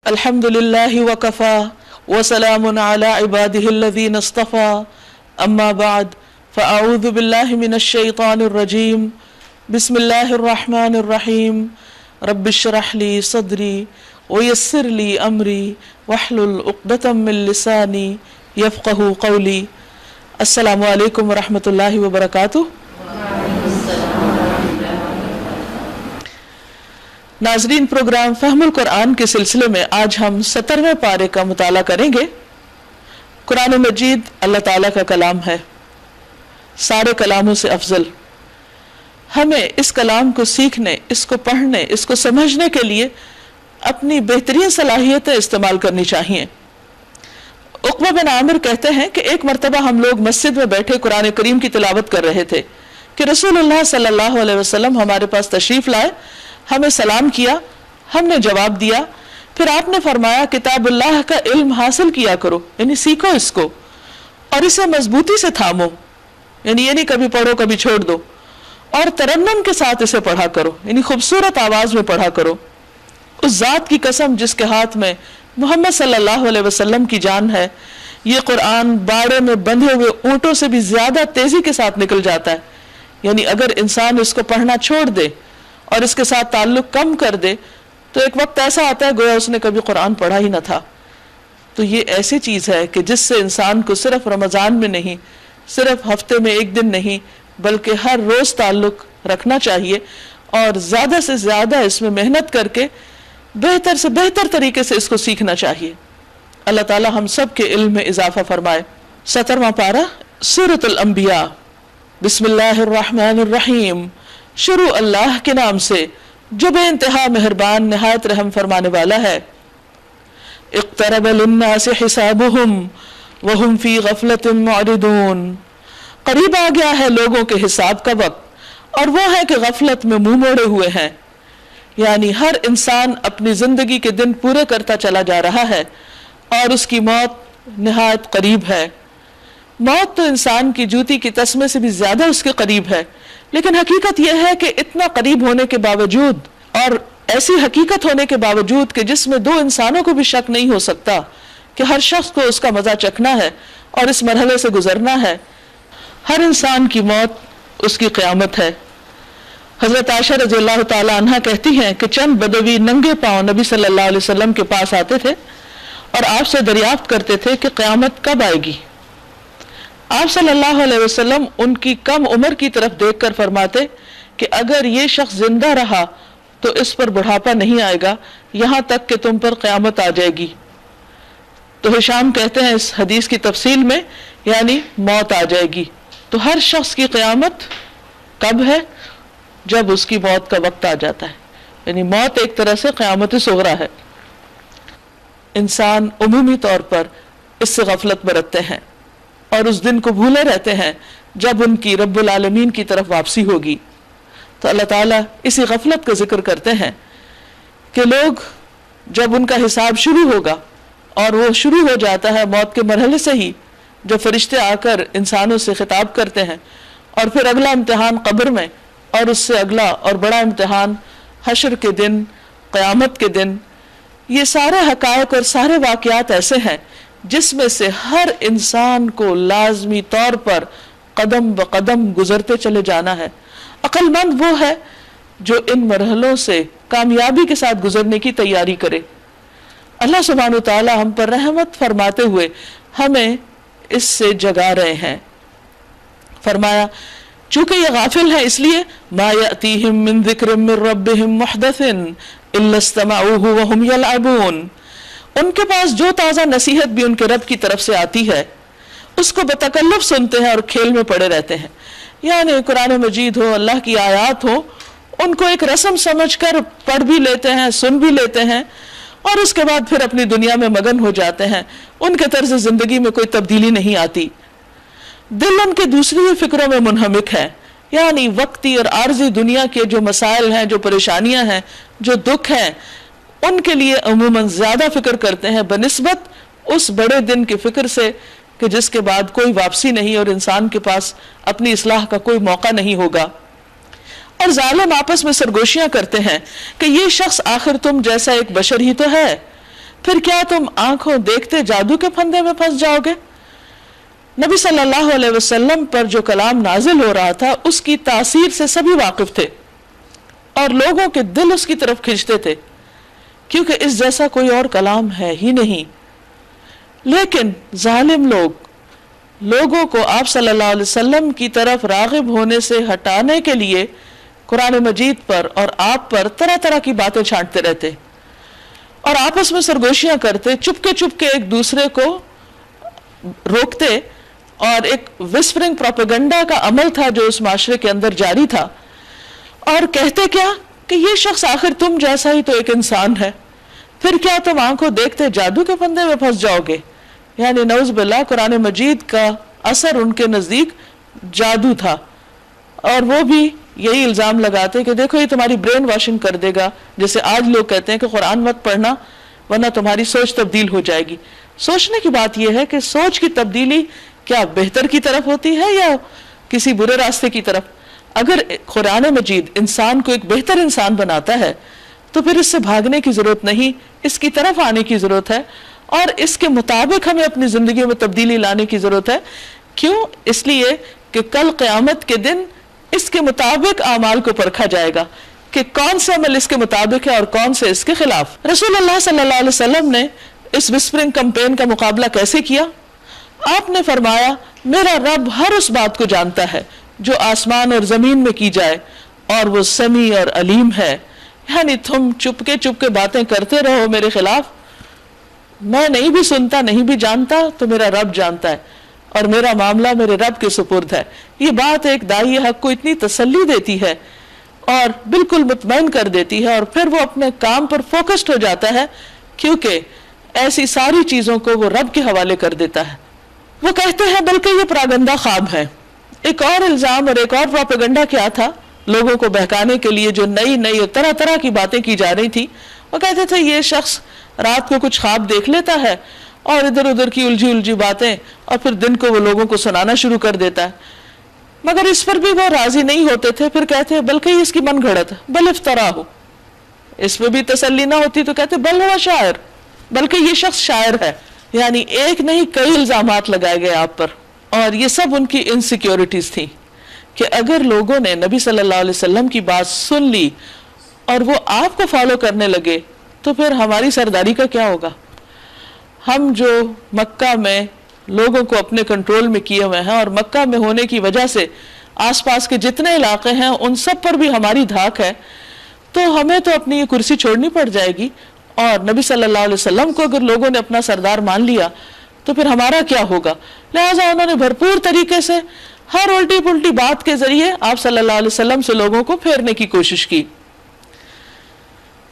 الحمد للہ وکفا وسلام علی عبادہ الذین اصطفى اما بعد فاعوذ باللہ من الشیطان الرجیم بسم اللہ الرحمن الرحیم رب اشرح لی صدری ویسر لی امری واحلل عقدۃ من لسانی یفقہوا قولی۔ السلام علیکم ورحمۃ اللہ وبرکاتہ۔ ناظرین، پروگرام فہم القرآن کے سلسلے میں آج ہم 17ویں پارے کا مطالعہ کریں گے۔ قرآن مجید اللہ تعالیٰ کا کلام ہے، سارے کلاموں سے افضل۔ ہمیں اس کلام کو سیکھنے، اس کو پڑھنے، اس کو سمجھنے کے لیے اپنی بہترین صلاحیتیں استعمال کرنی چاہیے۔ عقبہ بن عامر کہتے ہیں کہ ایک مرتبہ ہم لوگ مسجد میں بیٹھے قرآن کریم کی تلاوت کر رہے تھے کہ رسول اللہ صلی اللہ علیہ وسلم ہمارے پاس تشریف لائے، ہمیں سلام کیا، ہم نے جواب دیا، پھر آپ نے فرمایا کتاب اللہ کا علم حاصل کیا کرو، یعنی سیکھو اس کو اور اسے مضبوطی سے تھامو، یعنی یہ نہیں کبھی پڑھو کبھی چھوڑ دو، اور ترنم کے ساتھ اسے پڑھا کرو، یعنی خوبصورت آواز میں پڑھا کرو۔ اس ذات کی قسم جس کے ہاتھ میں محمد صلی اللہ علیہ وسلم کی جان ہے، یہ قرآن باڑے میں بندھے ہوئے اونٹوں سے بھی زیادہ تیزی کے ساتھ نکل جاتا ہے، یعنی اگر انسان اس کو پڑھنا چھوڑ دے اور اس کے ساتھ تعلق کم کر دے تو ایک وقت ایسا آتا ہے گویا اس نے کبھی قرآن پڑھا ہی نہ تھا۔ تو یہ ایسی چیز ہے کہ جس سے انسان کو صرف رمضان میں نہیں، صرف ہفتے میں ایک دن نہیں، بلکہ ہر روز تعلق رکھنا چاہیے اور زیادہ سے زیادہ اس میں محنت کر کے بہتر سے بہتر طریقے سے اس کو سیکھنا چاہیے۔ اللہ تعالی ہم سب کے علم میں اضافہ فرمائے۔ 17واں پارہ سورۃ الانبیاء۔ بسم اللہ الرحمن الرحیم۔ شروع اللہ کے نام سے جو بے انتہا مہربان نہایت رحم فرمانے والا ہے۔ اقترب للناس حسابهم وهم فی غفلۃ معرضون۔ قریب آ گیا ہے لوگوں کے حساب کا وقت اور وہ ہے کہ غفلت میں منہ موڑے ہوئے ہیں، یعنی ہر انسان اپنی زندگی کے دن پورے کرتا چلا جا رہا ہے اور اس کی موت نہایت قریب ہے۔ موت تو انسان کی جوتی کی تسمے سے بھی زیادہ اس کے قریب ہے، لیکن حقیقت یہ ہے کہ اتنا قریب ہونے کے باوجود اور ایسی حقیقت ہونے کے باوجود کہ جس میں دو انسانوں کو بھی شک نہیں ہو سکتا کہ ہر شخص کو اس کا مزہ چکھنا ہے اور اس مرحلے سے گزرنا ہے، ہر انسان کی موت اس کی قیامت ہے۔ حضرت عائشہ رضی اللہ تعالی عنہا کہتی ہیں کہ چند بدوی ننگے پاؤں نبی صلی اللہ علیہ وسلم کے پاس آتے تھے اور آپ سے دریافت کرتے تھے کہ قیامت کب آئے گی۔ آپ صلی اللہ علیہ وسلم ان کی کم عمر کی طرف دیکھ کر فرماتے کہ اگر یہ شخص زندہ رہا تو اس پر بڑھاپا نہیں آئے گا یہاں تک کہ تم پر قیامت آ جائے گی۔ تو ہشام کہتے ہیں اس حدیث کی تفصیل میں یعنی موت آ جائے گی۔ تو ہر شخص کی قیامت کب ہے؟ جب اس کی موت کا وقت آ جاتا ہے، یعنی موت ایک طرح سے قیامت صغریٰ ہے۔ انسان عمومی طور پر اس سے غفلت برتتے ہیں اور اس دن کو بھولے رہتے ہیں جب ان کی رب العالمین کی طرف واپسی ہوگی۔ تو اللہ تعالیٰ اسی غفلت کا ذکر کرتے ہیں کہ لوگ جب ان کا حساب شروع ہوگا، اور وہ شروع ہو جاتا ہے موت کے مرحلے سے ہی، جب فرشتے آ کر انسانوں سے خطاب کرتے ہیں، اور پھر اگلا امتحان قبر میں، اور اس سے اگلا اور بڑا امتحان حشر کے دن، قیامت کے دن۔ یہ سارے حقائق اور سارے واقعات ایسے ہیں جس میں سے ہر انسان کو لازمی طور پر قدم بقدم گزرتے چلے جانا ہے۔ عقل مند وہ ہے جو ان مرحلوں سے کامیابی کے ساتھ گزرنے کی تیاری کرے۔ اللہ سبحانہ و تعالی ہم پر رحمت فرماتے ہوئے ہمیں اس سے جگا رہے ہیں۔ فرمایا چونکہ یہ غافل ہیں اس لیے ما یأتیہم من ذکر من ربہم محدث الا استمعوہ وہم یلعبون، ان کے پاس جو تازہ نصیحت بھی ان کے رب کی طرف سے آتی ہے اس کو بتکلف سنتے ہیں اور کھیل میں پڑے رہتے ہیں۔ یعنی قرآن مجید ہو، اللہ کی آیات ہو، ان کو ایک رسم سمجھ کر پڑھ بھی لیتے ہیں، سن بھی لیتے ہیں، اور اس کے بعد پھر اپنی دنیا میں مگن ہو جاتے ہیں۔ ان کے طرز زندگی میں کوئی تبدیلی نہیں آتی، دل ان کے دوسری فکروں میں منہمک ہے، یعنی وقتی اور عارضی دنیا کے جو مسائل ہیں، جو پریشانیاں ہیں، جو دکھ ہیں، ان کے لیے عموماً زیادہ فکر کرتے ہیں بنسبت اس بڑے دن کی فکر سے کہ جس کے بعد کوئی واپسی نہیں اور انسان کے پاس اپنی اصلاح کا کوئی موقع نہیں ہوگا۔ اور ظالم آپس میں سرگوشیاں کرتے ہیں کہ یہ شخص آخر تم جیسا ایک بشر ہی تو ہے، پھر کیا تم آنکھوں دیکھتے جادو کے پھندے میں پھنس جاؤ گے؟ نبی صلی اللہ علیہ وسلم پر جو کلام نازل ہو رہا تھا اس کی تاثیر سے سبھی واقف تھے اور لوگوں کے دل اس کی طرف کھنچتے تھے، کیونکہ اس جیسا کوئی اور کلام ہے ہی نہیں۔ لیکن ظالم لوگوں کو آپ صلی اللہ علیہ وسلم کی طرف راغب ہونے سے ہٹانے کے لیے قرآن مجید پر اور آپ پر طرح طرح کی باتیں چھانٹتے رہتے اور آپس میں سرگوشیاں کرتے، چپکے ایک دوسرے کو روکتے، اور ایک وسپرنگ پروپیگنڈا کا عمل تھا جو اس معاشرے کے اندر جاری تھا، اور کہتے کیا کہ یہ شخص آخر تم جیسا ہی تو ایک انسان ہے، پھر کیا تم آنکھوں دیکھتے جادو کے پھندے میں پھنس جاؤ گے؟ یعنی نعوذ باللہ قرآن مجید کا اثر ان کے نزدیک جادو تھا، اور وہ بھی یہی الزام لگاتے کہ دیکھو یہ تمہاری برین واشنگ کر دے گا، جیسے آج لوگ کہتے ہیں کہ قرآن مت پڑھنا ورنہ تمہاری سوچ تبدیل ہو جائے گی۔ سوچنے کی بات یہ ہے کہ سوچ کی تبدیلی کیا بہتر کی طرف ہوتی ہے یا کسی برے راستے کی طرف؟ اگر قرآن مجید انسان کو ایک بہتر انسان بناتا ہے تو پھر اس سے بھاگنے کی ضرورت نہیں، اس کی طرف آنے کی ضرورت ہے، اور اس کے مطابق ہمیں اپنی زندگیوں میں تبدیلی لانے کی ضرورت ہے۔ کیوں؟ اس لیے کہ کل قیامت کے دن اس کے مطابق اعمال کو پرکھا جائے گا کہ کون سے عمل اس کے مطابق ہے اور کون سے اس کے خلاف۔ رسول اللہ صلی اللہ علیہ وسلم نے اس وسپرنگ کمپین کا مقابلہ کیسے کیا؟ آپ نے فرمایا میرا رب ہر اس بات کو جانتا ہے جو آسمان اور زمین میں کی جائے، اور وہ سمیع اور علیم ہے۔ یعنی تم چپکے باتیں کرتے رہو میرے خلاف، میں نہیں بھی سنتا نہیں بھی جانتا تو میرا رب جانتا ہے، اور میرا معاملہ میرے رب کے سپرد ہے۔ یہ بات ایک داعی حق کو اتنی تسلی دیتی ہے اور بالکل مطمئن کر دیتی ہے، اور پھر وہ اپنے کام پر فوکسڈ ہو جاتا ہے، کیونکہ ایسی ساری چیزوں کو وہ رب کے حوالے کر دیتا ہے۔ وہ کہتے ہیں بلکہ یہ پراگندہ خواب ہے۔ ایک اور الزام اور ایک اور پروپیگنڈا کیا تھا لوگوں کو بہکانے کے لیے، جو نئی طرح طرح کی باتیں کی جا رہی تھی۔ وہ کہتے تھے یہ شخص رات کو کچھ خواب دیکھ لیتا ہے اور ادھر ادھر کی الجھی باتیں، اور پھر دن کو وہ لوگوں کو سنانا شروع کر دیتا ہے، مگر اس پر بھی وہ راضی نہیں ہوتے تھے۔ پھر کہتے ہیں بلکہ یہ اس کی من گھڑت بل افطرا ہو، اس میں بھی تسلی نہ ہوتی تو کہتے بل ہوا شاعر، بلکہ یہ شخص شاعر ہے۔ یعنی ایک نہیں کئی الزامات لگائے گئے آپ پر، اور یہ سب ان کی انسیکیورٹیز تھی کہ اگر لوگوں نے نبی صلی اللہ علیہ وسلم کی بات سن لی اور وہ آپ کو فالو کرنے لگے تو پھر ہماری سرداری کا کیا ہوگا؟ ہم جو مکہ میں لوگوں کو اپنے کنٹرول میں کیے ہوئے ہیں، اور مکہ میں ہونے کی وجہ سے آس پاس کے جتنے علاقے ہیں ان سب پر بھی ہماری دھاک ہے، تو ہمیں تو اپنی یہ کرسی چھوڑنی پڑ جائے گی، اور نبی صلی اللہ علیہ وسلم کو اگر لوگوں نے اپنا سردار مان لیا تو پھر ہمارا کیا ہوگا؟ لہٰذا انہوں نے بھرپور طریقے سے ہر الٹی پلٹی بات کے ذریعے آپ صلی اللہ علیہ وسلم سے لوگوں کو پھیرنے کی کوشش کی،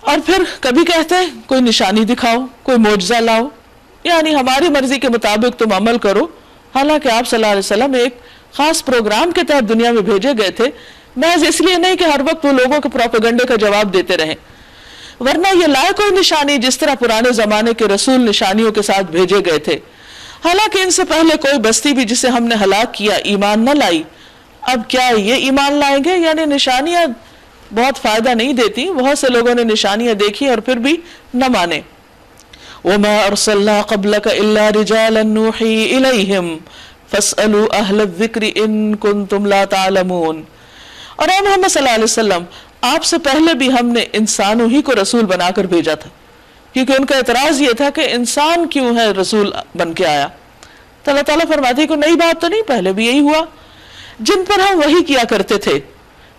اور پھر کبھی کہتے ہیں کوئی نشانی دکھاؤ، کوئی معجزہ لاؤ، یعنی ہماری مرضی کے مطابق تم عمل کرو۔ حالانکہ آپ صلی اللہ علیہ وسلم ایک خاص پروگرام کے تحت دنیا میں بھیجے گئے تھے، محض اس لیے نہیں کہ ہر وقت وہ لوگوں کے پروپیگنڈے کا جواب دیتے رہیں، ورنہ یہ لائے کوئی نشانی جس طرح پرانے زمانے کے رسول نشانیوں کے ساتھ بھیجے گئے تھے۔ حالانکہ ان سے پہلے کوئی بستی بھی جسے ہم نے ہلاک کیا ایمان نہ لائی، اب کیا یہ ایمان لائیں گے؟ یعنی نشانیاں بہت فائدہ نہیں دیتی، بہت سے لوگوں نے نشانیاں دیکھی اور پھر بھی نہ مانے۔ وَمَا أَرْسَلْنَا قَبْلَكَ إِلَّا رِجَالًا نُوحِي إِلَيْهِمْ فَاسْأَلُوا أَهْلَ الذِّكْرِ إِن كُنتُمْ لَا تَعْلَمُونَ۔ اور اے محمد صلی اللہ علیہ وسلم، آپ سے پہلے بھی ہم نے انسانوں ہی کو رسول بنا کر بھیجا تھا، کیونکہ ان کا اعتراض یہ تھا کہ انسان کیوں ہے رسول بن کے آیا۔ تو اللہ تعالیٰ فرماتے ہیں کہ نئی بات تو نہیں، پہلے بھی یہی ہوا، جن پر ہم وحی کیا کرتے تھے۔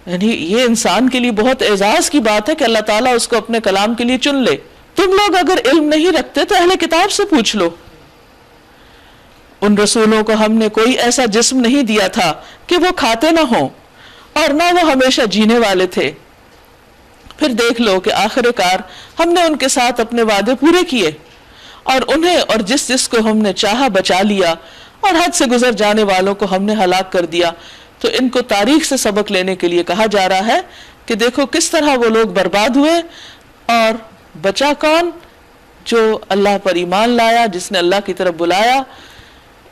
یعنی یہ انسان کے لیے بہت اعزاز کی بات ہے کہ اللہ تعالیٰ اس کو اپنے کلام کے لیے چن لے۔ تم لوگ اگر علم نہیں رکھتے تو اہل کتاب سے پوچھ لو، ان رسولوں کو ہم نے کوئی ایسا جسم نہیں دیا تھا کہ وہ کھاتے نہ ہوں، اور نہ وہ ہمیشہ جینے والے تھے۔ پھر دیکھ لو کہ آخر کار ہم نے ان کے ساتھ اپنے وعدے پورے کیے، اور انہیں اور جس کو ہم نے چاہا بچا لیا، اور حد سے گزر جانے والوں کو ہم نے ہلاک کر دیا۔ تو ان کو تاریخ سے سبق لینے کے لیے کہا جا رہا ہے کہ دیکھو کس طرح وہ لوگ برباد ہوئے، اور بچا کون؟ جو اللہ پر ایمان لایا، جس نے اللہ کی طرف بلایا۔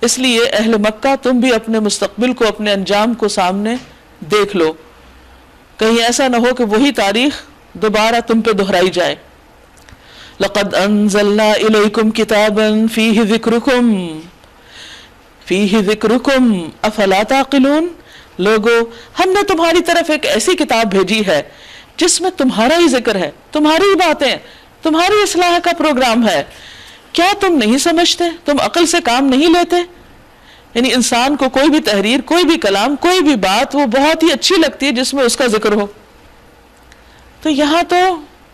اس لیے اہل مکہ تم بھی اپنے مستقبل کو، اپنے انجام کو سامنے دیکھ لو، کہیں ایسا نہ ہو کہ وہی تاریخ دوبارہ تم پہ دہرائی جائے۔ لقد انزلنا الیکم کتابا فیہ ذکرکم افلا تعقلون. لوگو ہم نے تمہاری طرف ایک ایسی کتاب بھیجی ہے جس میں تمہارا ہی ذکر ہے، تمہاری ہی باتیں، تمہاری اصلاح کا پروگرام ہے. کیا تم نہیں سمجھتے؟ تم عقل سے کام نہیں لیتے؟ یعنی انسان کو کوئی بھی تحریر، کوئی بھی کلام، کوئی بھی بات وہ بہت ہی اچھی لگتی ہے جس میں اس کا ذکر ہو. تو یہاں تو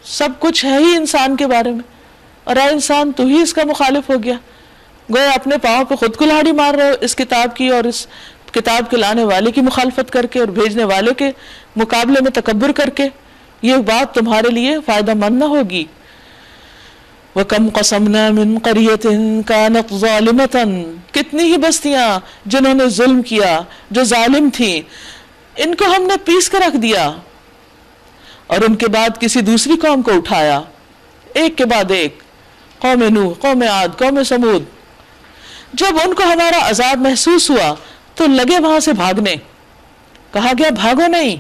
سب کچھ ہے ہی انسان کے بارے میں، اور اے انسان تو ہی اس کا مخالف ہو گیا. گویا اپنے پاؤں پہ خود کلہاڑی مار رہے ہو اس کتاب کی، اور اس کتاب کے لانے والے کی مخالفت کر کے اور بھیجنے والے کے مقابلے میں تکبر کر کے. یہ بات تمہارے لیے فائدہ مند نہ ہوگی. وَكَمْ قَسَمْنَا مِنْ قَرْيَةٍ كَانَتْ ظَالِمَةً، کتنی ہی بستیاں جنہوں نے ظلم کیا، جو ظالم تھیں، ان کو ہم نے پیس کر رکھ دیا، اور ان کے بعد کسی دوسری قوم کو اٹھایا، ایک کے بعد ایک. قوم نوح، قوم عاد، قوم سمود. جب ان کو ہمارا عذاب محسوس ہوا تو لگے وہاں سے بھاگنے. کہا گیا بھاگو نہیں،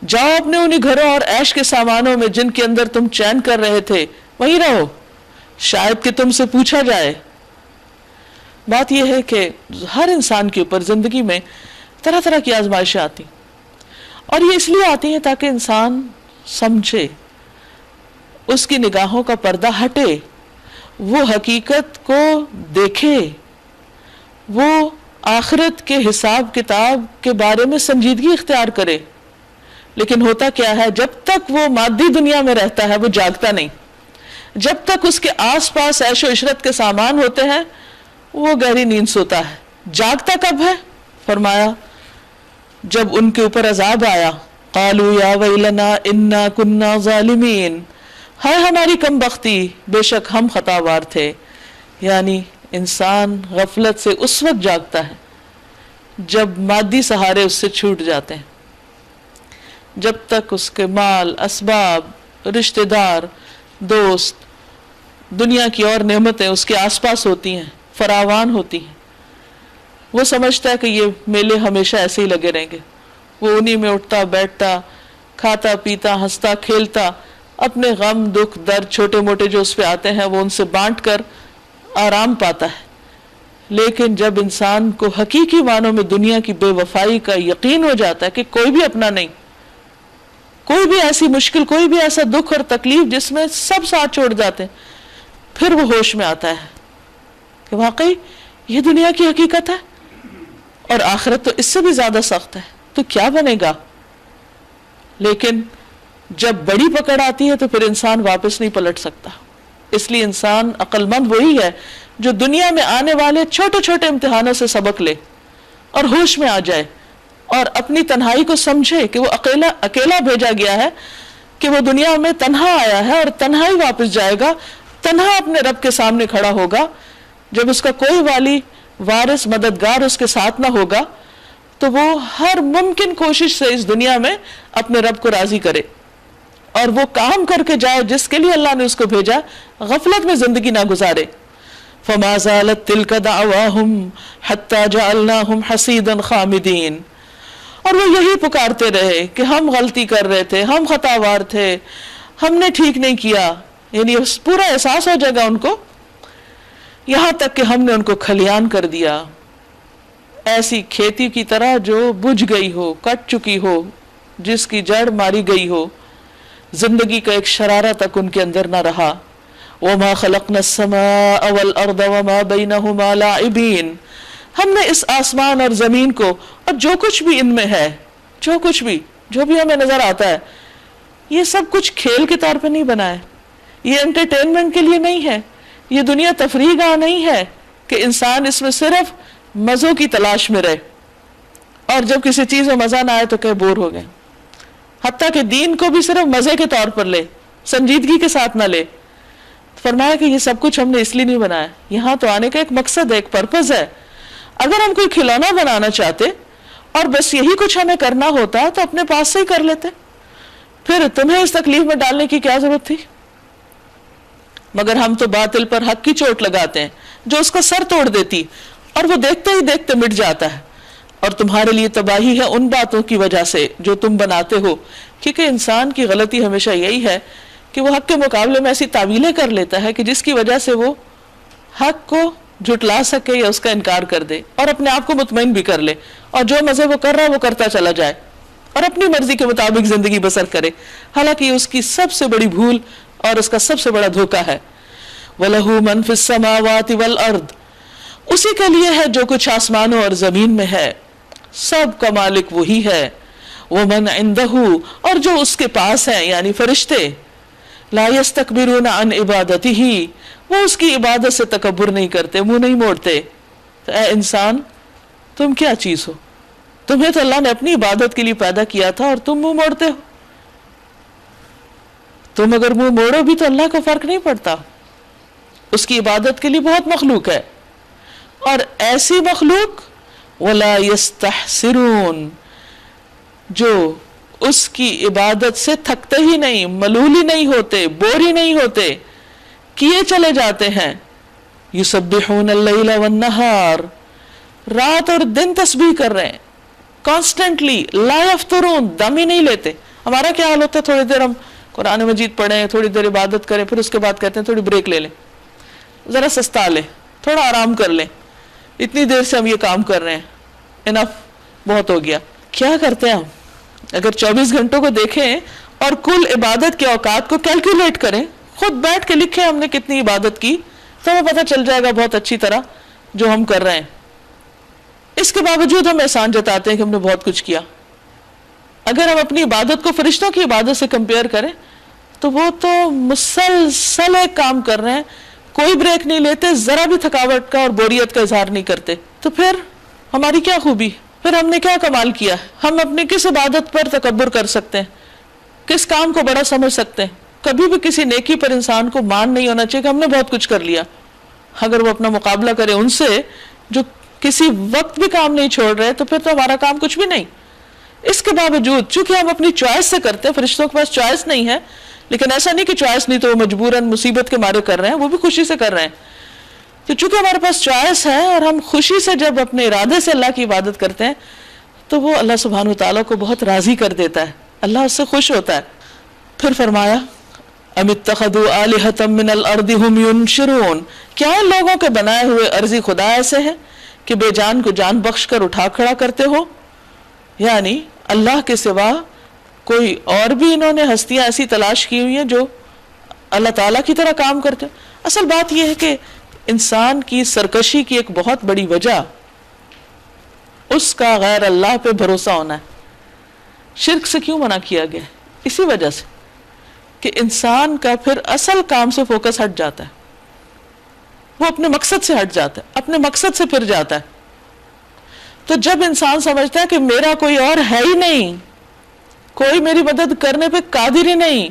جاؤ اپنے انہی گھروں اور عیش کے سامانوں میں جن کے اندر تم چین کر رہے تھے، وہیں رہو، شاید کہ تم سے پوچھا جائے. بات یہ ہے کہ ہر انسان کے اوپر زندگی میں طرح طرح کی آزمائشیں آتی، اور یہ اس لیے آتی ہیں تاکہ انسان سمجھے، اس کی نگاہوں کا پردہ ہٹے، وہ حقیقت کو دیکھے، وہ آخرت کے حساب کتاب کے بارے میں سنجیدگی اختیار کرے. لیکن ہوتا کیا ہے، جب تک وہ مادی دنیا میں رہتا ہے وہ جاگتا نہیں. جب تک اس کے آس پاس عیش و عشرت کے سامان ہوتے ہیں وہ گہری نیند سوتا ہے. جاگتا کب ہے؟ فرمایا جب ان کے اوپر عذاب آیا، قالوا یا ویلنا انا کننا ظالمین، ہے ہماری کم بختی، بے شک ہم خطاوار تھے. یعنی انسان غفلت سے اس وقت جاگتا ہے جب مادی سہارے اس سے چھوٹ جاتے ہیں. جب تک اس کے مال، اسباب، رشتہ دار، دوست، دنیا کی اور نعمتیں اس کے آس پاس ہوتی ہیں، فراوان ہوتی ہیں، وہ سمجھتا ہے کہ یہ میلے ہمیشہ ایسے ہی لگے رہیں گے. وہ انہی میں اٹھتا بیٹھتا، کھاتا پیتا، ہنستا کھیلتا، اپنے غم دکھ درد چھوٹے موٹے جو اس پہ آتے ہیں وہ ان سے بانٹ کر آرام پاتا ہے. لیکن جب انسان کو حقیقی معنوں میں دنیا کی بے وفائی کا یقین ہو جاتا ہے کہ کوئی بھی اپنا نہیں، کوئی بھی ایسی مشکل، کوئی بھی ایسا دکھ اور تکلیف جس میں سب ساتھ چھوڑ جاتے ہیں، پھر وہ ہوش میں آتا ہے کہ واقعی یہ دنیا کی حقیقت ہے اور آخرت تو اس سے بھی زیادہ سخت ہے، تو کیا بنے گا. لیکن جب بڑی پکڑ آتی ہے تو پھر انسان واپس نہیں پلٹ سکتا. اس لیے انسان عقل مند وہی ہے جو دنیا میں آنے والے چھوٹے چھوٹے امتحانوں سے سبق لے اور ہوش میں آ جائے اور اپنی تنہائی کو سمجھے کہ وہ اکیلا بھیجا گیا ہے، کہ وہ دنیا میں تنہا آیا ہے اور تنہا ہی واپس جائے گا، تنہا اپنے رب کے سامنے کھڑا ہوگا. جب اس کا کوئی والی، وارث، مددگار اس کے ساتھ نہ ہوگا تو وہ ہر ممکن کوشش سے اس دنیا میں اپنے رب کو راضی کرے اور وہ کام کر کے جائے جس کے لیے اللہ نے اس کو بھیجا، غفلت میں زندگی نہ گزارے. فما زالت تلک دعواہم حتی جعلناہم حصیدا خامدین. اور وہ یہی پکارتے رہے کہ ہم غلطی کر رہے تھے، ہم خطاوار تھے، ہم نے ٹھیک نہیں کیا. یعنی پورا احساس ہو جائے گا ان کو، یہاں تک کہ ہم نے ان کو کھلیان کر دیا، ایسی کھیتی کی طرح جو بجھ گئی ہو، کٹ چکی ہو، جس کی جڑ ماری گئی ہو، زندگی کا ایک شرارہ تک ان کے اندر نہ رہا. وَمَا خَلَقْنَا السَّمَاءَ وَالْأَرْضَ وَمَا بَيْنَهُمَا لَاعِبِينَ. ہم نے اس آسمان اور زمین کو اور جو کچھ بھی ان میں ہے، جو کچھ بھی جو بھی ہمیں نظر آتا ہے، یہ سب کچھ کھیل کے طور پہ نہیں بنایا، یہ انٹرٹینمنٹ کے لیے نہیں ہے، یہ دنیا تفریح گاہ نہیں ہے کہ انسان اس میں صرف مزوں کی تلاش میں رہے اور جب کسی چیز میں مزہ نہ آئے تو کہ بور ہو گئے. حتیٰ کہ دین کو بھی صرف مزے کے طور پر لے، سنجیدگی کے ساتھ نہ لے. فرمایا کہ یہ سب کچھ ہم نے اس لیے نہیں بنایا، یہاں تو آنے کا ایک مقصد ہے، ایک پرپز ہے. اگر ہم کوئی کھلونا بنانا چاہتے اور بس یہی کچھ ہمیں کرنا ہوتا تو اپنے پاس سے ہی کر لیتے، پھر تمہیں اس تکلیف میں ڈالنے کی کیا ضرورت تھی. مگر ہم تو باطل پر حق کی چوٹ لگاتے ہیں جو اس کا سر توڑ دیتی اور وہ دیکھتے ہی دیکھتے مٹ جاتا ہے. اور تمہارے لیے تباہی ہے ان باتوں کی وجہ سے جو تم بناتے ہو، کیونکہ انسان کی غلطی ہمیشہ یہی ہے کہ وہ حق کے مقابلے میں ایسی تعویلیں کر لیتا ہے کہ جس کی وجہ سے وہ حق کو جھٹلا سکے یا اس کا انکار کر دے اور اپنے آپ کو مطمئن بھی کر لے اور جو مزے وہ کر رہا ہے وہ کرتا چلا جائے اور اپنی مرضی کے مطابق زندگی بسر کرے، حالانکہ یہ اس کی سب سے بڑی بھول اور اس کا سب سے بڑا دھوکہ ہے۔ وَلَهُ مَن فِي السَّمَاوَاتِ وَالْأَرْضِ، اسی کے لیے ہے جو کچھ آسمانوں اور زمین میں ہے، سب کا مالک وہی ہے۔ وَمَنْ عِنْدَهُ، اور جو اس کے پاس ہیں یعنی فرشتے، لا يستكبرون عن عبادته، وہ اس کی عبادت سے تکبر نہیں کرتے، منہ نہیں موڑتے۔ تو اے انسان تم کیا چیز ہو؟ تمہیں تو اللہ نے اپنی عبادت کے لیے پیدا کیا تھا اور تم منہ موڑتے ہو۔ تم اگر منہ موڑو بھی تو اللہ کو فرق نہیں پڑتا، اس کی عبادت کے لیے بہت مخلوق ہے، اور ایسی مخلوق ولا يستحسرون، جو اس کی عبادت سے تھکتے ہی نہیں، ملول ہی نہیں ہوتے، بور ہی نہیں ہوتے، کیے چلے جاتے ہیں۔ یسبحون اللیل والنہار، رات اور دن تسبیح کر رہے ہیں کانسٹنٹلی، لا یفترون، دم ہی نہیں لیتے۔ ہمارا کیا حال ہوتا ہے، تھوڑی دیر ہم قرآن مجید پڑھیں، تھوڑی دیر عبادت کریں، پھر اس کے بعد کہتے ہیں تھوڑی بریک لے لیں، ذرا سستا لیں، تھوڑا آرام کر لیں، اتنی دیر سے ہم یہ کام کر رہے ہیں، انف، بہت ہو گیا۔ کیا کرتے ہیں ہم؟ اگر 24 گھنٹوں کو دیکھیں اور کل عبادت کے اوقات کو کیلکولیٹ کریں، خود بیٹھ کے لکھیں ہم نے کتنی عبادت کی، تو ہمیں پتہ چل جائے گا بہت اچھی طرح جو ہم کر رہے ہیں۔ اس کے باوجود ہم احسان جتاتے ہیں کہ ہم نے بہت کچھ کیا۔ اگر ہم اپنی عبادت کو فرشتوں کی عبادت سے کمپیئر کریں تو وہ تو مسلسل ایک کام کر رہے ہیں، کوئی بریک نہیں لیتے، ذرا بھی تھکاوٹ کا اور بوریت کا اظہار نہیں کرتے۔ تو پھر ہماری کیا خوبی، پھر ہم نے کیا کمال کیا؟ ہم اپنی کس عبادت پر تکبر کر سکتے ہیں، کس کام کو بڑا سمجھ سکتے ہیں؟ کبھی بھی کسی نیکی پر انسان کو مان نہیں ہونا چاہیے کہ ہم نے بہت کچھ کر لیا۔ اگر وہ اپنا مقابلہ کرے ان سے جو کسی وقت بھی کام نہیں چھوڑ رہے، تو پھر تو ہمارا کام کچھ بھی نہیں۔ اس کے باوجود چونکہ ہم اپنی چوائس سے کرتے ہیں، فرشتوں کے پاس چوائس نہیں ہے، لیکن ایسا نہیں کہ چوائس نہیں تو وہ مجبوراً مصیبت کے مارے کر رہے ہیں، وہ بھی خوشی سے کر رہے ہیں۔ تو چونکہ ہمارے پاس چوائس ہے اور ہم خوشی سے جب اپنے ارادے سے اللہ کی عبادت کرتے ہیں تو وہ اللہ سبحانہ وتعالیٰ کو بہت راضی کر دیتا ہے، اللہ اس سے خوش ہوتا ہے۔ پھر فرمایا ام اتخذوا آلہۃ من الارض ہم ینشرون، کیا ان لوگوں کے بنائے ہوئے عرضی خدا ایسے ہیں کہ بے جان کو جان بخش کر اٹھا کھڑا کرتے ہو؟ یعنی اللہ کے سوا کوئی اور بھی انہوں نے ہستیاں ایسی تلاش کی ہوئی ہیں جو اللہ تعالیٰ کی طرح کام کرتے ہیں۔ اصل بات یہ ہے کہ انسان کی سرکشی کی ایک بہت بڑی وجہ اس کا غیر اللہ پہ بھروسہ ہونا ہے۔ شرک سے کیوں منع کیا گیا؟ اسی وجہ سے کہ انسان کا پھر اصل کام سے فوکس ہٹ جاتا ہے، وہ اپنے مقصد سے ہٹ جاتا ہے، اپنے مقصد سے پھر جاتا ہے۔ تو جب انسان سمجھتا ہے کہ میرا کوئی اور ہے ہی نہیں، کوئی میری مدد کرنے پہ قادر ہی نہیں،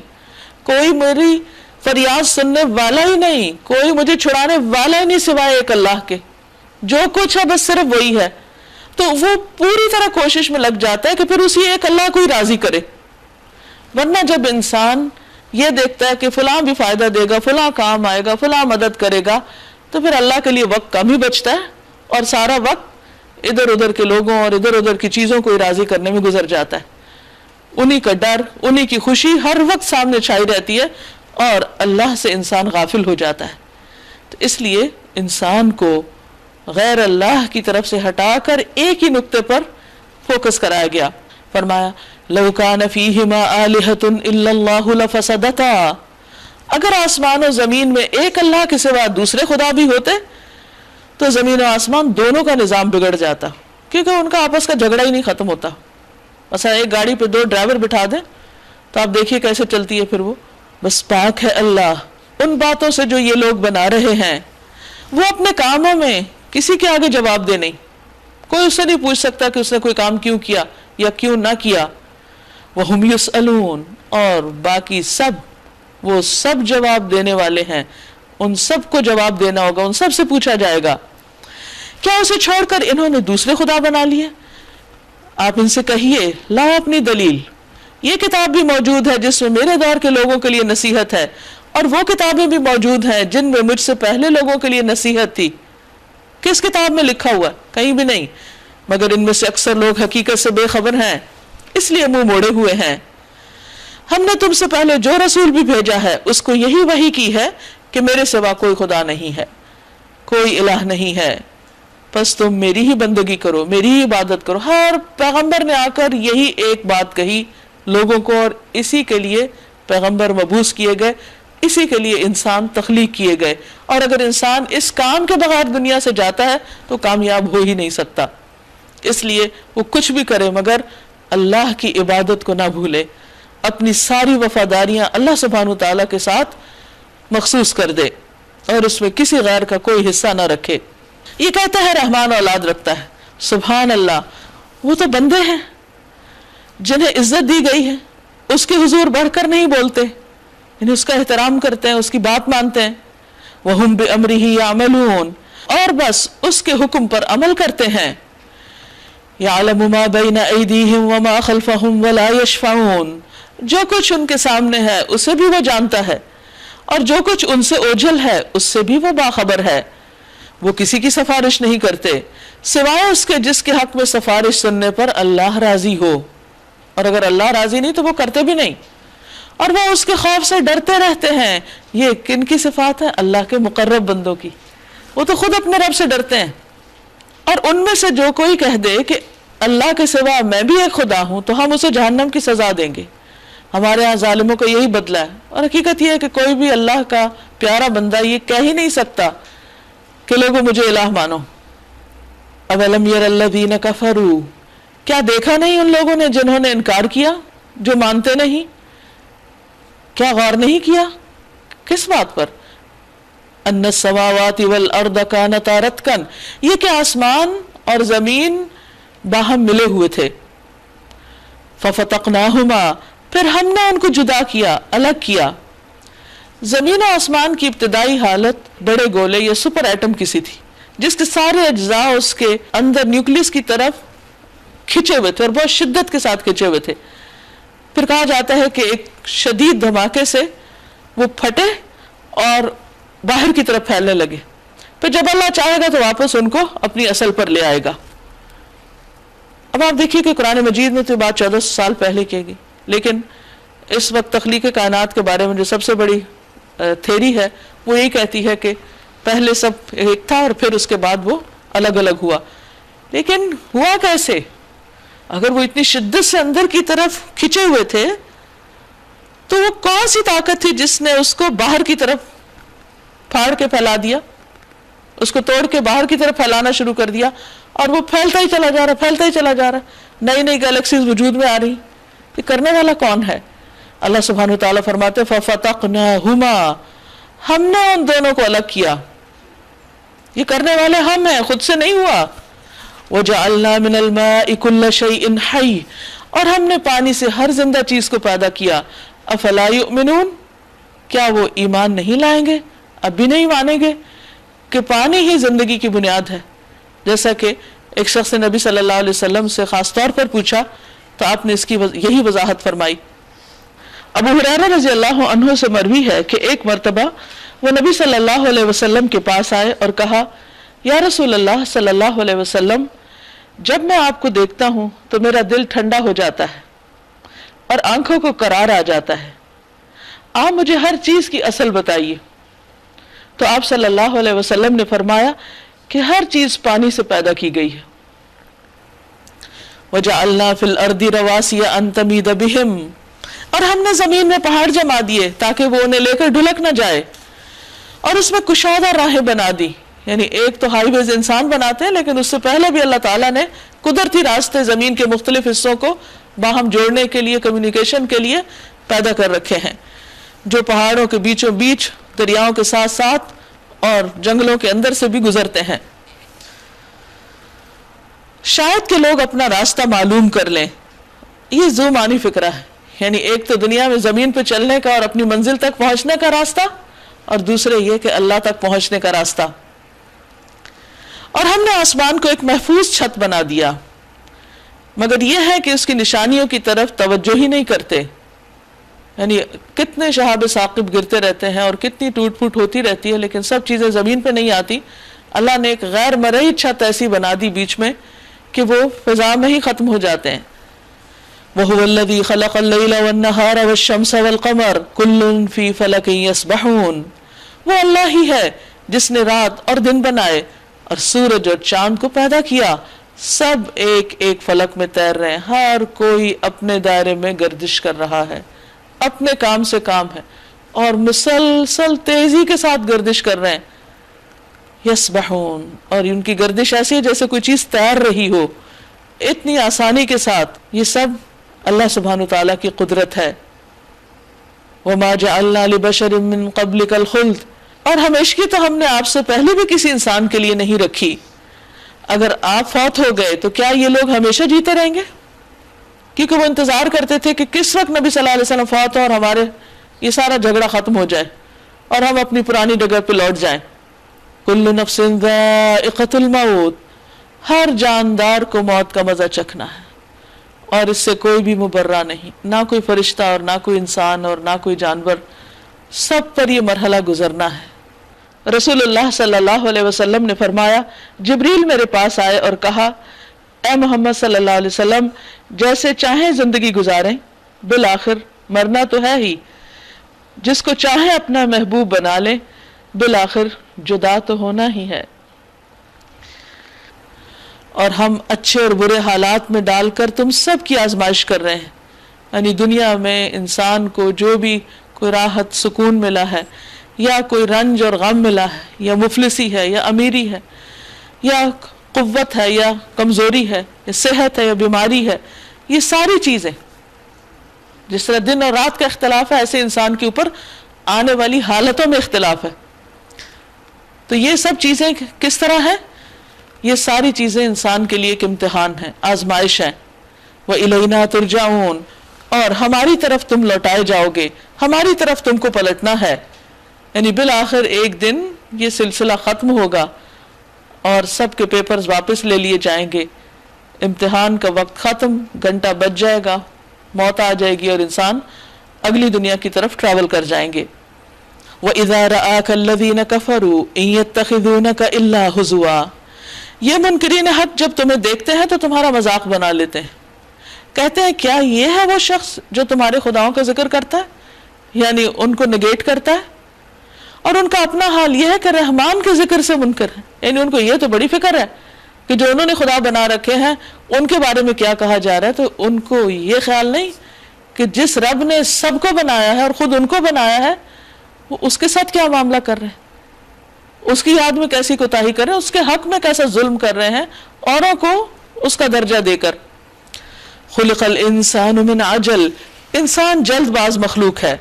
کوئی میری فریاد سننے والا ہی نہیں، کوئی مجھے چھڑانے والا ہی نہیں سوائے ایک اللہ کے، جو کچھ ہے بس صرف وہی ہے، تو وہ پوری طرح کوشش میں لگ جاتا ہے کہ پھر اسی ایک اللہ کو ہی راضی کرے۔ ورنہ جب انسان یہ دیکھتا ہے کہ فلاں بھی فائدہ دے گا، فلاں کام آئے گا، فلاں مدد کرے گا، تو پھر اللہ کے لیے وقت کم ہی بچتا ہے اور سارا وقت ادھر ادھر کے لوگوں اور ادھر ادھر کی چیزوں کو راضی کرنے میں گزر جاتا ہے۔ انہی کا ڈر، انہی کی خوشی ہر وقت سامنے چھائی رہتی ہے اور اللہ سے انسان غافل ہو جاتا ہے۔ تو اس لیے انسان کو غیر اللہ کی طرف سے ہٹا کر ایک ہی نقطے پر فوکس کرایا گیا۔ فرمایا لو کان فیہما آلہۃ الا اللہ لفسدتا، اگر آسمان و زمین میں ایک اللہ کے سوا دوسرے خدا بھی ہوتے تو زمین و آسمان دونوں کا نظام بگڑ جاتا، کیونکہ ان کا آپس کا جھگڑا ہی نہیں ختم ہوتا۔ مثلا ایک گاڑی پہ 2 ڈرائیور بٹھا دیں تو آپ دیکھیے کیسے چلتی ہے پھر وہ۔ بس پاک ہے اللہ ان باتوں سے جو یہ لوگ بنا رہے ہیں، وہ اپنے کاموں میں کسی کے آگے جواب دے نہیں، کوئی اس سے نہیں پوچھ سکتا کہ اس نے کوئی کام کیوں کیا یا کیوں نہ کیا۔ وَهُمْ يُسْأَلُونَ، اور باقی سب وہ سب جواب دینے والے ہیں، ان سب کو جواب دینا ہوگا، ان سب سے پوچھا جائے گا۔ کیا اسے چھوڑ کر انہوں نے دوسرے خدا بنا لیے؟ آپ ان سے کہیے لاؤ اپنی دلیل، یہ کتاب بھی موجود ہے جس میں میرے دور کے لوگوں کے لیے نصیحت ہے، اور وہ کتابیں بھی موجود ہیں جن میں مجھ سے پہلے لوگوں کے لیے نصیحت تھی۔ کس کتاب میں لکھا ہوا؟ کہیں بھی نہیں، مگر ان میں سے اکثر لوگ حقیقت سے بے خبر ہیں، اس لیے منہ موڑے ہوئے ہیں۔ ہم نے تم سے پہلے جو رسول بھی بھیجا ہے اس کو یہی وحی کی ہے کہ میرے سوا کوئی خدا نہیں ہے، کوئی الہ نہیں ہے، بس تم میری ہی بندگی کرو، میری ہی عبادت کرو۔ ہر پیغمبر نے آ کر یہی ایک بات کہی لوگوں کو، اور اسی کے لیے پیغمبر مبعوث کیے گئے، اسی کے لیے انسان تخلیق کیے گئے، اور اگر انسان اس کام کے بغیر دنیا سے جاتا ہے تو کامیاب ہو ہی نہیں سکتا۔ اس لیے وہ کچھ بھی کرے مگر اللہ کی عبادت کو نہ بھولے، اپنی ساری وفاداریاں اللہ سبحانہ تعالیٰ کے ساتھ مخصوص کر دے اور اس میں کسی غیر کا کوئی حصہ نہ رکھے۔ یہ کہتا ہے رحمان اولاد رکھتا ہے، سبحان اللہ، وہ تو بندے ہیں جنہیں عزت دی گئی ہے، اس کے حضور بڑھ کر نہیں بولتے، یعنی اس کا احترام کرتے ہیں، اس کی بات مانتے ہیں۔ وَهُمْ بِأَمْرِهِ يَعْمَلُونَ، اور بس اس کے حکم پر عمل کرتے ہیں۔ يَعْلَمُ مَا بَيْنَ أَيْدِيهِمْ وَمَا خَلْفَهُمْ وَلَا يَشْفَعُونَ، جو کچھ ان کے سامنے ہے اسے بھی وہ جانتا ہے، اور جو کچھ ان سے اوجھل ہے اس سے بھی وہ باخبر ہے۔ وہ کسی کی سفارش نہیں کرتے سوائے اس کے جس کے حق میں سفارش سننے پر اللہ راضی ہو، اور اگر اللہ راضی نہیں تو وہ کرتے بھی نہیں۔ اور وہ اس کے خوف سے ڈرتے رہتے ہیں۔ یہ کن کی صفات ہے؟ اللہ کے مقرب بندوں کی، وہ تو خود اپنے رب سے ڈرتے ہیں۔ اور ان میں سے جو کوئی کہہ دے کہ اللہ کے سوا میں بھی ایک خدا ہوں تو ہم اسے جہنم کی سزا دیں گے۔ ہمارے ہاں ظالموں کو یہی بدلہ ہے، اور حقیقت یہ ہے کہ کوئی بھی اللہ کا پیارا بندہ یہ کہہ ہی نہیں سکتا کہ لوگوں مجھے الہ مانو۔ اولم یر الذین کفروا، کیا دیکھا نہیں ان لوگوں نے جنہوں نے انکار کیا، جو مانتے نہیں؟ کیا غور نہیں کیا؟ کس بات پر؟ ان السماوات والارض کانتا رتقا، یہ کہ آسمان اور زمین باہم ملے ہوئے تھے۔ ففتقناہما، پھر ہم نے ان کو جدا کیا، الگ کیا۔ زمین و آسمان کی ابتدائی حالت بڑے گولے یا سپر ایٹم کی سی تھی، جس کے سارے اجزاء اس کے اندر نیوکلیس کی طرف کھچے ہوئے تھے اور بہت شدت کے ساتھ کھچے ہوئے تھے۔ پھر کہا جاتا ہے کہ ایک شدید دھماکے سے وہ پھٹے اور باہر کی طرف پھیلنے لگے، پھر جب اللہ چاہے گا تو واپس ان کو اپنی اصل پر لے آئے گا۔ اب آپ دیکھیے کہ قرآن مجید میں تو بات 1400 سال پہلے کی گئی، لیکن اس وقت تخلیق کائنات کے بارے میں جو سب سے بڑی تھیری ہے وہ یہی کہتی ہے کہ پہلے سب ایک تھا اور پھر اس کے بعد وہ الگ الگ ہوا۔ لیکن ہوا کیسے؟ اگر وہ اتنی شدت سے اندر کی طرف کھچے ہوئے تھے تو وہ کون سی طاقت تھی جس نے اس کو باہر کی طرف پھاڑ کے پھیلا دیا، اس کو توڑ کے باہر کی طرف پھیلانا شروع کر دیا، اور وہ پھیلتا ہی چلا جا رہا، پھیلتا ہی چلا جا رہا، نئی نئی گیلیکسیز وجود میں آ رہی۔ یہ کرنے والا کون ہے؟ اللہ سبحانہ وتعالیٰ فرماتے فَفَتَقْنَاهُمَا، ہم نے ان دونوں کو الگ کیا۔ یہ کرنے والے ہم ہیں، خود سے نہیں ہوا۔ وَجَعَلْنَا مِنَ الْمَاءِ كُلَّ شَيْءٍ حَيٍّ، اور ہم نے پانی سے ہر زندہ چیز کو پیدا کیا۔ أَفَلَا يُؤْمِنُونَ، کیا وہ ایمان نہیں لائیں گے؟ اب بھی نہیں مانیں گے کہ پانی ہی زندگی کی بنیاد ہے؟ جیسا کہ ایک شخص نے نبی صلی اللہ علیہ وسلم سے خاص طور پر پوچھا تو آپ نے اس کی یہی وضاحت فرمائی۔ ابو ہریرہ رضی اللہ عنہ سے مروی ہے کہ ایک مرتبہ وہ نبی صلی اللہ علیہ وسلم کے پاس آئے اور کہا، یا رسول اللہ صلی اللہ علیہ وسلم، جب میں آپ کو دیکھتا ہوں تو میرا دل ٹھنڈا ہو جاتا ہے اور آنکھوں کو قرار آ جاتا ہے، آپ مجھے ہر چیز کی اصل بتائیے۔ تو آپ صلی اللہ علیہ وسلم نے فرمایا کہ ہر چیز پانی سے پیدا کی گئی ہے۔ وَجَعَلْنَا فِي الْأَرْضِ رَوَاسِيَ أَن تَمِيدَ بِهِمْ، اور ہم نے زمین میں پہاڑ جما دیے تاکہ وہ انہیں لے کر ڈھلک نہ جائے، اور اس میں کشادہ راہیں بنا دی۔ یعنی ایک تو ہائی ویز انسان بناتے ہیں، لیکن اس سے پہلے بھی اللہ تعالیٰ نے قدرتی راستے زمین کے مختلف حصوں کو باہم جوڑنے کے لیے، کمیونیکیشن کے لیے پیدا کر رکھے ہیں، جو پہاڑوں کے بیچوں بیچ، دریاؤں کے ساتھ ساتھ اور جنگلوں کے اندر سے بھی گزرتے ہیں۔ شاید کہ لوگ اپنا راستہ معلوم کر لیں، یہ ذومانی فکرہ ہے، یعنی ایک تو دنیا میں زمین پہ چلنے کا اور اپنی منزل تک پہنچنے کا راستہ، اور دوسرے یہ کہ اللہ تک پہنچنے کا راستہ۔ اور ہم نے آسمان کو ایک محفوظ چھت بنا دیا، مگر یہ ہے کہ اس کی نشانیوں کی طرف توجہ ہی نہیں کرتے۔ یعنی کتنے شہاب ثاقب گرتے رہتے ہیں اور کتنی ٹوٹ پھوٹ ہوتی رہتی ہے، لیکن سب چیزیں زمین پہ نہیں آتی۔ اللہ نے ایک غیر مرئی چھت ایسی بنا دی بیچ میں کہ وہ فضا میں ہی ختم ہو جاتے ہیں۔ وَهُوَ الَّذِي خَلَقَ اللَّيْلَ وَالنَّهَارَ وَالشَّمْسَ وَالْقَمَرَ كُلٌّ فِي فَلَكٍ يَسْبَحُونَ، وہ اللہ ہی ہے جس نے رات اور دن بنائے اور سورج اور چاند کو پیدا کیا، سب ایک ایک فلک میں تیر رہے ہیں، ہر کوئی اپنے دائرے میں گردش کر رہا ہے، اپنے کام سے کام ہے اور مسلسل تیزی کے ساتھ گردش کر رہے ہیں۔ یسبحون، اور ان کی گردش ایسی ہے جیسے کوئی چیز تیر رہی ہو، اتنی آسانی کے ساتھ۔ یہ سب اللہ سبحانہ تعالیٰ کی قدرت ہے۔ وَمَا جَعَلْنَا لِبَشَرٍ مِّن قَبْلِكَ الْخُلْدَ، اور ہمیشگی تو ہم نے آپ سے پہلے بھی کسی انسان کے لیے نہیں رکھی۔ اگر آپ فوت ہو گئے تو کیا یہ لوگ ہمیشہ جیتے رہیں گے؟ کیونکہ وہ انتظار کرتے تھے کہ کس وقت نبی صلی اللہ علیہ وسلم فوت ہو اور ہمارے یہ سارا جھگڑا ختم ہو جائے اور ہم اپنی پرانی جگہ پہ لوٹ جائیں۔ کل نفس ذائقۃ الموت، ہر جاندار کو موت کا مزہ چکھنا ہے اور اس سے کوئی بھی مبرہ نہیں، نہ کوئی فرشتہ اور نہ کوئی انسان اور نہ کوئی جانور، سب پر یہ مرحلہ گزرنا ہے۔ رسول اللہ صلی اللہ علیہ وسلم نے فرمایا، جبریل میرے پاس آئے اور کہا، اے محمد صلی اللہ علیہ وسلم، جیسے چاہیں زندگی گزاریں، بالآخر مرنا تو ہے ہی، جس کو چاہیں اپنا محبوب بنا لیں، بالآخر جدا تو ہونا ہی ہے۔ اور ہم اچھے اور برے حالات میں ڈال کر تم سب کی آزمائش کر رہے ہیں، یعنی دنیا میں انسان کو جو بھی کوئی راحت سکون ملا ہے، یا کوئی رنج اور غم ملا ہے، یا مفلسی ہے یا امیری ہے، یا قوت ہے یا کمزوری ہے، یا صحت ہے یا بیماری ہے، یہ ساری چیزیں جس طرح دن اور رات کا اختلاف ہے، ایسے انسان کے اوپر آنے والی حالتوں میں اختلاف ہے۔ تو یہ سب چیزیں کس طرح ہیں؟ یہ ساری چیزیں انسان کے لیے ایک امتحان ہے، آزمائش ہے۔ وَإِلَيْنَا تُرْجَعُونَ، اور ہماری طرف تم لوٹائے جاؤ گے، ہماری طرف تم کو پلٹنا ہے، یعنی بالآخر ایک دن یہ سلسلہ ختم ہوگا اور سب کے پیپرز واپس لے لیے جائیں گے، امتحان کا وقت ختم، گھنٹہ بج جائے گا، موت آ جائے گی اور انسان اگلی دنیا کی طرف ٹریول کر جائیں گے۔ وَإِذَا رَآكَ الَّذِينَ كَفَرُوا إِن يَتَّخِذُونَكَ إِلَّا هُزُوًا، یہ منکرین حق جب تمہیں دیکھتے ہیں تو تمہارا مذاق بنا لیتے ہیں، کہتے ہیں کیا یہ ہے وہ شخص جو تمہارے خداؤں کا ذکر کرتا ہے، یعنی ان کو نگیٹ کرتا ہے، اور ان کا اپنا حال یہ ہے کہ رحمان کے ذکر سے منکر ہے، یعنی ان کو یہ تو بڑی فکر ہے کہ جو انہوں نے خدا بنا رکھے ہیں ان کے بارے میں کیا کہا جا رہا ہے، تو ان کو یہ خیال نہیں کہ جس رب نے سب کو بنایا ہے اور خود ان کو بنایا ہے، وہ اس کے ساتھ کیا معاملہ کر رہے ہیں، اس کی یاد میں کیسی کوتاہی کر رہے ہیں، اس کے حق میں کیسا ظلم کر رہے ہیں اوروں کو اس کا درجہ دے کر۔ خلق الانسان من عجل، انسان جلد باز مخلوق ہے،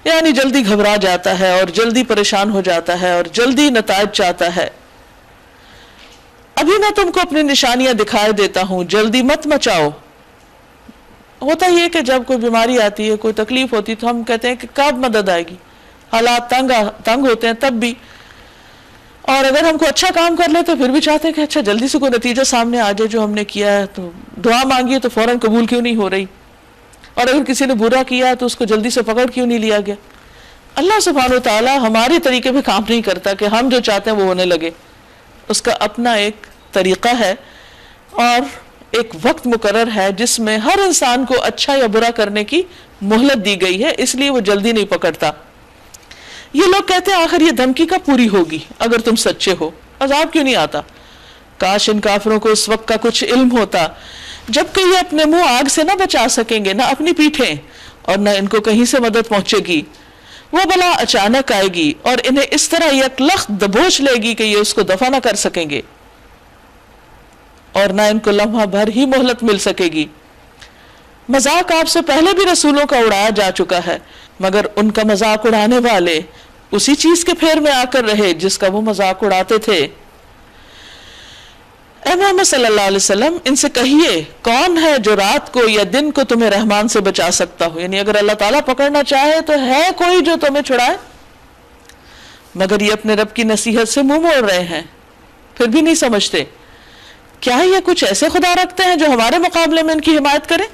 یعنی جلدی گھبرا جاتا ہے اور جلدی پریشان ہو جاتا ہے اور جلدی نتائج چاہتا ہے۔ ابھی میں تم کو اپنی نشانیاں دکھائے دیتا ہوں، جلدی مت مچاؤ۔ ہوتا یہ کہ جب کوئی بیماری آتی ہے، کوئی تکلیف ہوتی ہے، تو ہم کہتے ہیں کہ کب مدد آئے گی، حالات تنگ ہوتے ہیں تب بھی، اور اگر ہم کو اچھا کام کر لے تو پھر بھی چاہتے ہیں کہ اچھا جلدی سے کوئی نتیجہ سامنے آ جائے جو ہم نے کیا ہے، تو دعا مانگی تو فوراً قبول کیوں نہیں ہو رہی، اور اگر کسی نے برا کیا تو اس کو جلدی سے پکڑ کیوں نہیں لیا گیا۔ اللہ سبحانہ و تعالی ہمارے طریقے پہ کام نہیں کرتا کہ ہم جو چاہتے ہیں وہ ہونے لگے، اس کا اپنا ایک طریقہ ہے اور ایک وقت مقرر ہے جس میں ہر انسان کو اچھا یا برا کرنے کی مہلت دی گئی ہے، اس لیے وہ جلدی نہیں پکڑتا۔ یہ لوگ کہتے ہیں آخر یہ دھمکی کب پوری ہوگی اگر تم سچے ہو، عذاب کیوں نہیں آتا؟ کاش ان کافروں کو اس وقت کا کچھ علم ہوتا جبکہ یہ اپنے منہ آگ سے نہ بچا سکیں گے، نہ اپنی پیٹھیں، اور نہ ان کو کہیں سے مدد پہنچے گی۔ وہ بلا اچانک آئے گی اور انہیں اس طرح یکلخت دبوچ لے گی کہ یہ اس کو دفع نہ کر سکیں گے، اور نہ ان کو لمحہ بھر ہی مہلت مل سکے گی۔ مذاق آپ سے پہلے بھی رسولوں کا اڑایا جا چکا ہے، مگر ان کا مذاق اڑانے والے اسی چیز کے پھیر میں آ کر رہے جس کا وہ مذاق اڑاتے تھے۔ اے محمد صلی اللہ علیہ وسلم، ان سے کہیے کون ہے جو رات کو یا دن کو تمہیں رحمان سے بچا سکتا ہو، یعنی اگر اللہ تعالیٰ پکڑنا چاہے تو ہے کوئی جو تمہیں چھڑائے؟ مگر یہ اپنے رب کی نصیحت سے منہ موڑ رہے ہیں، پھر بھی نہیں سمجھتے۔ کیا یہ کچھ ایسے خدا رکھتے ہیں جو ہمارے مقابلے میں ان کی حمایت کریں؟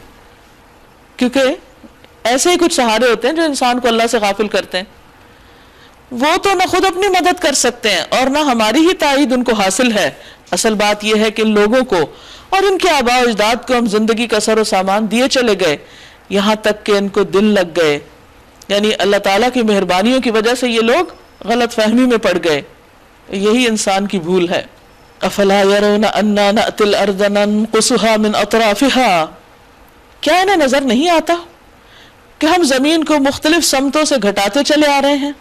کیونکہ ایسے ہی کچھ سہارے ہوتے ہیں جو انسان کو اللہ سے غافل کرتے ہیں۔ وہ تو نہ خود اپنی مدد کر سکتے ہیں اور نہ ہماری ہی تائید ان کو حاصل ہے۔ اصل بات یہ ہے کہ لوگوں کو اور ان کے آباء و اجداد کو ہم زندگی کا سر و سامان دیے چلے گئے یہاں تک کہ ان کو دل لگ گئے، یعنی اللہ تعالیٰ کی مہربانیوں کی وجہ سے یہ لوگ غلط فہمی میں پڑ گئے. یہی انسان کی بھول ہے. افلا يرون انا نأتي الارض ننقصها من اطرافها، کیا انہیں نظر نہیں آتا کہ ہم زمین کو مختلف سمتوں سے گھٹاتے چلے آ رہے ہیں؟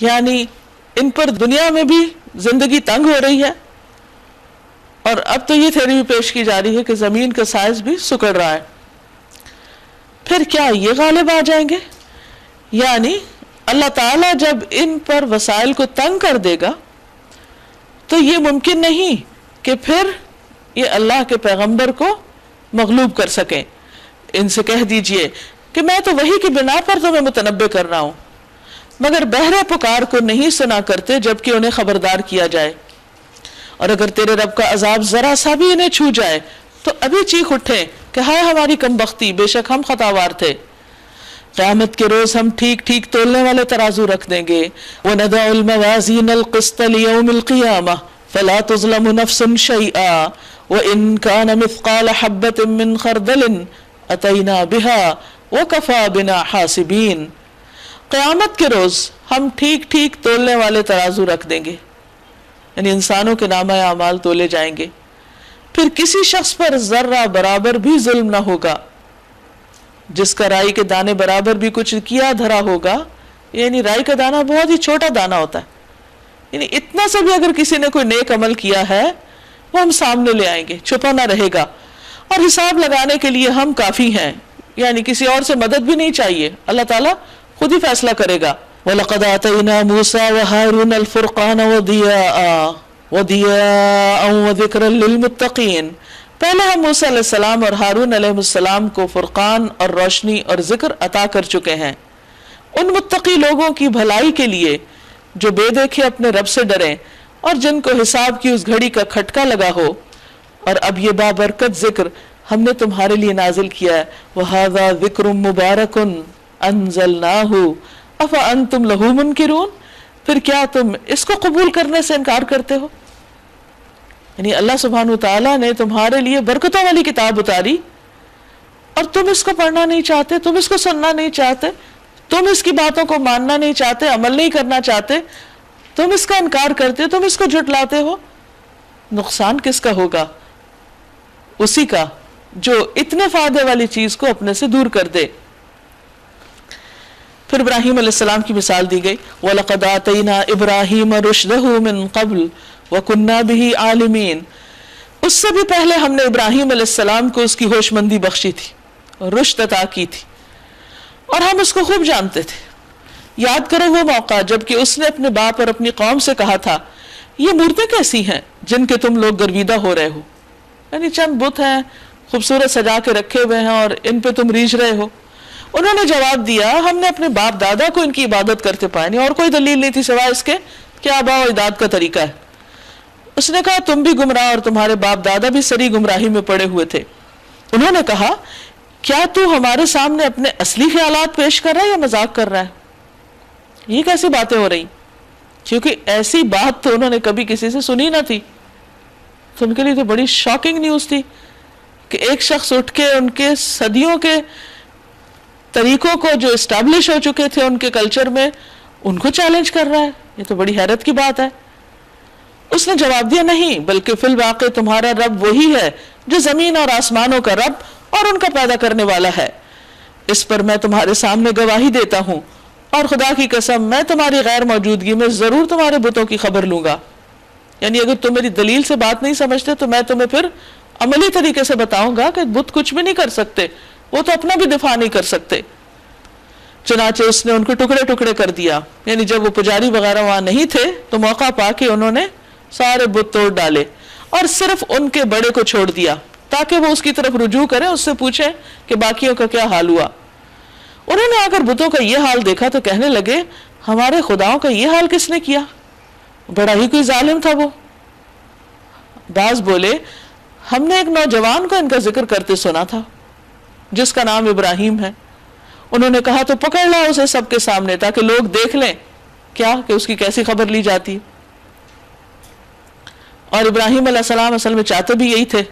یعنی ان پر دنیا میں بھی زندگی تنگ ہو رہی ہے، اور اب تو یہ تھیوری بھی پیش کی جا رہی ہے کہ زمین کا سائز بھی سکڑ رہا ہے. پھر کیا یہ غالب آ جائیں گے؟ یعنی اللہ تعالیٰ جب ان پر وسائل کو تنگ کر دے گا تو یہ ممکن نہیں کہ پھر یہ اللہ کے پیغمبر کو مغلوب کر سکیں. ان سے کہہ دیجئے کہ میں تو وحی کی بنا پر تمہیں متنبع کر رہا ہوں، مگر بہرے پکار کو نہیں سنا کرتے جبکہ انہیں خبردار کیا جائے. اور اگر تیرے رب کا عذاب ذرا سا بھی انہیں چھو جائے تو ابھی چیخ اٹھیں کہ ہائے ہماری کم بختی، بے شک ہم خطاوار تھے. قیامت کے روز ہم ٹھیک ٹھیک تولنے والے ترازو رکھ دیں گے. وَنَضَعُ الْمَوَازِينَ الْقِسْطَ لِيَوْمِ الْقِيَامَةِ فَلَا تُظْلَمُ نَفْسٌ شَيْئًا وَإِنْ كَانَ مِثْقَالَ حَبَّةٍ مِّنْ خَرْدَلٍ أَتَيْنَا بِهَا وَكَفَى بِنَا حَاسِبِينَ. قیامت کے روز ہم ٹھیک ٹھیک تولنے والے ترازو رکھ دیں گے، یعنی انسانوں کے نامہ اعمال تولے جائیں گے. پھر کسی شخص پر ذرہ برابر بھی ظلم نہ ہوگا. جس کا رائی کے دانے برابر بھی کچھ کیا دھرا ہوگا، یعنی رائی کا دانہ بہت ہی چھوٹا دانہ ہوتا ہے، یعنی اتنا سے بھی اگر کسی نے کوئی نیک عمل کیا ہے وہ ہم سامنے لے آئیں گے، چھپا نہ رہے گا. اور حساب لگانے کے لیے ہم کافی ہیں، یعنی کسی اور سے مدد بھی نہیں چاہیے، اللہ تعالیٰ خود ہی فیصلہ کرے گا. وَلَقَدْ آتَيْنَا مُوسَى وَهَارُونَ الْفُرْقَانَ وَضِيَاءً وَذِكْرًا لِلْمُتَّقِينَ. پہلے ہم موسیٰ علیہ السلام اور ہارون علیہ السلام کو فرقان اور روشنی اور ذکر عطا کر چکے ہیں ان متقی لوگوں کی بھلائی کے لیے جو بے دیکھے اپنے رب سے ڈریں اور جن کو حساب کی اس گھڑی کا کھٹکا لگا ہو. اور اب یہ بابرکت ذکر ہم نے تمہارے لیے نازل کیا ہے. وَهَذَا ذِكْرٌ مُبَارَكٌ أَنزَلْنَاهُ أَفَأَنْتُمْ لَهُ مُنْكِرُونَ. پھر کیا تم اس کو قبول کرنے سے انکار کرتے ہو؟ یعنی اللہ سبحانہ وتعالیٰ نے تمہارے لیے برکتوں والی کتاب اتاری اور تم اس کو پڑھنا نہیں چاہتے، تم اس کو سننا نہیں چاہتے، تم اس کی باتوں کو ماننا نہیں چاہتے، عمل نہیں کرنا چاہتے، تم اس کا انکار کرتے، تم اس کو جھٹلاتے ہو. نقصان کس کا ہوگا؟ اسی کا جو اتنے فائدے والی چیز کو اپنے سے دور کر دے. پھر ابراہیم علیہ السلام کی مثال دی گئی. وَلَقَدْ آتَيْنَا إِبْرَاهِيمَ رُشْدَهُ مِن قَبْلُ وَكُنَّا بِهِ عَالِمِينَ. اس سے بھی پہلے ہم نے ابراہیم علیہ السلام کو اس کی ہوش مندی بخشی تھی، رشد عطا کی تھی، اور ہم اس کو خوب جانتے تھے. یاد کرو وہ موقع جب کہ اس نے اپنے باپ اور اپنی قوم سے کہا تھا یہ مورتیں کیسی ہیں جن کے تم لوگ گرویدہ ہو رہے ہو، یعنی چند بت ہیں خوبصورت سجا کے رکھے ہوئے ہیں اور ان پہ تم ریجھ رہے ہو. انہوں نے جواب دیا ہم نے اپنے باپ دادا کو ان کی عبادت کرتے پائے نہیں، اور کوئی دلیل نہیں تھی سوائے اس کے کہ آباء و اجداد کا طریقہ ہے. اس نے کہا تم بھی گمراہ اور تمہارے باپ دادا بھی سری گمراہی میں پڑے ہوئے تھے. انہوں نے کہا کیا تو ہمارے سامنے اپنے اصلی خیالات پیش کر رہا ہے یا مذاق کر رہا ہے؟ یہ کیسی باتیں ہو رہی؟ کیونکہ ایسی بات تو انہوں نے کبھی کسی سے سنی نہ تھی. تو ان کے لیے تو بڑی شاکنگ نیوز تھی کہ ایک شخص اٹھ کے ان کے صدیوں کے طریقوں کو جو اسٹیبلش ہو چکے تھے ان کے کلچر میں ان کو چیلنج کر رہا ہے. یہ تو بڑی حیرت کی بات ہے. اس نے جواب دیا نہیں، بلکہ فی الواقع تمہارا رب وہی ہے جو زمین اور آسمانوں کا رب اور ان کا پیدا کرنے والا ہے. اس پر میں تمہارے سامنے گواہی دیتا ہوں اور خدا کی قسم میں تمہاری غیر موجودگی میں ضرور تمہارے بتوں کی خبر لوں گا. یعنی اگر تم میری دلیل سے بات نہیں سمجھتے تو میں تمہیں پھر عملی طریقے سے بتاؤں گا کہ بت کچھ بھی نہیں کر سکتے، وہ تو اپنا بھی دفاع نہیں کر سکتے. چنانچہ اس نے ان کو ٹکڑے ٹکڑے کر دیا. یعنی جب وہ پجاری وغیرہ وہاں نہیں تھے تو موقع پا کے انہوں نے سارے بت توڑ ڈالے اور صرف ان کے بڑے کو چھوڑ دیا تاکہ وہ اس کی طرف رجوع کریں، اس سے پوچھیں کہ باقیوں کا کیا حال ہوا. انہوں نے آ کر بتوں کا یہ حال دیکھا تو کہنے لگے ہمارے خداؤں کا یہ حال کس نے کیا؟ بڑا ہی کوئی ظالم تھا وہ. بعض بولے ہم نے ایک نوجوان کو ان کا ذکر کرتے سنا تھا جس کا نام ابراہیم ہے. انہوں نے کہا تو پکڑ لا اسے سب کے سامنے تاکہ لوگ دیکھ لیں کیا کہ اس کی کیسی خبر لی جاتی. اور ابراہیم علیہ السلام اصل میں چاہتے بھی یہی تھے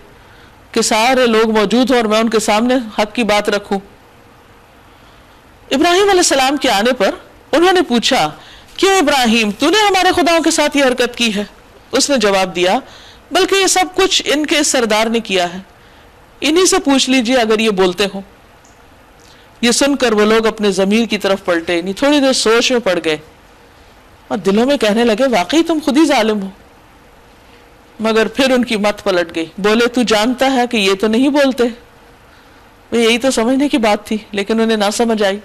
کہ سارے لوگ موجود ہوں اور میں ان کے سامنے حق کی بات رکھوں۔ ابراہیم علیہ السلام کے آنے پر انہوں نے پوچھا، کیوں ابراہیم تو نے ہمارے خداؤں کے ساتھ یہ حرکت کی ہے؟ اس نے جواب دیا، بلکہ یہ سب کچھ ان کے سردار نے کیا ہے، انہی سے پوچھ لیجئے اگر یہ بولتے ہوں۔ یہ سن کر وہ لوگ اپنے ضمیر کی طرف پلٹے، یعنی تھوڑی دیر سوچ میں پڑ گئے اور دلوں میں کہنے لگے واقعی تم خود ہی ظالم ہو۔ مگر پھر ان کی مت پلٹ گئی، بولے تو جانتا ہے کہ یہ تو نہیں بولتے۔ یہی تو سمجھنے کی بات تھی، لیکن انہیں نہ سمجھ آئی۔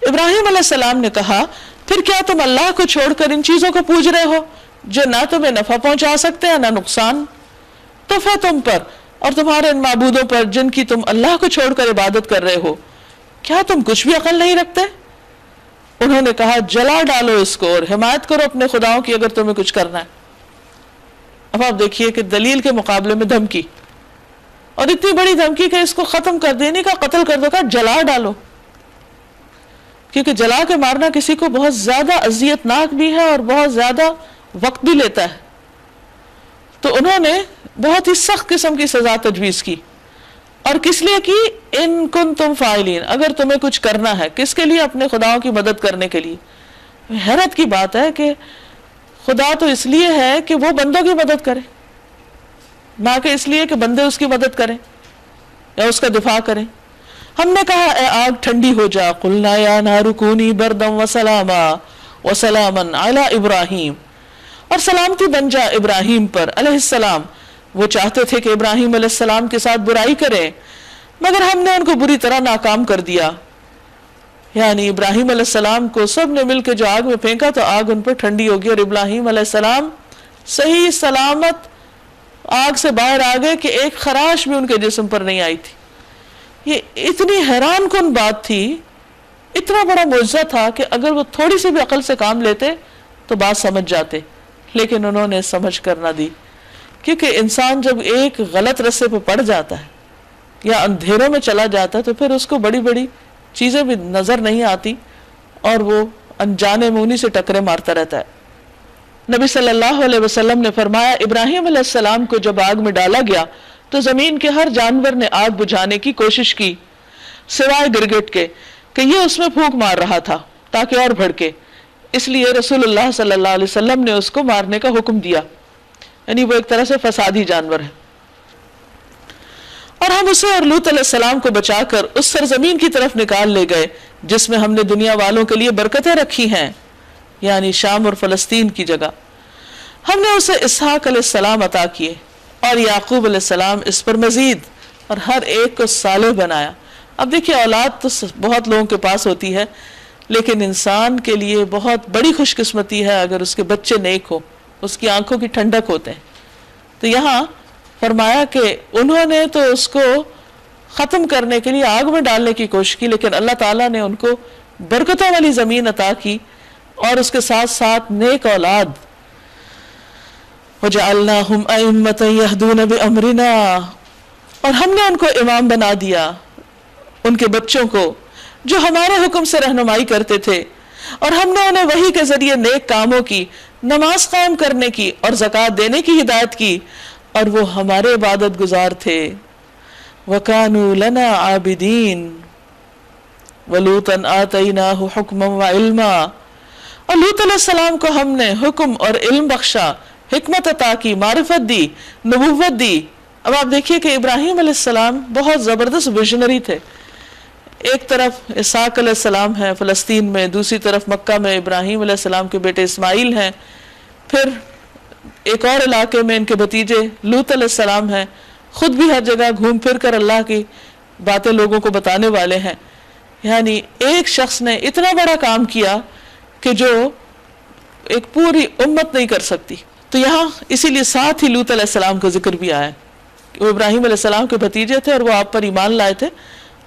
ابراہیم علیہ السلام نے کہا، پھر کیا تم اللہ کو چھوڑ کر ان چیزوں کو پوج رہے ہو جو نہ تمہیں نفع پہنچا سکتے ہیں نہ نقصان؟ تحفہ تم پر اور تمہارے ان معبودوں پر جن کی تم اللہ کو چھوڑ کر عبادت کر رہے ہو، کیا تم کچھ بھی عقل نہیں رکھتے؟ انہوں نے کہا، جلا ڈالو اس کو اور حمایت کرو اپنے خداؤں کی اگر تمہیں کچھ کرنا ہے۔ اب آپ دیکھیے کہ دلیل کے مقابلے میں دھمکی، اور اتنی بڑی دھمکی کہ اس کو ختم کر دینے کا، قتل کر دو کا، جلا ڈالو، کیونکہ جلا کے مارنا کسی کو بہت زیادہ اذیت ناک بھی ہے اور بہت زیادہ وقت بھی لیتا ہے۔ تو انہوں نے بہت ہی سخت قسم کی سزا تجویز کی، اور کس لیے کی؟ ان کنتم فاعلین، اگر تمہیں کچھ کرنا ہے۔ کس کے لیے؟ اپنے خداؤں کی مدد کرنے کے لیے۔ حیرت کی بات ہے کہ خدا تو اس لیے ہے کہ وہ بندوں کی مدد کرے، نہ کہ اس لیے کہ بندے اس کی مدد کریں یا اس کا دفاع کریں۔ ہم نے کہا، اے آگ ٹھنڈی ہو جا، قلنا یا نار کونی بردا وسلاما وسلاما علی ابراہیم، اور سلامتی بن جا ابراہیم پر علیہ السلام۔ وہ چاہتے تھے کہ ابراہیم علیہ السلام کے ساتھ برائی کریں، مگر ہم نے ان کو بری طرح ناکام کر دیا۔ یعنی ابراہیم علیہ السلام کو سب نے مل کے جو آگ میں پھینکا تو آگ ان پر ٹھنڈی ہوگی، اور ابراہیم علیہ السلام صحیح سلامت آگ سے باہر آ گئے کہ ایک خراش بھی ان کے جسم پر نہیں آئی تھی۔ یہ اتنی حیران کن بات تھی، اتنا بڑا معجزہ تھا کہ اگر وہ تھوڑی سی بھی عقل سے کام لیتے تو بات سمجھ جاتے، لیکن انہوں نے سمجھ کر نہ دی، کیونکہ انسان جب ایک غلط رستے پہ پڑ جاتا ہے یا اندھیروں میں چلا جاتا ہے تو پھر اس کو بڑی بڑی چیزیں بھی نظر نہیں آتی اور وہ انجانے میں انہی سے ٹکرے مارتا رہتا ہے۔ نبی صلی اللہ علیہ وسلم نے فرمایا، ابراہیم علیہ السلام کو جب آگ میں ڈالا گیا تو زمین کے ہر جانور نے آگ بجھانے کی کوشش کی سوائے گرگٹ کے کہ یہ اس میں پھونک مار رہا تھا تاکہ اور بھڑکے، اس لیے رسول اللہ صلی اللہ علیہ وسلم نے اس کو مارنے کا حکم دیا، یعنی وہ ایک طرح سے فسادی جانور ہے۔ اور ہم اسے اور لوط علیہ السلام کو بچا کر اس سرزمین کی طرف نکال لے گئے جس میں ہم نے دنیا والوں کے لیے برکتیں رکھی ہیں، یعنی شام اور فلسطین کی جگہ۔ ہم نے اسے اسحاق علیہ السلام عطا کیے اور یعقوب علیہ السلام اس پر مزید، اور ہر ایک کو صالح بنایا۔ اب دیکھیے، اولاد تو بہت لوگوں کے پاس ہوتی ہے، لیکن انسان کے لیے بہت بڑی خوش قسمتی ہے اگر اس کے بچے نیک ہو، اس کی آنکھوں کی ٹھنڈک ہوتے ہیں۔ تو یہاں فرمایا کہ انہوں نے تو اس کو ختم کرنے کے لیے آگ میں ڈالنے کی کوشش کی، لیکن اللہ تعالیٰ نے ان کو برکتوں والی زمین عطا کی اور اس کے ساتھ ساتھ نیک اولاد۔ وَجَعَلْنَاهُمْ أَئِمَّةً يَهْدُونَ بِأَمْرِنَا، اور ہم نے ان کو امام بنا دیا، ان کے بچوں کو جو ہمارے حکم سے رہنمائی کرتے تھے، اور ہم نے انہیں وحی کے ذریعے نیک کاموں کی، نماز قائم کرنے کی اور زکوٰۃ دینے کی ہدایت کی، اور وہ ہمارے عبادت گزار تھے۔ وَكَانُوا لَنَا عَابِدِينَ وَلُوطًا آتَيْنَاهُ حُكْمًا وَعِلْمًا، اور لوط علیہ السلام کو ہم نے حکم اور علم بخشا، حکمت عطا کی، معرفت دی، نبوت دی۔ اب آپ دیکھیے کہ ابراہیم علیہ السلام بہت زبردست ویژنری تھے۔ ایک طرف اسحاق علیہ السلام ہے فلسطین میں، دوسری طرف مکہ میں ابراہیم علیہ السلام کے بیٹے اسماعیل ہیں، پھر ایک اور علاقے میں ان کے بھتیجے لوط علیہ السلام ہیں، خود بھی ہر جگہ گھوم پھر کر اللہ کی باتیں لوگوں کو بتانے والے ہیں۔ یعنی ایک شخص نے اتنا بڑا کام کیا کہ جو ایک پوری امت نہیں کر سکتی۔ تو یہاں اسی لیے ساتھ ہی لوط علیہ السلام کا ذکر بھی آیا کہ وہ ابراہیم علیہ السلام کے بھتیجے تھے اور وہ آپ پر ایمان لائے تھے،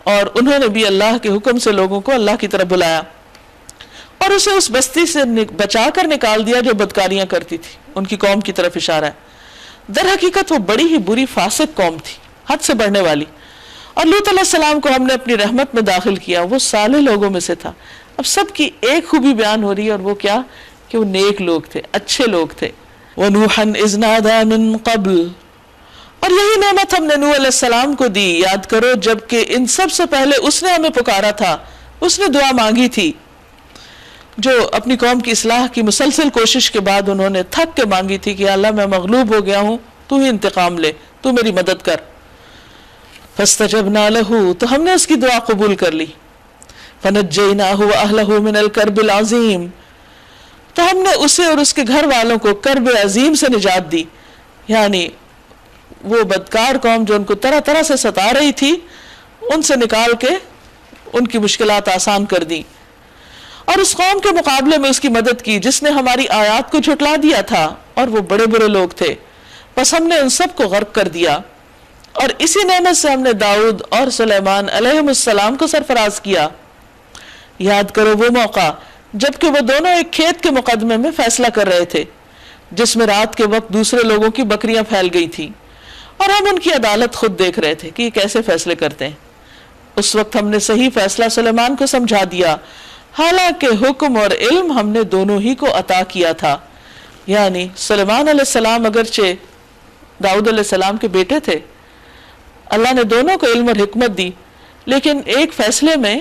اور انہوں نے بھی اللہ کے حکم سے لوگوں کو اللہ کی طرف بلایا اور اسے اس بستی سے بچا کر نکال دیا جو بدکاریاں کرتی تھی۔ ان کی قوم کی طرف اشارہ ہے۔ در حقیقت وہ بڑی ہی بری فاسق قوم تھی، حد سے بڑھنے والی، اور لوط علیہ السلام کو ہم نے اپنی رحمت میں داخل کیا، وہ صالح لوگوں میں سے تھا۔ اب سب کی ایک خوبی بیان ہو رہی ہے، اور وہ کیا کہ وہ نیک لوگ تھے، اچھے لوگ تھے۔ وَنُوحًا إِذْ نَادَى مِن قَبْلُ، اور یہی نعمت ہم نے نوح علیہ السلام کو دی، یاد کرو جبکہ ان سب سے پہلے اس نے ہمیں پکارا تھا، اس نے دعا مانگی تھی، جو اپنی قوم کی اصلاح کی مسلسل کوشش کے بعد انہوں نے تھک کے مانگی تھی کہ اللہ میں مغلوب ہو گیا ہوں، تو ہی انتقام لے، تو میری مدد کر۔ فَاسْتَجَبْنَا لَهُ، تو ہم نے اس کی دعا قبول کر لی۔ فَنَجَّيْنَاهُ وَأَهْلَهُ مِنَ الْكَرْبِ الْعَظِيمِ، تو ہم نے اسے اور اس کے گھر والوں کو کرب عظیم سے نجات دی، یعنی وہ بدکار قوم جو ان کو طرح طرح سے ستا رہی تھی، ان سے نکال کے ان کی مشکلات آسان کر دی، اور اس قوم کے مقابلے میں اس کی مدد کی جس نے ہماری آیات کو جھٹلا دیا تھا، اور وہ بڑے برے لوگ تھے، بس ہم نے ان سب کو غرق کر دیا۔ اور اسی نعمت سے ہم نے داؤد اور سلیمان علیہ السلام کو سرفراز کیا۔ یاد کرو وہ موقع جبکہ وہ دونوں ایک کھیت کے مقدمے میں فیصلہ کر رہے تھے، جس میں رات کے وقت دوسرے لوگوں کی بکریاں پھیل گئی تھیں، اور ہم ان کی عدالت خود دیکھ رہے تھے کہ یہ کیسے فیصلے کرتے ہیں۔ اس وقت ہم نے صحیح فیصلہ سلیمان کو سمجھا دیا، حالانکہ حکم اور علم ہم نے دونوں ہی کو عطا کیا تھا۔ یعنی سلیمان علیہ السلام اگرچہ داؤد علیہ السلام کے بیٹے تھے، اللہ نے دونوں کو علم اور حکمت دی، لیکن ایک فیصلے میں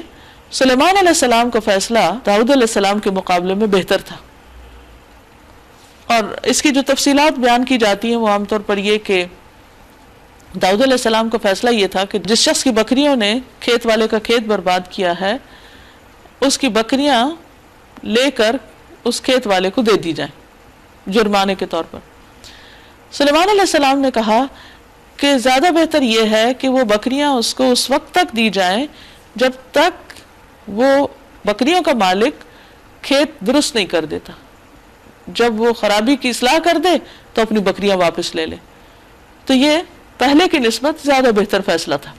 سلیمان علیہ السلام کا فیصلہ داؤد علیہ السلام کے مقابلے میں بہتر تھا۔ اور اس کی جو تفصیلات بیان کی جاتی ہیں وہ عام طور پر یہ کہ داؤد علیہ السلام کا فیصلہ یہ تھا کہ جس شخص کی بکریوں نے کھیت والے کا کھیت برباد کیا ہے، اس کی بکریاں لے کر اس کھیت والے کو دے دی جائیں جرمانے کے طور پر۔ سلیمان علیہ السلام نے کہا کہ زیادہ بہتر یہ ہے کہ وہ بکریاں اس کو اس وقت تک دی جائیں جب تک وہ بکریوں کا مالک کھیت درست نہیں کر دیتا، جب وہ خرابی کی اصلاح کر دے تو اپنی بکریاں واپس لے لے۔ تو یہ پہلے کی نسبت زیادہ بہتر فیصلہ تھا۔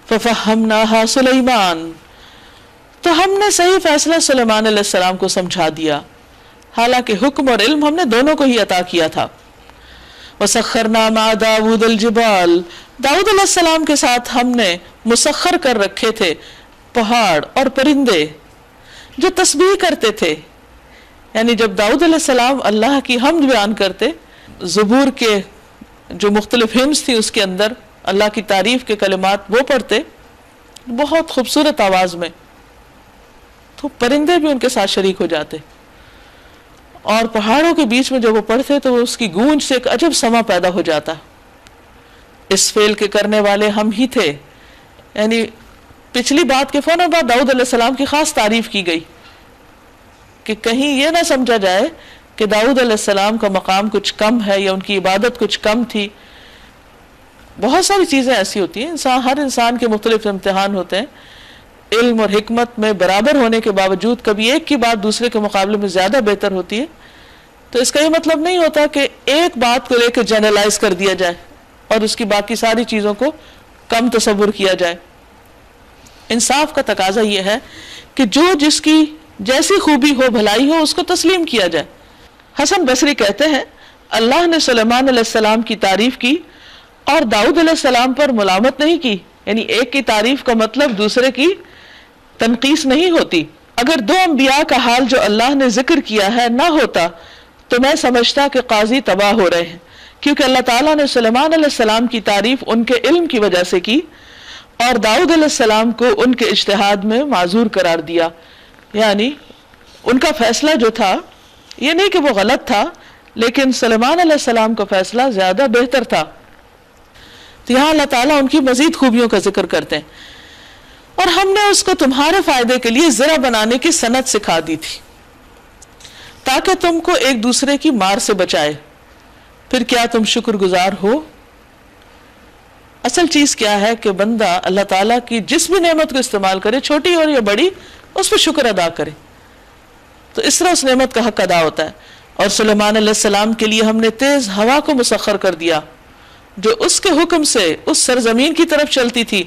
فَفَهَّمْنَاهَا سُلَيْمَانَ، تو ہم نے صحیح فیصلہ سلیمان علیہ السلام کو سمجھا دیا، حالانکہ حکم اور علم ہم نے دونوں کو ہی عطا کیا تھا۔ وَسَخَّرْنَا مَعَ دَاوُودَ الْجِبَالَ، داؤد علیہ السلام کے ساتھ ہم نے مسخر کر رکھے تھے پہاڑ اور پرندے جو تسبیح کرتے تھے۔ یعنی جب داؤد علیہ السلام اللہ کی حمد بیان کرتے، زبور کے جو مختلف ہمز تھی اس کے اندر اللہ کی تعریف کے کلمات وہ پڑھتے بہت خوبصورت آواز میں، تو پرندے بھی ان کے ساتھ شریک ہو جاتے، اور پہاڑوں کے بیچ میں جب وہ پڑھتے تو اس کی گونج سے ایک عجب سما پیدا ہو جاتا۔ اس فعل کے کرنے والے ہم ہی تھے، یعنی پچھلی بات کے فوراً بعد داؤد علیہ السلام کی خاص تعریف کی گئی کہ کہیں یہ نہ سمجھا جائے کہ داؤد علیہ السلام کا مقام کچھ کم ہے یا ان کی عبادت کچھ کم تھی۔ بہت ساری چیزیں ایسی ہوتی ہیں، ہر انسان کے مختلف امتحان ہوتے ہیں، علم اور حکمت میں برابر ہونے کے باوجود کبھی ایک کی بات دوسرے کے مقابلے میں زیادہ بہتر ہوتی ہے، تو اس کا یہ مطلب نہیں ہوتا کہ ایک بات کو لے کے جنرلائز کر دیا جائے اور اس کی باقی ساری چیزوں کو کم تصور کیا جائے۔ انصاف کا تقاضا یہ ہے کہ جو جس کی جیسی خوبی ہو بھلائی ہو اس کو تسلیم کیا جائے۔ حسن بصری کہتے ہیں اللہ نے سلیمان علیہ السلام کی تعریف کی اور داؤد علیہ السلام پر ملامت نہیں کی، یعنی ایک کی تعریف کا مطلب دوسرے کی تنقیص نہیں ہوتی۔ اگر دو انبیاء کا حال جو اللہ نے ذکر کیا ہے نہ ہوتا تو میں سمجھتا کہ قاضی تباہ ہو رہے ہیں، کیونکہ اللہ تعالیٰ نے سلیمان علیہ السلام کی تعریف ان کے علم کی وجہ سے کی اور داؤد علیہ السلام کو ان کے اجتہاد میں معذور قرار دیا۔ یعنی ان کا فیصلہ جو تھا یہ نہیں کہ وہ غلط تھا، لیکن سلیمان علیہ السلام کا فیصلہ زیادہ بہتر تھا۔ تو یہاں اللہ تعالیٰ ان کی مزید خوبیوں کا ذکر کرتے ہیں، اور ہم نے اس کو تمہارے فائدے کے لیے زرہ بنانے کی صنعت سکھا دی تھی تاکہ تم کو ایک دوسرے کی مار سے بچائے، پھر کیا تم شکر گزار ہو؟ اصل چیز کیا ہے کہ بندہ اللہ تعالیٰ کی جس بھی نعمت کو استعمال کرے، چھوٹی اور یا بڑی، اس پہ شکر ادا کرے، تو اس طرح اس نعمت کا حق ادا ہوتا ہے۔ اور سلیمان علیہ السلام کے لیے ہم نے تیز ہوا کو مسخر کر دیا جو اس کے حکم سے اس سرزمین کی طرف چلتی تھی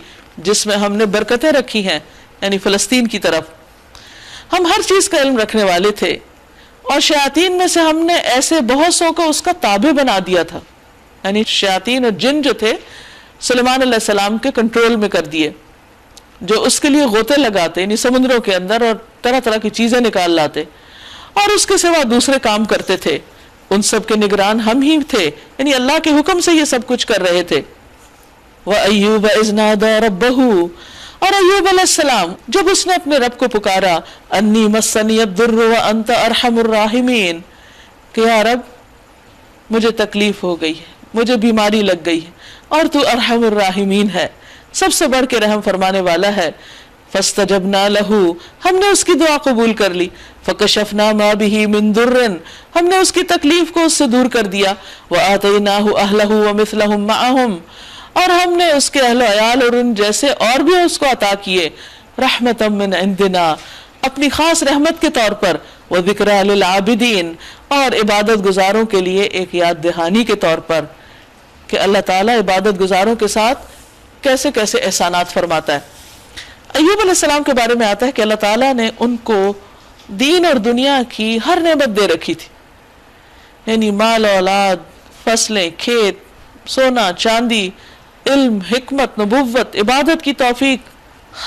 جس میں ہم نے برکتیں رکھی ہیں، یعنی فلسطین کی طرف۔ ہم ہر چیز کا علم رکھنے والے تھے، اور شیاطین میں سے ہم نے ایسے بہت سو کو اس کا تابع بنا دیا تھا، یعنی شیاطین اور جن جو تھے سلیمان علیہ السلام کے کنٹرول میں کر دیے، جو اس کے لیے غوطے لگاتے، یعنی سمندروں کے اندر، اور طرح طرح کی چیزیں نکال لاتے، اور اس کے سوا دوسرے کام کرتے تھے ان سب کے نگران ہم ہی تھے، یعنی اللہ کے حکم سے یہ سب کچھ کر رہے تھے. وَأَيُّوبَ إِذْ نَادَىٰ رَبَّهُ، اور ایوب علیہ السلام جب اس نے اپنے رب کو پکارا، انی مسنی الضر وانت ارحم الراحمین، کہ یا رب مجھے تکلیف ہو گئی ہے، مجھے بیماری لگ گئی ہے، اور تو ارحم الراحمین ہے، سب سے بڑھ کے رحم فرمانے والا ہے. فاستجبنا له، ہم نے اس کی دعا قبول کر لی. فکشفنا ما به من ضر، ہم نے اس کی تکلیف کو اس سے دور کر دیا. وآتیناہ اہلہ ومثلہم معہم، اور ہم نے اس کے اہل و عیال اور ان جیسے اور بھی اس کو عطا کیے. رحمتا من عندنا، اپنی خاص رحمت کے طور پر. وذکریٰ للعابدین، اور عبادت گزاروں کے لیے ایک یاد دہانی کے طور پر کہ اللہ تعالیٰ عبادت گزاروں کے ساتھ کیسے کیسے احسانات فرماتا ہے. ایوب علیہ السلام کے بارے میں آتا ہے کہ اللہ تعالیٰ نے ان کو دین اور دنیا کی ہر نعمت دے رکھی تھی، یعنی مال اولاد، فصلیں، کھیت، سونا چاندی، علم، حکمت، نبوت، عبادت کی توفیق،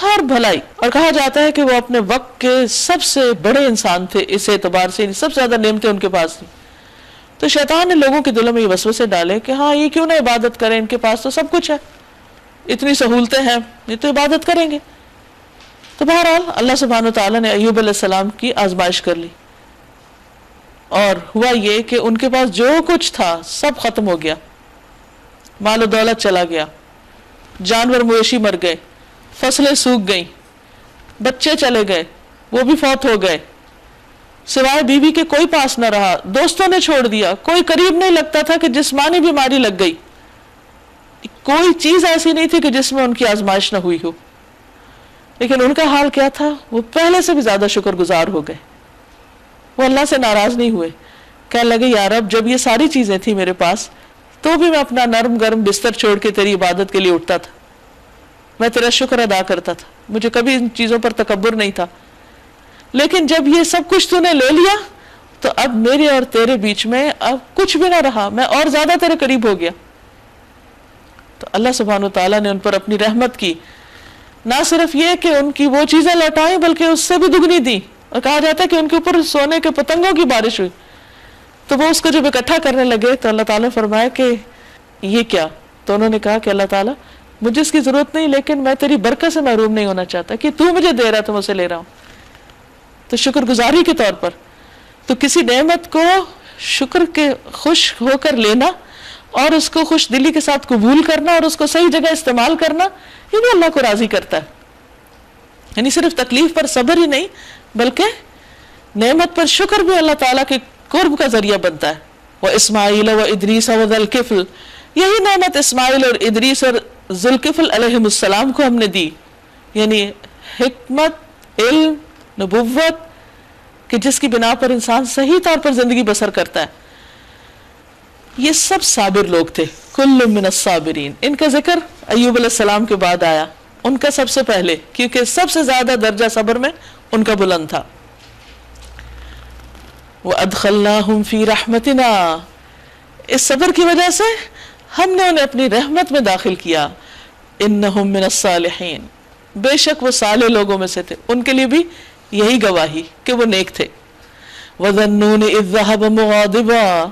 ہر بھلائی. اور کہا جاتا ہے کہ وہ اپنے وقت کے سب سے بڑے انسان تھے، اس اعتبار سے سب سے زیادہ نعمتیں ان کے پاس تھیں. تو شیطان نے لوگوں کے دلوں میں یہ وسوسے ڈالے کہ ہاں یہ کیوں نہ عبادت کریں، ان کے پاس تو سب کچھ ہے، اتنی سہولتیں ہیں، یہ تو عبادت کریں گے. تو بہرحال اللہ سبحانہ وتعالیٰ نے ایوب علیہ السلام کی آزمائش کر لی، اور ہوا یہ کہ ان کے پاس جو کچھ تھا سب ختم ہو گیا، مال و دولت چلا گیا، جانور مویشی مر گئے، فصلیں سوکھ گئیں، بچے چلے گئے، وہ بھی فوت ہو گئے، سوائے بیوی کے کوئی پاس نہ رہا، دوستوں نے چھوڑ دیا، کوئی قریب نہیں لگتا تھا کہ جسمانی بیماری لگ گئی، کوئی چیز ایسی نہیں تھی کہ جس میں ان کی آزمائش نہ ہوئی ہو. لیکن ان کا حال کیا تھا؟ وہ پہلے سے بھی زیادہ شکر گزار ہو گئے، وہ اللہ سے ناراض نہیں ہوئے. کہنے لگے یا رب جب یہ ساری چیزیں تھیں میرے پاس تو بھی میں اپنا نرم گرم بستر چھوڑ کے تیری عبادت کے لیے اٹھتا تھا، میں تیرا شکر ادا کرتا تھا، مجھے کبھی ان چیزوں پر تکبر نہیں تھا. لیکن جب یہ سب کچھ تو نے لے لیا تو اب میرے اور تیرے بیچ میں اب کچھ بھی نہ رہا، میں اور زیادہ تیرے قریب ہو گیا. تو اللہ سبحانہ وتعالیٰ نے ان پر اپنی رحمت کی، نہ صرف یہ کہ ان کی وہ چیزیں لوٹائیں بلکہ اس سے بھی دگنی دی. اور کہا جاتا ہے کہ ان کے اوپر سونے کے پتنگوں کی بارش ہوئی. تو وہ اس کو جب اکٹھا کرنے لگے تو اللہ تعالیٰ نے فرمایا کہ یہ کیا؟ تو انہوں نے کہا کہ اللہ تعالیٰ مجھے اس کی ضرورت نہیں، لیکن میں تیری برکت سے محروم نہیں ہونا چاہتا، کہ تو مجھے دے رہا ہے تو میں اسے لے رہا ہوں. تو شکر گزاری کے طور پر تو کسی نعمت کو شکر کے خوش ہو کر لینا اور اس کو خوش دلی کے ساتھ قبول کرنا اور اس کو صحیح جگہ استعمال کرنا، یہ بھی اللہ کو راضی کرتا ہے. یعنی صرف تکلیف پر صبر ہی نہیں بلکہ نعمت پر شکر بھی اللہ تعالیٰ کے قرب کا ذریعہ بنتا ہے. وَإِسْمَاعِيلَ وَإِدْرِيسَ وَذَا الْكِفْلِ، یہی نعمت اسماعیل اور ادریس اور ذو الکفل علیہم السلام کو ہم نے دی، یعنی حکمت، علم، نبوت، کہ جس کی بنا پر انسان صحیح طور پر زندگی بسر کرتا ہے. یہ سب صابر لوگ تھے، کل من الصابرین. ان کا ذکر ایوب علیہ السلام کے بعد آیا، ان کا سب سے پہلے، کیونکہ سب سے زیادہ درجہ صبر میں ان کا بلند تھا. وَأَدْخَلْنَاهُمْ فِي رَحْمَتِنَا، اس صبر کی وجہ سے ہم نے انہیں اپنی رحمت میں داخل کیا. إِنَّهُمْ مِنَ الصَّالِحِينَ، بے شک وہ صالح لوگوں میں سے تھے. ان کے لیے بھی یہی گواہی کہ وہ نیک تھے. وَذَنُّونِ إِذْ ذَهَبَ مُغَاضِبًا،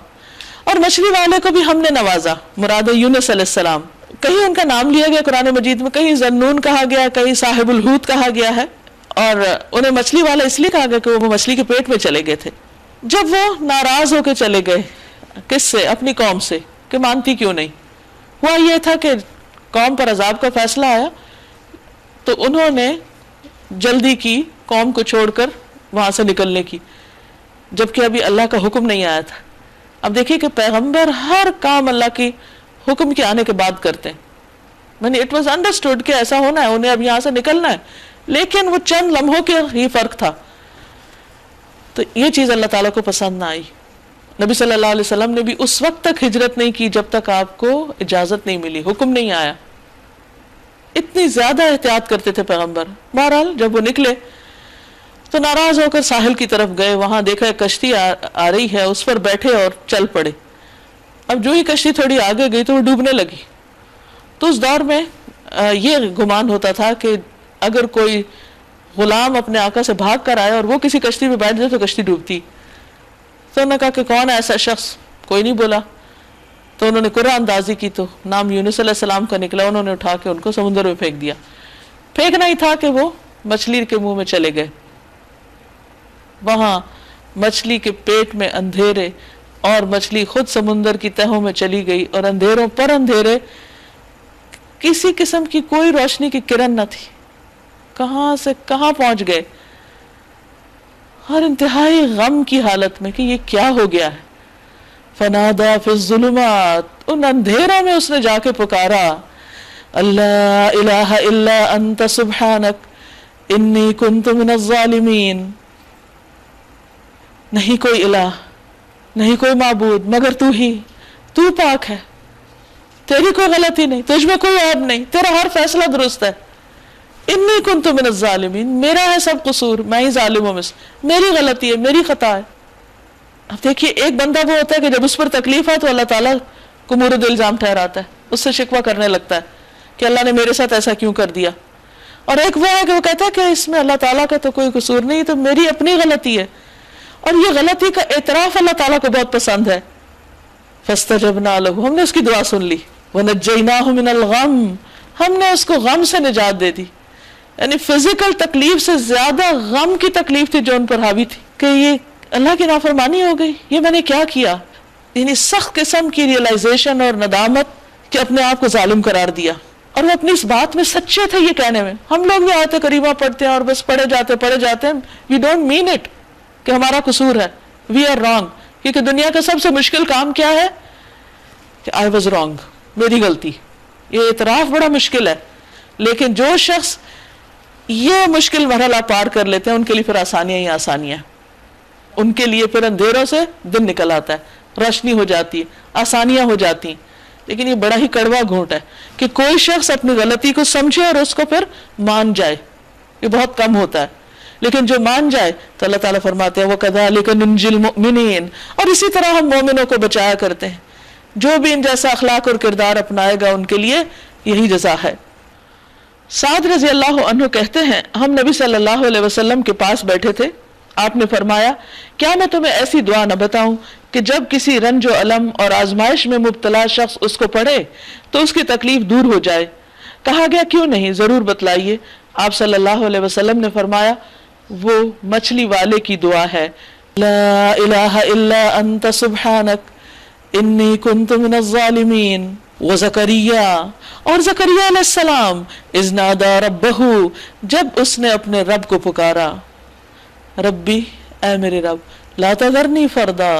اور مچھلی والے کو بھی ہم نے نوازا، مراد یونس علیہ السلام. کہیں ان کا نام لیا گیا قرآن مجید میں، کہیں ذنون کہا گیا، کہیں صاحب الحوت کہا گیا ہے، اور انہیں مچھلی والا اس لیے کہا گیا کہ وہ مچھلی کے پیٹ میں چلے گئے تھے. جب وہ ناراض ہو کے چلے گئے، کس سے؟ اپنی قوم سے، کہ مانتی کیوں نہیں. ہوا یہ تھا کہ قوم پر عذاب کا فیصلہ آیا تو انہوں نے جلدی کی قوم کو چھوڑ کر وہاں سے نکلنے کی، جبکہ ابھی اللہ کا حکم نہیں آیا تھا. اب دیکھیے کہ پیغمبر ہر کام اللہ کی حکم کے آنے کے بعد کرتے ہیں. یعنی اٹ واز انڈرسٹوڈ کہ ایسا ہونا ہے، انہیں اب یہاں سے نکلنا ہے، لیکن وہ چند لمحوں کے ہی فرق تھا. تو یہ چیز اللہ تعالیٰ کو پسند نہ آئی. نبی صلی اللہ علیہ وسلم نے بھی اس وقت تک ہجرت نہیں کی جب تک آپ کو اجازت نہیں ملی، حکم نہیں آیا. اتنی زیادہ احتیاط کرتے تھے پیغمبر. بہرحال جب وہ نکلے تو ناراض ہو کر ساحل کی طرف گئے، وہاں دیکھا ایک کشتی آ رہی ہے، اس پر بیٹھے اور چل پڑے. اب جو ہی کشتی تھوڑی آگے گئی تو وہ ڈوبنے لگی. تو اس دور میں یہ گمان ہوتا تھا کہ اگر کوئی غلام اپنے آقا سے بھاگ کر آئے اور وہ کسی کشتی میں بیٹھ جائے تو کشتی ڈوبتی. تو انہوں نے کہا کہ کون ہے ایسا شخص؟ کوئی نہیں بولا. تو انہوں نے قرآن اندازی کی تو نام یونس علیہ السلام کا نکلا. انہوں نے اٹھا کے ان کو سمندر میں پھینک دیا. پھینکنا ہی تھا کہ وہ مچھلی کے منہ میں چلے گئے. وہاں مچھلی کے پیٹ میں اندھیرے اور مچھلی خود سمندر کی تہوں میں چلی گئی اور اندھیروں پر اندھیرے, کسی قسم کی کوئی روشنی کی کرن نہ تھی. کہاں سے کہاں پہنچ گئے, اور انتہائی غم کی حالت میں کہ یہ کیا ہو گیا ہے. فنادا فی الظلمات, ان اندھیروں میں اس نے جا کے پکارا, اللہ الہ الا انت سبحانک انی کنت من الظالمین. نہیں کوئی الہ, نہیں کوئی معبود مگر تو ہی, تو پاک ہے, تیری کوئی غلطی نہیں, تجھ میں کوئی عیب نہیں, تیرا ہر فیصلہ درست ہے. انی کنت من الظالمین, میرا ہے سب قصور, میں ہی ظالموں میں سے, میری غلطی ہے, میری خطا ہے. اب دیکھیے ایک بندہ وہ ہوتا ہے کہ جب اس پر تکلیف ہے تو اللہ تعالیٰ کو مورد الزام ٹھہراتا ہے, اس سے شکوہ کرنے لگتا ہے کہ اللہ نے میرے ساتھ ایسا کیوں کر دیا. اور ایک وہ ہے کہ وہ کہتا ہے کہ اس میں اللہ تعالیٰ کا تو کوئی قصور نہیں, تو میری اپنی غلطی ہے. اور یہ غلطی کا اعتراف اللہ تعالیٰ کو بہت پسند ہے. فاستجبنا له, ہم نے اس کی دعا سن لی. ونجیناہ من الغم, ہم نے اس کو غم سے نجات دے دی. یعنی فزیکل تکلیف سے زیادہ غم کی تکلیف تھی جو ان پر حاوی تھی کہ یہ اللہ کی نافرمانی ہو گئی, یہ میں نے کیا کیا. یعنی سخت قسم کی ریئلائزیشن اور ندامت کہ اپنے آپ کو ظالم قرار دیا. اور وہ اپنی اس بات میں سچے تھے یہ کہنے میں. ہم لوگ بھی آیت کریمہ پڑھتے ہیں اور بس پڑھے جاتے ہیں, وی ڈونٹ مین اٹ کہ ہمارا قصور ہے, وی آر رانگ. کیونکہ دنیا کا سب سے مشکل کام کیا ہے کہ آئی واز رانگ, میری غلطی. یہ اعتراف بڑا مشکل ہے, لیکن جو شخص یہ مشکل مرحلہ پار کر لیتے ہیں ان کے لیے پھر آسانیاں ہی آسانیاں, ان کے لیے پھر اندھیروں سے دن نکل آتا ہے, روشنی ہو جاتی ہے, آسانیاں ہو جاتی. لیکن یہ بڑا ہی کڑوا گھونٹ ہے کہ کوئی شخص اپنی غلطی کو سمجھے اور اس کو پھر مان جائے. یہ بہت کم ہوتا ہے, لیکن جو مان جائے تو اللہ تعالیٰ فرماتے ہیں وَكَذَلِكَ نُنْجِي الْمُؤْمِنِينَ, اور اسی طرح ہم مومنوں کو بچایا کرتے ہیں. جو بھی ان جیسا اخلاق اور کردار اپنائے گا ان کے لیے یہی جزا ہے. سعد رضی اللہ عنہ کہتے ہیں ہم نبی صلی اللہ علیہ وسلم کے پاس بیٹھے تھے, آپ نے فرمایا کیا میں تمہیں ایسی دعا نہ بتاؤں کہ جب کسی رنج و الم اور آزمائش میں مبتلا شخص اس کو پڑھے تو اس کی تکلیف دور ہو جائے. کہا گیا کیوں نہیں, ضرور بتلائیے. آپ صلی اللہ علیہ وسلم نے فرمایا وہ مچھلی والے کی دعا ہے, لا الہ الا انت سبحانک انی کنت من الظالمین. وزکریا, اور زکریا علیہ السلام اذ نادا ربہ, جب اس نے اپنے رب کو پکارا, ربی اے میرے رب, لا تذرنی فردا,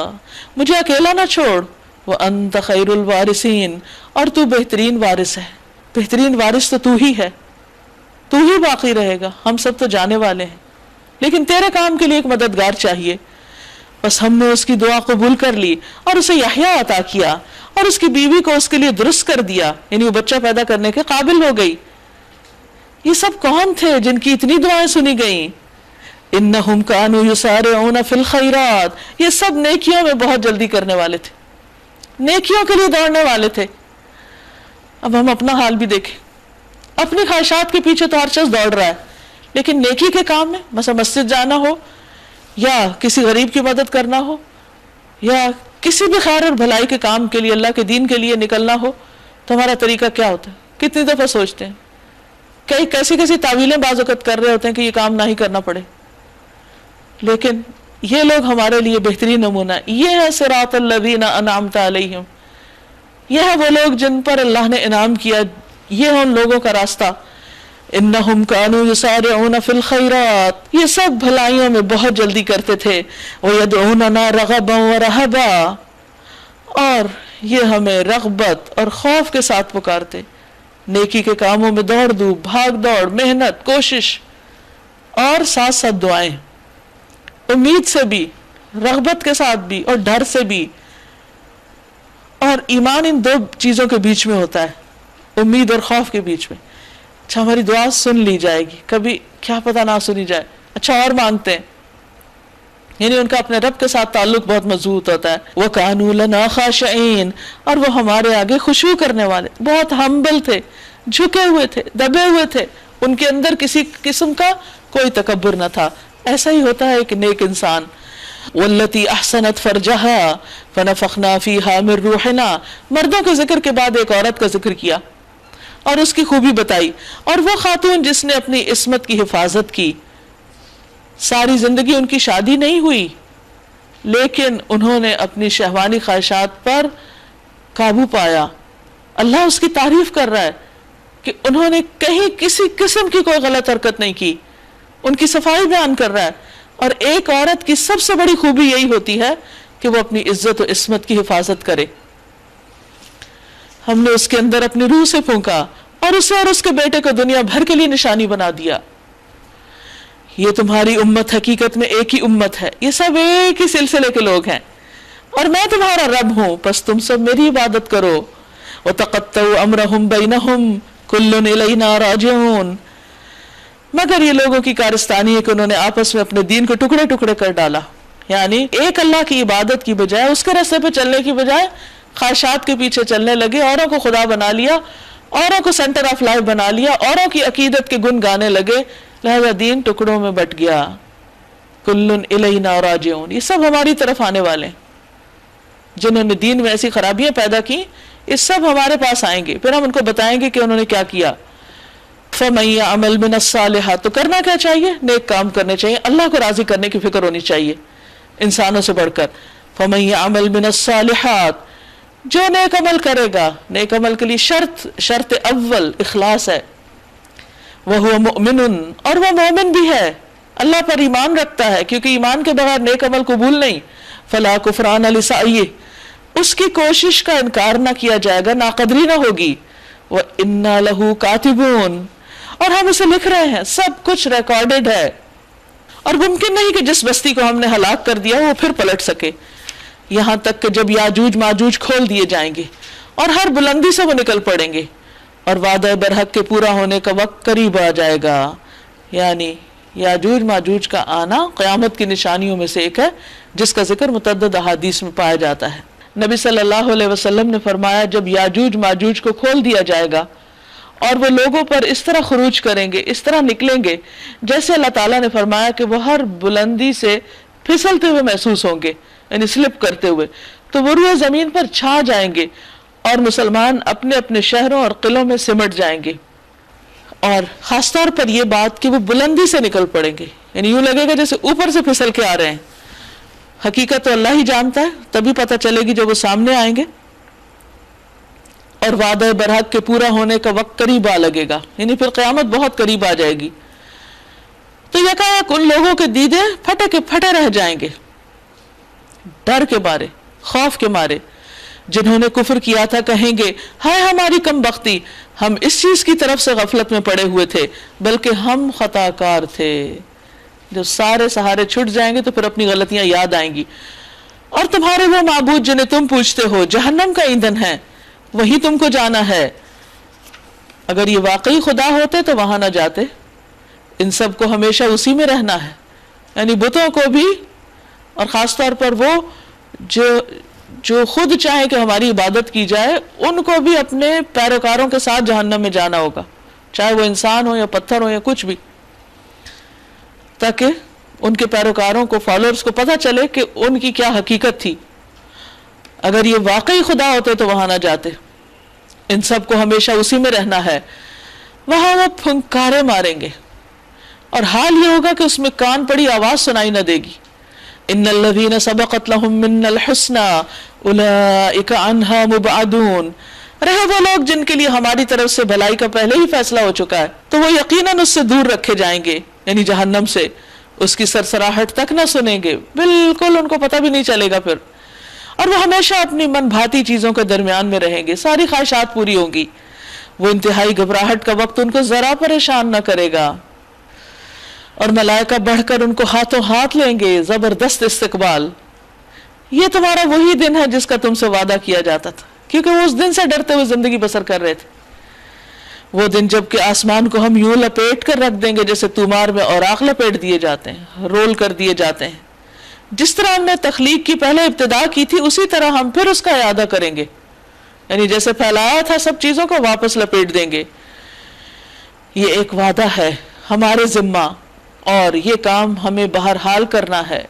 مجھے اکیلا نہ چھوڑ, وانت خیر الوارثین, اور تو بہترین وارث ہے. بہترین وارث تو ہی ہے, تو ہی باقی رہے گا, ہم سب تو جانے والے ہیں, لیکن تیرے کام کے لیے ایک مددگار چاہیے. بس ہم نے اس کی دعا قبول کر لی اور اسے یحییٰ عطا کیا, اور اس کی بیوی کو اس کے لیے درست کر دیا, یعنی وہ بچہ پیدا کرنے کے قابل ہو گئی. یہ سب کون تھے جن کی اتنی دعائیں سنی گئیں؟ انہم کانوا یسارعون فی الخیرات, یہ سب نیکیوں میں بہت جلدی کرنے والے تھے, نیکیوں کے لیے دوڑنے والے تھے. اب ہم اپنا حال بھی دیکھیں, اپنی خواہشات کے پیچھے تو ہر شخص دوڑ رہا ہے, لیکن نیکی کے کام میں مثلا مسجد جانا ہو, یا کسی غریب کی مدد کرنا ہو, یا کسی بھی خیر اور بھلائی کے کام کے لیے, اللہ کے دین کے لیے نکلنا ہو, تو ہمارا طریقہ کیا ہوتا ہے؟ کتنی دفعہ سوچتے ہیں, کئی کیسی تعویلیں بعض وقت کر رہے ہوتے ہیں کہ یہ کام نہ ہی کرنا پڑے. لیکن یہ لوگ ہمارے لیے بہترین نمونہ, یہ ہے صراط الذین انعمت علیہم, یہ ہے وہ لوگ جن پر اللہ نے انعام کیا, یہ ہے ان لوگوں کا راستہ. انہم کانوا یسارعون فی الخیرات, یہ سب بھلائیوں میں بہت جلدی کرتے تھے. ویدعوننا رغبا ورہبا, اور یہ ہمیں رغبت اور خوف کے ساتھ پکارتے. نیکی کے کاموں میں دوڑ دھوپ, بھاگ دوڑ, محنت, کوشش, اور ساتھ ساتھ دعائیں, امید سے بھی, رغبت کے ساتھ بھی, اور ڈر سے بھی. اور ایمان ان دو چیزوں کے بیچ میں ہوتا ہے, امید اور خوف کے بیچ میں. اچھا ہماری دعا سن لی جائے گی, کبھی کیا پتہ نہ سنی جائے, اچھا اور مانگتے ہیں, یعنی ان کا اپنے رب کے ساتھ تعلق بہت مضبوط ہوتا ہے. وَكَانُوا لَنَا خَاشِعِينَ, اور وہ ہمارے آگے خشوع کرنے والے, بہت ہمبل تھے, جھکے ہوئے تھے, دبے ہوئے تھے, ان کے اندر کسی قسم کا کوئی تکبر نہ تھا. ایسا ہی ہوتا ہے ایک نیک انسان. واللتی احسنت فرجہا فنفخنا فیہا من روحنا. مردوں کے ذکر کے بعد ایک عورت کا ذکر کیا اور اس کی خوبی بتائی. اور وہ خاتون جس نے اپنی عصمت کی حفاظت کی، ساری زندگی ان کی شادی نہیں ہوئی لیکن انہوں نے اپنی شہوانی خواہشات پر قابو پایا. اللہ اس کی تعریف کر رہا ہے کہ انہوں نے کہیں کسی قسم کی کوئی غلط حرکت نہیں کی، ان کی صفائی بیان کر رہا ہے. اور ایک عورت کی سب سے بڑی خوبی یہی ہوتی ہے کہ وہ اپنی عزت و عصمت کی حفاظت کرے. ہم نے اس کے اندر اپنی روح سے پھونکا اور اسے اور اس کے بیٹے کو دنیا بھر کے لیے نشانی بنا دیا. یہ تمہاری امت حقیقت میں ایک ہی امت ہے، یہ سب ایک ہی سلسلے کے لوگ ہیں اور میں تمہارا رب ہوں، پس تم سب میری عبادت کرو. وَتَقَطَّعُوا أَمْرَهُمْ بَيْنَهُمْ كُلٌّ إِلَيْنَا رَاجِعُونَ. مگر یہ لوگوں کی کارستانی ہے کہ انہوں نے آپس میں اپنے دین کو ٹکڑے ٹکڑے کر ڈالا، یعنی ایک اللہ کی عبادت کی بجائے، اس کے راستے پہ چلنے کی بجائے خواہشات کے پیچھے چلنے لگے، اوروں کو خدا بنا لیا، اوروں کو سینٹر آف لائف بنا لیا، اوروں کی عقیدت کے گن گانے لگے، لہذا دین ٹکڑوں میں بٹ گیا. کلن الینا راجعون. یہ سب ہماری طرف آنے والے ہیں، جنہوں نے دین میں ایسی خرابیاں پیدا کی، یہ سب ہمارے پاس آئیں گے، پھر ہم ان کو بتائیں گے کہ انہوں نے کیا کیا. فَمَن يَعْمَلْ مِنَ الصَّالِحَاتِ. تو کرنا کیا چاہیے؟ نیک کام کرنے چاہیے، اللہ کو راضی کرنے کی فکر ہونی چاہیے انسانوں سے بڑھ کر. فَمَن يَعْمَلْ مِنَ الصَّالِحَاتِ. جو نیک عمل کرے گا، نیک عمل کے لیے شرط اول اخلاص ہے. وَهُوَ مُؤْمِنٌ. اور وہ مومن بھی ہے، اللہ پر ایمان رکھتا ہے، کیونکہ ایمان کے بغیر نیک عمل قبول نہیں. فَلَا كُفْرَانَ لِسَعْيِهِ. اس کی کوشش کا انکار نہ کیا جائے گا، ناقدری نہ ہوگی. وَإِنَّا لَهُ كَاتِبُونَ. اور ہم اسے لکھ رہے ہیں، سب کچھ ریکارڈڈ ہے. اور ممکن نہیں کہ جس بستی کو ہم نے ہلاک کر دیا وہ پھر پلٹ سکے، یہاں تک کہ جب یاجوج ماجوج کھول دیے جائیں گے اور ہر بلندی سے وہ نکل پڑیں گے اور وعدہ برحق کے پورا ہونے کا وقت قریب آ جائے گا. یعنی یاجوج ماجوج کا آنا قیامت کی نشانیوں میں سے ایک ہے، جس کا ذکر متعدد احادیث میں پایا جاتا ہے. نبی صلی اللہ علیہ وسلم نے فرمایا جب یاجوج ماجوج کو کھول دیا جائے گا اور وہ لوگوں پر اس طرح خروج کریں گے، اس طرح نکلیں گے جیسے اللہ تعالیٰ نے فرمایا کہ وہ ہر بلندی سے پھسلتے ہوئے محسوس ہوں گے، یعنی سلپ کرتے ہوئے، تو وہ روئے زمین پر چھا جائیں گے اور مسلمان اپنے اپنے شہروں اور قلعوں میں سمٹ جائیں گے. اور خاص طور پر یہ بات کہ وہ بلندی سے نکل پڑیں گے، یعنی یوں لگے گا جیسے اوپر سے پھسل کے آ رہے ہیں. حقیقت تو اللہ ہی جانتا ہے، تبھی پتہ چلے گی جب وہ سامنے آئیں گے. اور وعدہ برحق کے پورا ہونے کا وقت قریب آ لگے گا، یعنی پھر قیامت بہت قریب آ جائے گی. تو یکایک ان لوگوں کے دیدے پھٹے کے پھٹے رہ جائیں گے، ڈر کے مارے، خوف کے مارے. جنہوں نے کفر کیا تھا کہیں گے ہائے ہماری کم بختی، ہم اس چیز کی طرف سے غفلت میں پڑے ہوئے تھے، بلکہ ہم خطا کار تھے. جب سارے سہارے چھٹ جائیں گے تو پھر اپنی غلطیاں یاد آئیں گی. اور تمہارے وہ معبود جنہیں تم پوچھتے ہو جہنم کا ایندھن ہے، وہی تم کو جانا ہے. اگر یہ واقعی خدا ہوتے تو وہاں نہ جاتے. ان سب کو ہمیشہ اسی میں رہنا ہے، یعنی بتوں کو بھی، اور خاص طور پر وہ جو خود چاہے کہ ہماری عبادت کی جائے، ان کو بھی اپنے پیروکاروں کے ساتھ جہنم میں جانا ہوگا، چاہے وہ انسان ہو یا پتھر ہو یا کچھ بھی، تاکہ ان کے پیروکاروں کو، فالوورز کو پتہ چلے کہ ان کی کیا حقیقت تھی. اگر یہ واقعی خدا ہوتے تو وہاں نہ جاتے. ان سب کو ہمیشہ اسی میں رہنا ہے. وہاں وہ پھنکارے ماریں گے اور حال یہ ہوگا کہ اس میں کان پڑی آواز سنائی نہ دے گی. ان الذین سبقت لهم منا الحسنى اولئک عنہا مبعدون. رہے وہ لوگ جن کے لیے ہماری طرف سے بھلائی کا پہلے ہی فیصلہ ہو چکا ہے تو وہ یقیناً اس سے دور رکھے جائیں گے، یعنی جہنم سے. اس کی سرسراہٹ تک نہ سنیں گے، بالکل ان کو پتہ بھی نہیں چلے گا پھر. اور وہ ہمیشہ اپنی من بھاتی چیزوں کے درمیان میں رہیں گے، ساری خواہشات پوری ہوں گی. وہ انتہائی گھبراہٹ کا وقت ان کو ذرا پریشان نہ کرے گا. اور ملائکہ بڑھ کر ان کو ہاتھوں ہاتھ لیں گے، زبردست استقبال. یہ تمہارا وہی دن ہے جس کا تم سے وعدہ کیا جاتا تھا، کیونکہ وہ اس دن سے ڈرتے ہوئے زندگی بسر کر رہے تھے. وہ دن جب کہ آسمان کو ہم یوں لپیٹ کر رکھ دیں گے جیسے تومار میں اوراق لپیٹ دیے جاتے ہیں، رول کر دیے جاتے ہیں. جس طرح ہم نے تخلیق کی پہلے ابتدا کی تھی اسی طرح ہم پھر اس کا اعادہ کریں گے، یعنی جیسے پھیلایا تھا سب چیزوں کو واپس لپیٹ دیں گے. یہ ایک وعدہ ہے ہمارے ذمہ، اور یہ کام ہمیں بہرحال کرنا ہے.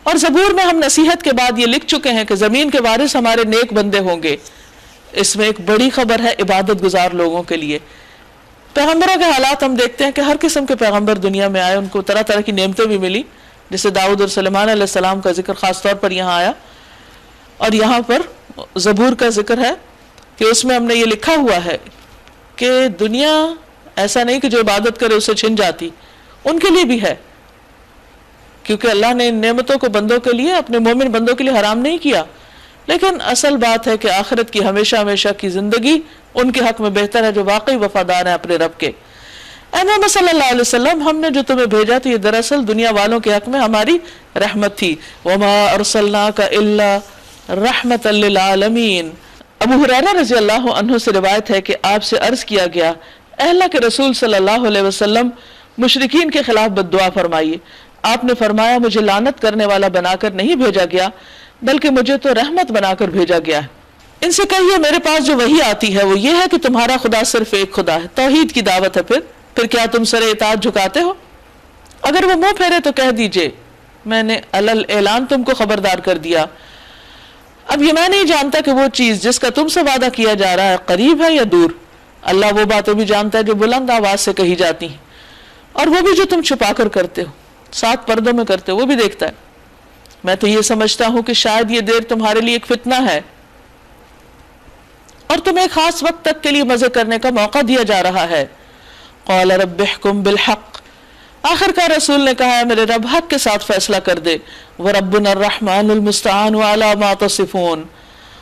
اور زبور میں ہم نصیحت کے بعد یہ لکھ چکے ہیں کہ زمین کے وارث ہمارے نیک بندے ہوں گے. اس میں ایک بڑی خبر ہے عبادت گزار لوگوں کے لیے. پیغمبروں کے حالات ہم دیکھتے ہیں کہ ہر قسم کے پیغمبر دنیا میں آئے, ان کو طرح طرح کی نعمتیں بھی ملی, جیسے داؤد اور سلیمان علیہ السلام کا ذکر خاص طور پر یہاں آیا. اور یہاں پر زبور کا ذکر ہے کہ اس میں ہم نے یہ لکھا ہوا ہے کہ دنیا ایسا نہیں کہ جو عبادت کرے اسے چھن جاتی, ان کے لیے بھی ہے, کیونکہ اللہ نے ان نعمتوں کو بندوں کے لیے, اپنے مومن بندوں کے لیے حرام نہیں کیا. لیکن اصل بات ہے کہ آخرت کی ہمیشہ ہمیشہ کی زندگی ان کے حق میں بہتر ہے جو واقعی وفادار ہیں اپنے رب کے. اے محمد صلی اللہ علیہ وسلم, ہم نے جو تمہیں بھیجا تو یہ دراصل دنیا والوں کے حق میں ہماری رحمت تھی. وما ارسلناک الا رحمت للعالمین. ابو ہریرہ رضی اللہ عنہ سے روایت ہے کہ آپ سے عرض کیا گیا, اے اللہ کے رسول صلی اللہ علیہ وسلم, مشرکین کے خلاف بد دعا فرمائیے. آپ نے فرمایا, مجھے لعنت کرنے والا بنا کر نہیں بھیجا گیا بلکہ مجھے تو رحمت بنا کر بھیجا گیا ہے. ان سے کہیے میرے پاس جو وحی آتی ہے وہ یہ ہے کہ تمہارا خدا صرف ایک خدا ہے, توحید کی دعوت ہے. پھر کیا تم سر اطاعت جھکاتے ہو؟ اگر وہ منہ پھیرے تو کہہ دیجئے میں نے علل اعلان تم کو خبردار کر دیا. اب یہ میں نہیں جانتا کہ وہ چیز جس کا تم سے وعدہ کیا جا رہا ہے قریب ہے یا دور. اللہ وہ باتیں بھی جانتا ہے جو بلند آواز سے کہی جاتی ہیں, اور وہ بھی جو تم چھپا کر کرتے ہو, ساتھ پردوں میں کرتے ہو, وہ بھی دیکھتا ہے. میں تو یہ سمجھتا ہوں کہ شاید یہ دیر تمہارے لیے ایک فتنہ ہے اور تمہیں ایک خاص وقت تک کے لیے مزے کرنے کا موقع دیا جا رہا ہے. قال رب احکم بالحق. آخر کا رسول نے کہا, میرے رب حق کے ساتھ فیصلہ کر دے. وربنا الرحمن المستعان علی ما تصفون.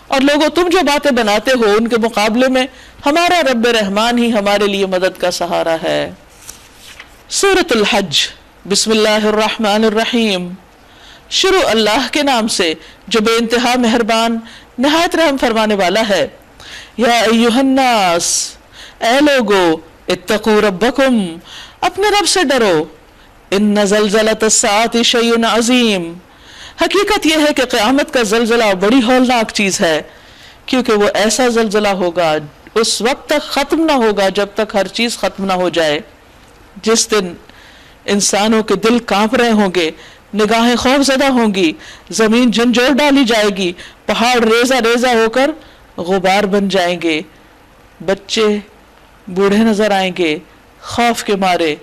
اور لوگوں تم جو باتیں بناتے ہو ان کے مقابلے میں ہمارا رب رحمان ہی ہمارے لیے مدد کا سہارا ہے. سورۃ الحج. بسم اللہ الرحمن الرحیم. شروع اللہ کے نام سے جو بے انتہا مہربان نہایت رحم فرمانے والا ہے. یا ایھا الناس, اے لوگو, اتقوا ربکم, اپنے رب سے ڈرو. ان زلزلۃ الساعۃ شیء عظیم. حقیقت یہ ہے کہ قیامت کا زلزلہ بڑی ہولناک چیز ہے, کیونکہ وہ ایسا زلزلہ ہوگا اس وقت تک ختم نہ ہوگا جب تک ہر چیز ختم نہ ہو جائے. جس دن انسانوں کے دل کانپ رہے ہوں گے, نگاہیں خوف زدہ ہوں گی, زمین جھنجھوڑ ڈالی جائے گی, پہاڑ ریزہ ریزہ ہو کر غبار بن جائیں گے, بچے بوڑھے نظر آئیں گے خوف کے مارے.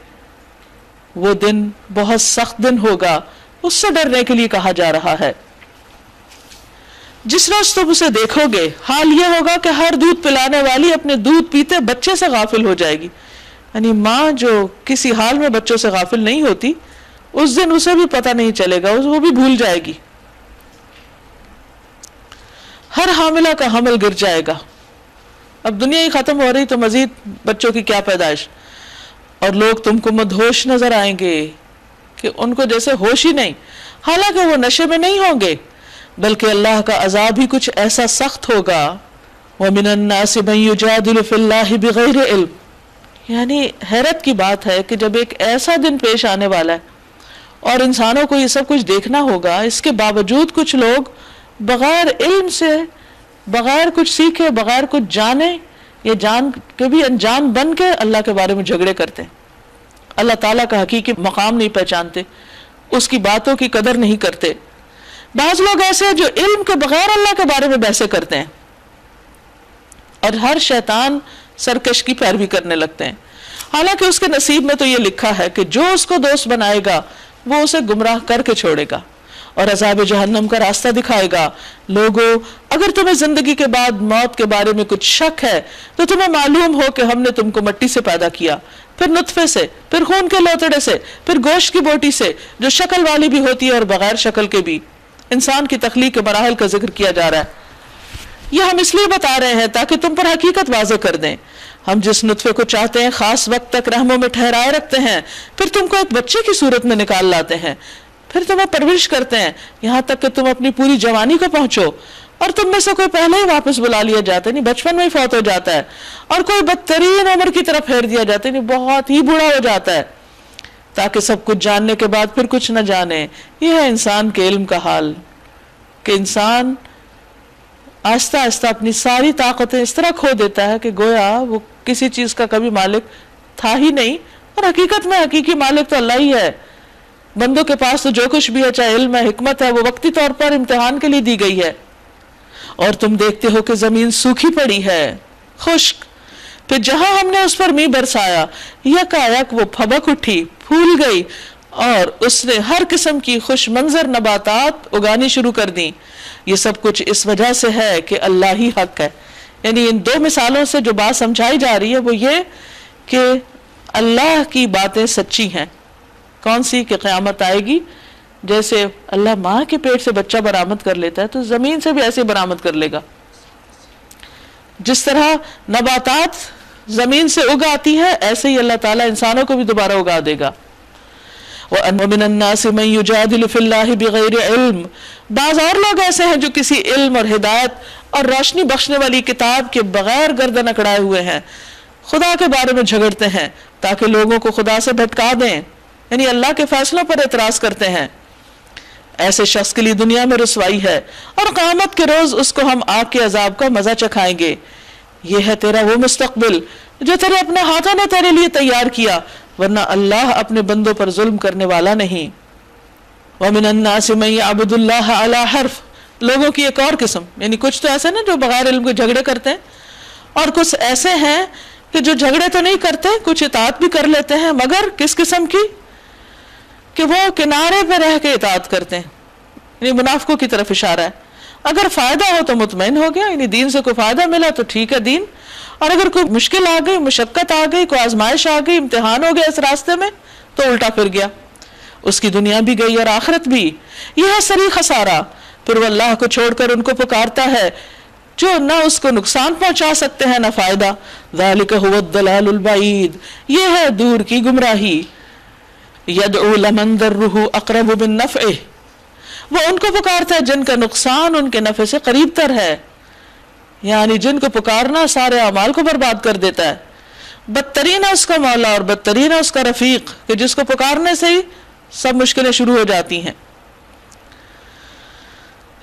وہ دن بہت سخت دن ہوگا, اس سے ڈرنے کے لیے کہا جا رہا ہے. جس روز تم اسے دیکھو گے حال یہ ہوگا کہ ہر دودھ پلانے والی اپنے دودھ پیتے بچے سے غافل ہو جائے گی. یعنی ماں جو کسی حال میں بچوں سے غافل نہیں ہوتی, اس دن اسے بھی پتہ نہیں چلے گا, وہ بھی بھول جائے گی. ہر حاملہ کا حمل گر جائے گا. اب دنیا ہی ختم ہو رہی تو مزید بچوں کی کیا پیدائش. اور لوگ تم کو مدہوش نظر آئیں گے کہ ان کو جیسے ہوش ہی نہیں, حالانکہ وہ نشے میں نہیں ہوں گے, بلکہ اللہ کا عذاب ہی کچھ ایسا سخت ہوگا. وَمِنَ النَّاسِ مَن يُجَادِلُ فِي اللَّهِ بِغَيْرِ علم. یعنی حیرت کی بات ہے کہ جب ایک ایسا دن پیش آنے والا ہے اور انسانوں کو یہ سب کچھ دیکھنا ہوگا, اس کے باوجود کچھ لوگ بغیر علم سے, بغیر کچھ سیکھے, بغیر کچھ جانے یا جان کے بھی انجان بن کے اللہ کے بارے میں جھگڑے کرتے ہیں. اللہ تعالیٰ کا حقیقی مقام نہیں پہچانتے, اس کی باتوں کی قدر نہیں کرتے. بعض لوگ ایسے ہیں جو علم کے بغیر اللہ کے بارے میں بحثیں کرتے ہیں اور ہر شیطان سرکش کی پیروی کرنے لگتے ہیں. حالانکہ اس کے نصیب میں تو یہ لکھا ہے کہ جو اس کو دوست بنائے گا وہ اسے گمراہ کر کے چھوڑے گا اور عذاب جہنم کا راستہ دکھائے گا. لوگو, اگر تمہیں زندگی کے بعد موت کے بارے میں کچھ شک ہے تو تمہیں معلوم ہو کہ ہم نے تم کو مٹی سے پیدا کیا, پھر نطفے سے, پھر خون کے لوتڑے سے, پھر گوشت کی بوٹی سے جو شکل والی بھی ہوتی ہے اور بغیر شکل کے بھی. انسان کی تخلیق کے مراحل کا ذکر کیا جا رہا ہے. یہ ہم اس لیے بتا رہے ہیں تاکہ تم پر حقیقت واضح کر دیں. ہم جس نطفے کو چاہتے ہیں خاص وقت تک رحموں میں ٹھہرائے رکھتے ہیں, پھر تم کو ایک بچے کی صورت میں نکال لاتے ہیں, پھر تمہیں پرورش کرتے ہیں یہاں تک کہ تم اپنی پوری جوانی کو پہنچو. اور تم میں سے کوئی پہلے ہی واپس بلا لیا جاتا ہے, نہیں بچپن میں ہی فوت ہو جاتا ہے, اور کوئی بدترین عمر کی طرف پھیر دیا جاتا ہے, نہیں بہت ہی بوڑھا ہو جاتا ہے, تاکہ سب کچھ جاننے کے بعد پھر کچھ نہ جانے. یہ ہے انسان کے علم کا حال کہ انسان آہستہ آہستہ اپنی ساری طاقتیں اس طرح کھو دیتا ہے کہ گویا وہ کسی چیز کا کبھی مالک تھا ہی نہیں, اور حقیقت میں حقیقی مالک تو اللہ ہی ہے. بندوں کے پاس تو جو کچھ بھی ہے، چاہے علم ہے، حکمت ہے، وہ وقتی طور پر امتحان کے لیے دی گئی ہے. اور تم دیکھتے ہو کہ زمین سوکھی پڑی ہے، خشک، پھر جہاں ہم نے اس پر میਂہ برسایا یکایک وہ پھبک اٹھی، پھول گئی، اور اس نے ہر قسم کی خوش منظر نباتات اگانی شروع کر دیں. یہ سب کچھ اس وجہ سے ہے کہ اللہ ہی حق ہے. یعنی ان دو مثالوں سے جو بات سمجھائی جا رہی ہے وہ یہ کہ اللہ کی باتیں سچی ہیں. کون سی؟ کہ قیامت آئے گی. جیسے اللہ ماں کے پیٹ سے بچہ برآمد کر لیتا ہے تو زمین سے بھی ایسے برآمد کر لے گا. جس طرح نباتات زمین سے اگ آتی ہے ایسے ہی اللہ تعالیٰ انسانوں کو بھی دوبارہ اگا دے گا. وَمِنَ النَّاسِ مَن يُجَادِلُ فِي اللَّهِ بِغَيْرِ عِلْمٍ. بعض اور لوگ ایسے ہیں جو کسی علم اور ہدایت اور روشنی بخشنے والی کتاب کے بغیر گردن اکڑائے ہوئے ہیں، خدا کے بارے میں جھگڑتے ہیں تاکہ لوگوں کو خدا سے بھٹکا دیں، یعنی اللہ کے فیصلوں پر اعتراض کرتے ہیں. ایسے شخص کے لیے دنیا میں رسوائی ہے اور قیامت کے روز اس کو ہم آگ کے عذاب کا مزہ چکھائیں گے. یہ ہے تیرا وہ مستقبل جو تیرے اپنے ہاتھوں نے تیرے لیے تیار کیا، ورنہ اللہ اپنے بندوں پر ظلم کرنے والا نہیں. وَمِنَ النَّاسِ مَن يَعْبُدُ اللَّهَ عَلَى حَرْفٍ. لوگوں کی ایک اور قسم، یعنی کچھ تو ایسے نا جو بغیر علم کے جھگڑے کرتے ہیں، اور کچھ ایسے ہیں کہ جو جھگڑے تو نہیں کرتے، کچھ اطاعت بھی کر لیتے ہیں، مگر کس قسم کی؟ کہ وہ کنارے پہ رہ کے اطاعت کرتے ہیں. یعنی منافقوں کی طرف اشارہ ہے. اگر فائدہ ہو تو مطمئن ہو گیا، یعنی دین سے کوئی فائدہ ملا تو ٹھیک ہے دین، اور اگر کوئی مشکل آ گئی، مشقت آ گئی، کوئی آزمائش آ گئی، امتحان ہو گیا اس راستے میں تو الٹا پھر گیا، اس کی دنیا بھی گئی اور آخرت بھی. یہ ہے صریح خسارہ. پھر وہ اللہ کو چھوڑ کر ان کو پکارتا ہے جو نہ اس کو نقصان پہنچا سکتے ہیں نہ فائدہ. ذالک هو الضلال البعید. یہ ہے دور کی گمراہی. یدعو لمن ضرہ اقرب من نفعہ. وہ ان کو پکارتا ہے جن کا نقصان ان کے نفع سے قریب تر ہے، یعنی جن کو پکارنا سارے اعمال کو برباد کر دیتا ہے. بدترین ہے اس کا مولا اور بدترین ہے اس کا رفیق، کہ جس کو پکارنے سے ہی سب مشکلیں شروع ہو جاتی ہیں.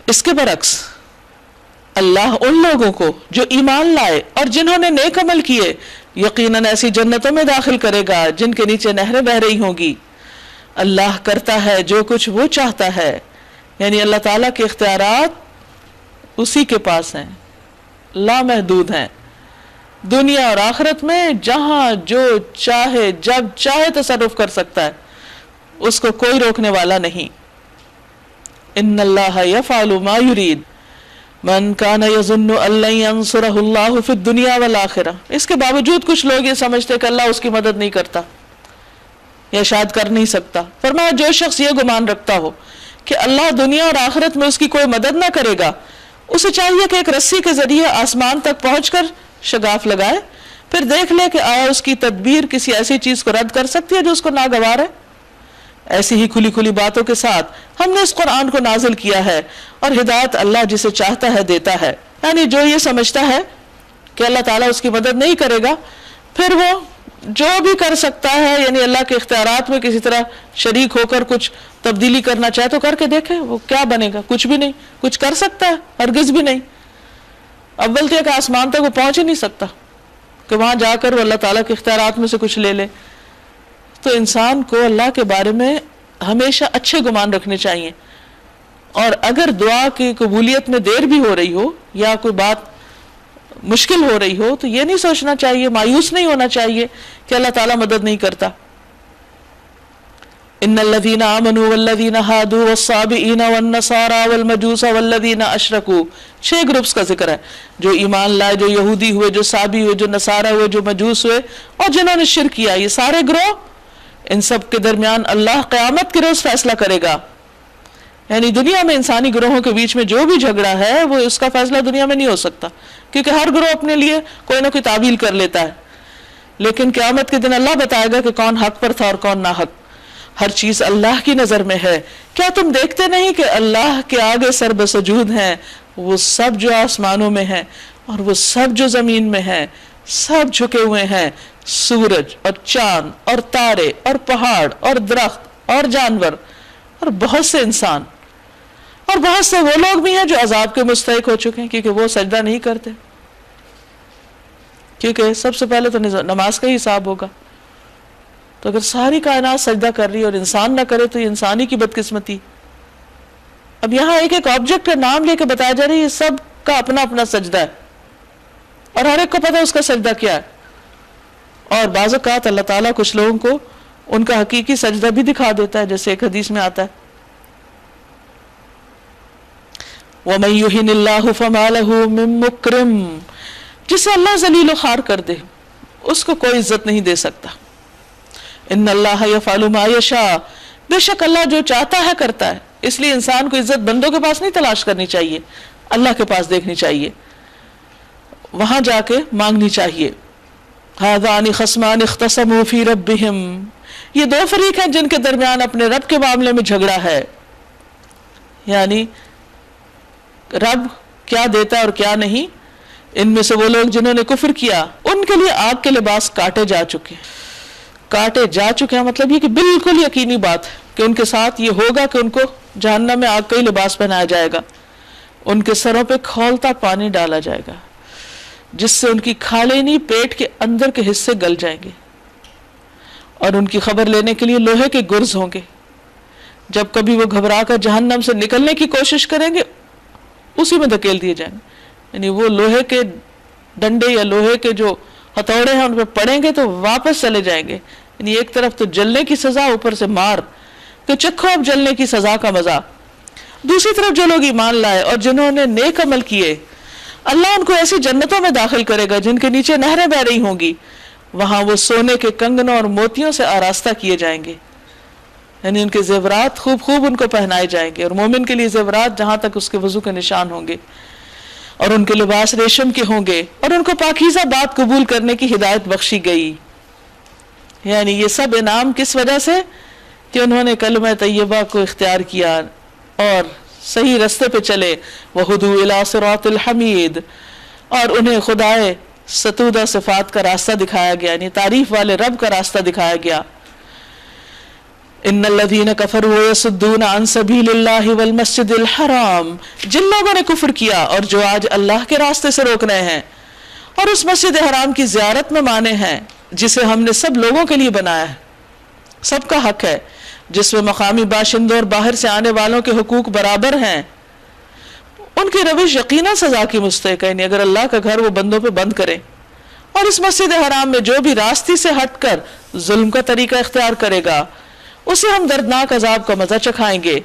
اس کے برعکس اللہ ان لوگوں کو جو ایمان لائے اور جنہوں نے نیک عمل کیے یقیناً ایسی جنتوں میں داخل کرے گا جن کے نیچے نہریں بہہ رہی ہوں گی. اللہ کرتا ہے جو کچھ وہ چاہتا ہے، یعنی اللہ تعالیٰ کے اختیارات اسی کے پاس ہیں، لامحدود ہیں. دنیا اور آخرت میں جہاں جو چاہے جب چاہے تصرف کر سکتا ہے، اس کو کوئی روکنے والا نہیں. ان اللہ یفعل ما یرید من کان یظن ان لن ینصرہ اللہ فی الدنیا والآخرہ. اس کے باوجود کچھ لوگ یہ سمجھتے کہ اللہ اس کی مدد نہیں کرتا یا شاید کر نہیں سکتا. فرمایا جو شخص یہ گمان رکھتا ہو کہ اللہ دنیا اور آخرت میں اس کی کوئی مدد نہ کرے گا، اسے چاہیے کہ ایک رسی کے ذریعے آسمان تک پہنچ کر شگاف لگائے، پھر دیکھ لے کہ آیا اس کی تدبیر کسی ایسی چیز کو رد کر سکتی ہے جو اس کو ناگوار ہے. ایسی ہی کھلی کھلی باتوں کے ساتھ ہم نے اس قرآن کو نازل کیا ہے، اور ہدایت اللہ جسے چاہتا ہے دیتا ہے. یعنی جو یہ سمجھتا ہے کہ اللہ تعالیٰ اس کی مدد نہیں کرے گا، پھر وہ جو بھی کر سکتا ہے، یعنی اللہ کے اختیارات میں کسی طرح شریک ہو کر کچھ تبدیلی کرنا چاہے تو کر کے دیکھے، وہ کیا بنے گا؟ کچھ بھی نہیں. کچھ کر سکتا ہے؟ ہرگز بھی نہیں. اول تو کہ آسمان تک وہ پہنچ ہی نہیں سکتا کہ وہاں جا کر وہ اللہ تعالیٰ کے اختیارات میں سے کچھ لے لے. تو انسان کو اللہ کے بارے میں ہمیشہ اچھے گمان رکھنے چاہیے، اور اگر دعا کی قبولیت میں دیر بھی ہو رہی ہو یا کوئی بات مشکل ہو رہی ہو تو یہ نہیں سوچنا چاہیے، مایوس نہیں ہونا چاہیے کہ اللہ تعالیٰ مدد نہیں کرتا. ان الذين آمنوا والذين هادوا والصابئين والنصارى والمجوس والذين اشركوا. 6 گروپس کا ذکر ہے جو ایمان لائے، جو یہودی ہوئے، جو صابی ہوئے، جو نصارہ ہوئے، جو مجوس ہوئے، اور جنہوں نے شرک کیا. یہ سارے گروہ، ان سب کے درمیان اللہ قیامت کے روز فیصلہ کرے گا. یعنی دنیا میں انسانی گروہوں کے بیچ میں جو بھی جھگڑا ہے وہ اس کا فیصلہ دنیا میں نہیں ہو سکتا، کیونکہ ہر گروہ اپنے لیے کوئی نہ کوئی تعویل کر لیتا ہے. لیکن قیامت کے دن اللہ بتائے گا کہ کون حق پر تھا اور کون ناحق. ہر چیز اللہ کی نظر میں ہے. کیا تم دیکھتے نہیں کہ اللہ کے آگے سر بسجود ہیں وہ سب جو آسمانوں میں ہیں اور وہ سب جو زمین میں ہیں، سب جھکے ہوئے ہیں. سورج اور چاند اور تارے اور پہاڑ اور درخت اور جانور اور بہت سے انسان، اور بہت سے وہ لوگ بھی ہیں جو عذاب کے مستحق ہو چکے ہیں کیونکہ وہ سجدہ نہیں کرتے. کیونکہ سب سے پہلے تو نماز کا ہی حساب ہوگا. تو اگر ساری کائنات سجدہ کر رہی ہے اور انسان نہ کرے تو یہ انسانی کی بدقسمتی. اب یہاں ایک ایک آبجیکٹ کا نام لے کے بتایا جا رہا ہے یہ سب کا اپنا اپنا سجدہ ہے اور ہر ایک کو پتا ہے اس کا سجدہ کیا ہے. اور بعض اوقات اللہ تعالیٰ کچھ لوگوں کو ان کا حقیقی سجدہ بھی دکھا دیتا ہے، جیسے ایک حدیث میں آتا ہے وَمَن يُهِنِ اللَّهُ فَمَا لَهُ مِن مُكْرِمٍ، جسے اللہ ذلیل و خوار کر دے اس کو کوئی عزت نہیں دے سکتا. ان اللہ یفعل ما یشاء، بے شک اللہ جو چاہتا ہے کرتا ہے. اس لیے انسان کو عزت بندوں کے پاس نہیں تلاش کرنی چاہیے، اللہ کے پاس دیکھنی چاہیے، وہاں جا کے مانگنی چاہیے. هذان خصمان اختصموا فی ربہم، یہ دو فریق ہیں جن کے درمیان اپنے رب کے معاملے میں جھگڑا ہے. یعنی رب کیا دیتا ہے اور کیا نہیں. ان میں سے وہ لوگ جنہوں نے کفر کیا ان کے لیے آگ کے لباس کاٹے جا چکے ہیں. مطلب یہ کہ بالکل یقینی بات ہے کہ ان کے ساتھ یہ ہوگا کہ ان کو جہنم میں آگ کا ہی لباس پہنایا جائے گا. ان کے سروں پہ کھولتا پانی ڈالا جائے گا جس سے ان کی کھالینی پیٹ کے اندر کے حصے گل جائیں گے. اور ان کی خبر لینے کے لیے لوہے کے گرز ہوں گے. جب کبھی وہ گھبرا کر جہنم سے نکلنے کی کوشش کریں گے اسی میں دھکیل دیے جائیں گے. یعنی وہ لوہے کے ڈنڈے یا لوہے کے جو ہتھوڑے ہیں ان پہ پڑیں گے تو واپس چلے جائیں گے. یعنی ایک طرف تو جلنے کی سزا، اوپر سے مار کہ چکھو اب جلنے کی سزا کا مزہ. دوسری طرف جو لوگ ایمان لائے اور جنہوں نے نیک عمل کیے اللہ ان کو ایسی جنتوں میں داخل کرے گا جن کے نیچے نہریں بہ رہی ہوں گی. وہاں وہ سونے کے کنگنوں اور موتیوں سے آراستہ کیے جائیں گے. یعنی ان کے زیورات خوب خوب ان کو پہنائے جائیں گے. اور مومن کے لیے زیورات جہاں تک اس کے وضو کے نشان ہوں گے. اور ان کے لباس ریشم کے ہوں گے. اور ان کو پاکیزہ بات قبول کرنے کی ہدایت بخشی گئی. یعنی یہ سب انعام کس وجہ سے کہ انہوں نے کلمہ طیبہ کو اختیار کیا اور صحیح رستے پہ چلے. وَهُدُوا إِلَىٰ صِرَاطِ الْحَمِيدِ، اور انہیں خدائے ستودہ صفات کا راستہ دکھایا گیا، یعنی تعریف والے رب کا راستہ دکھایا گیا. ان الذین کفروا ویصدون عن سبیل اللہ والمسجد الحرام، جن لوگوں نے کفر کیا اور جو آج اللہ کے راستے سے روک رہے ہیں اور اس مسجد حرام کی زیارت میں مانے ہیں جسے ہم نے سب لوگوں کے لیے بنایا ہے، سب کا حق ہے، جس میں مقامی باشندوں اور باہر سے آنے والوں کے حقوق برابر ہیں. ان کی روش یقینا سزا کی مستحق ہے. یعنی اگر اللہ کا گھر وہ بندوں پہ بند کرے اور اس مسجد حرام میں جو بھی راستے سے ہٹ کر ظلم کا طریقہ اختیار کرے گا اسے ہم دردناک عذاب کا مزہ چکھائیں گے.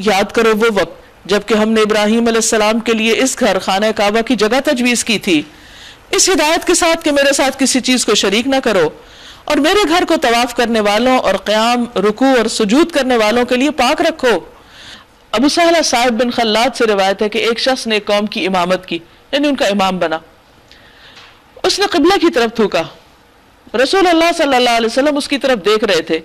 یاد کرو وہ وقت جبکہ ہم نے ابراہیم علیہ السلام کے لیے اس گھر خانہ کعبہ کی جگہ تجویز کی تھی اس ہدایت کے ساتھ کہ میرے ساتھ کسی چیز کو شریک نہ کرو اور میرے گھر کو طواف کرنے والوں اور قیام، رکوع اور سجود کرنے والوں کے لیے پاک رکھو. ابو سہلہ صاحب بن خلاد سے روایت ہے کہ ایک شخص نے ایک قوم کی امامت کی، یعنی ان کا امام بنا. اس نے قبلہ کی طرف تھوکا. رسول اللہ صلی اللہ علیہ وسلم اس کی طرف دیکھ رہے تھے.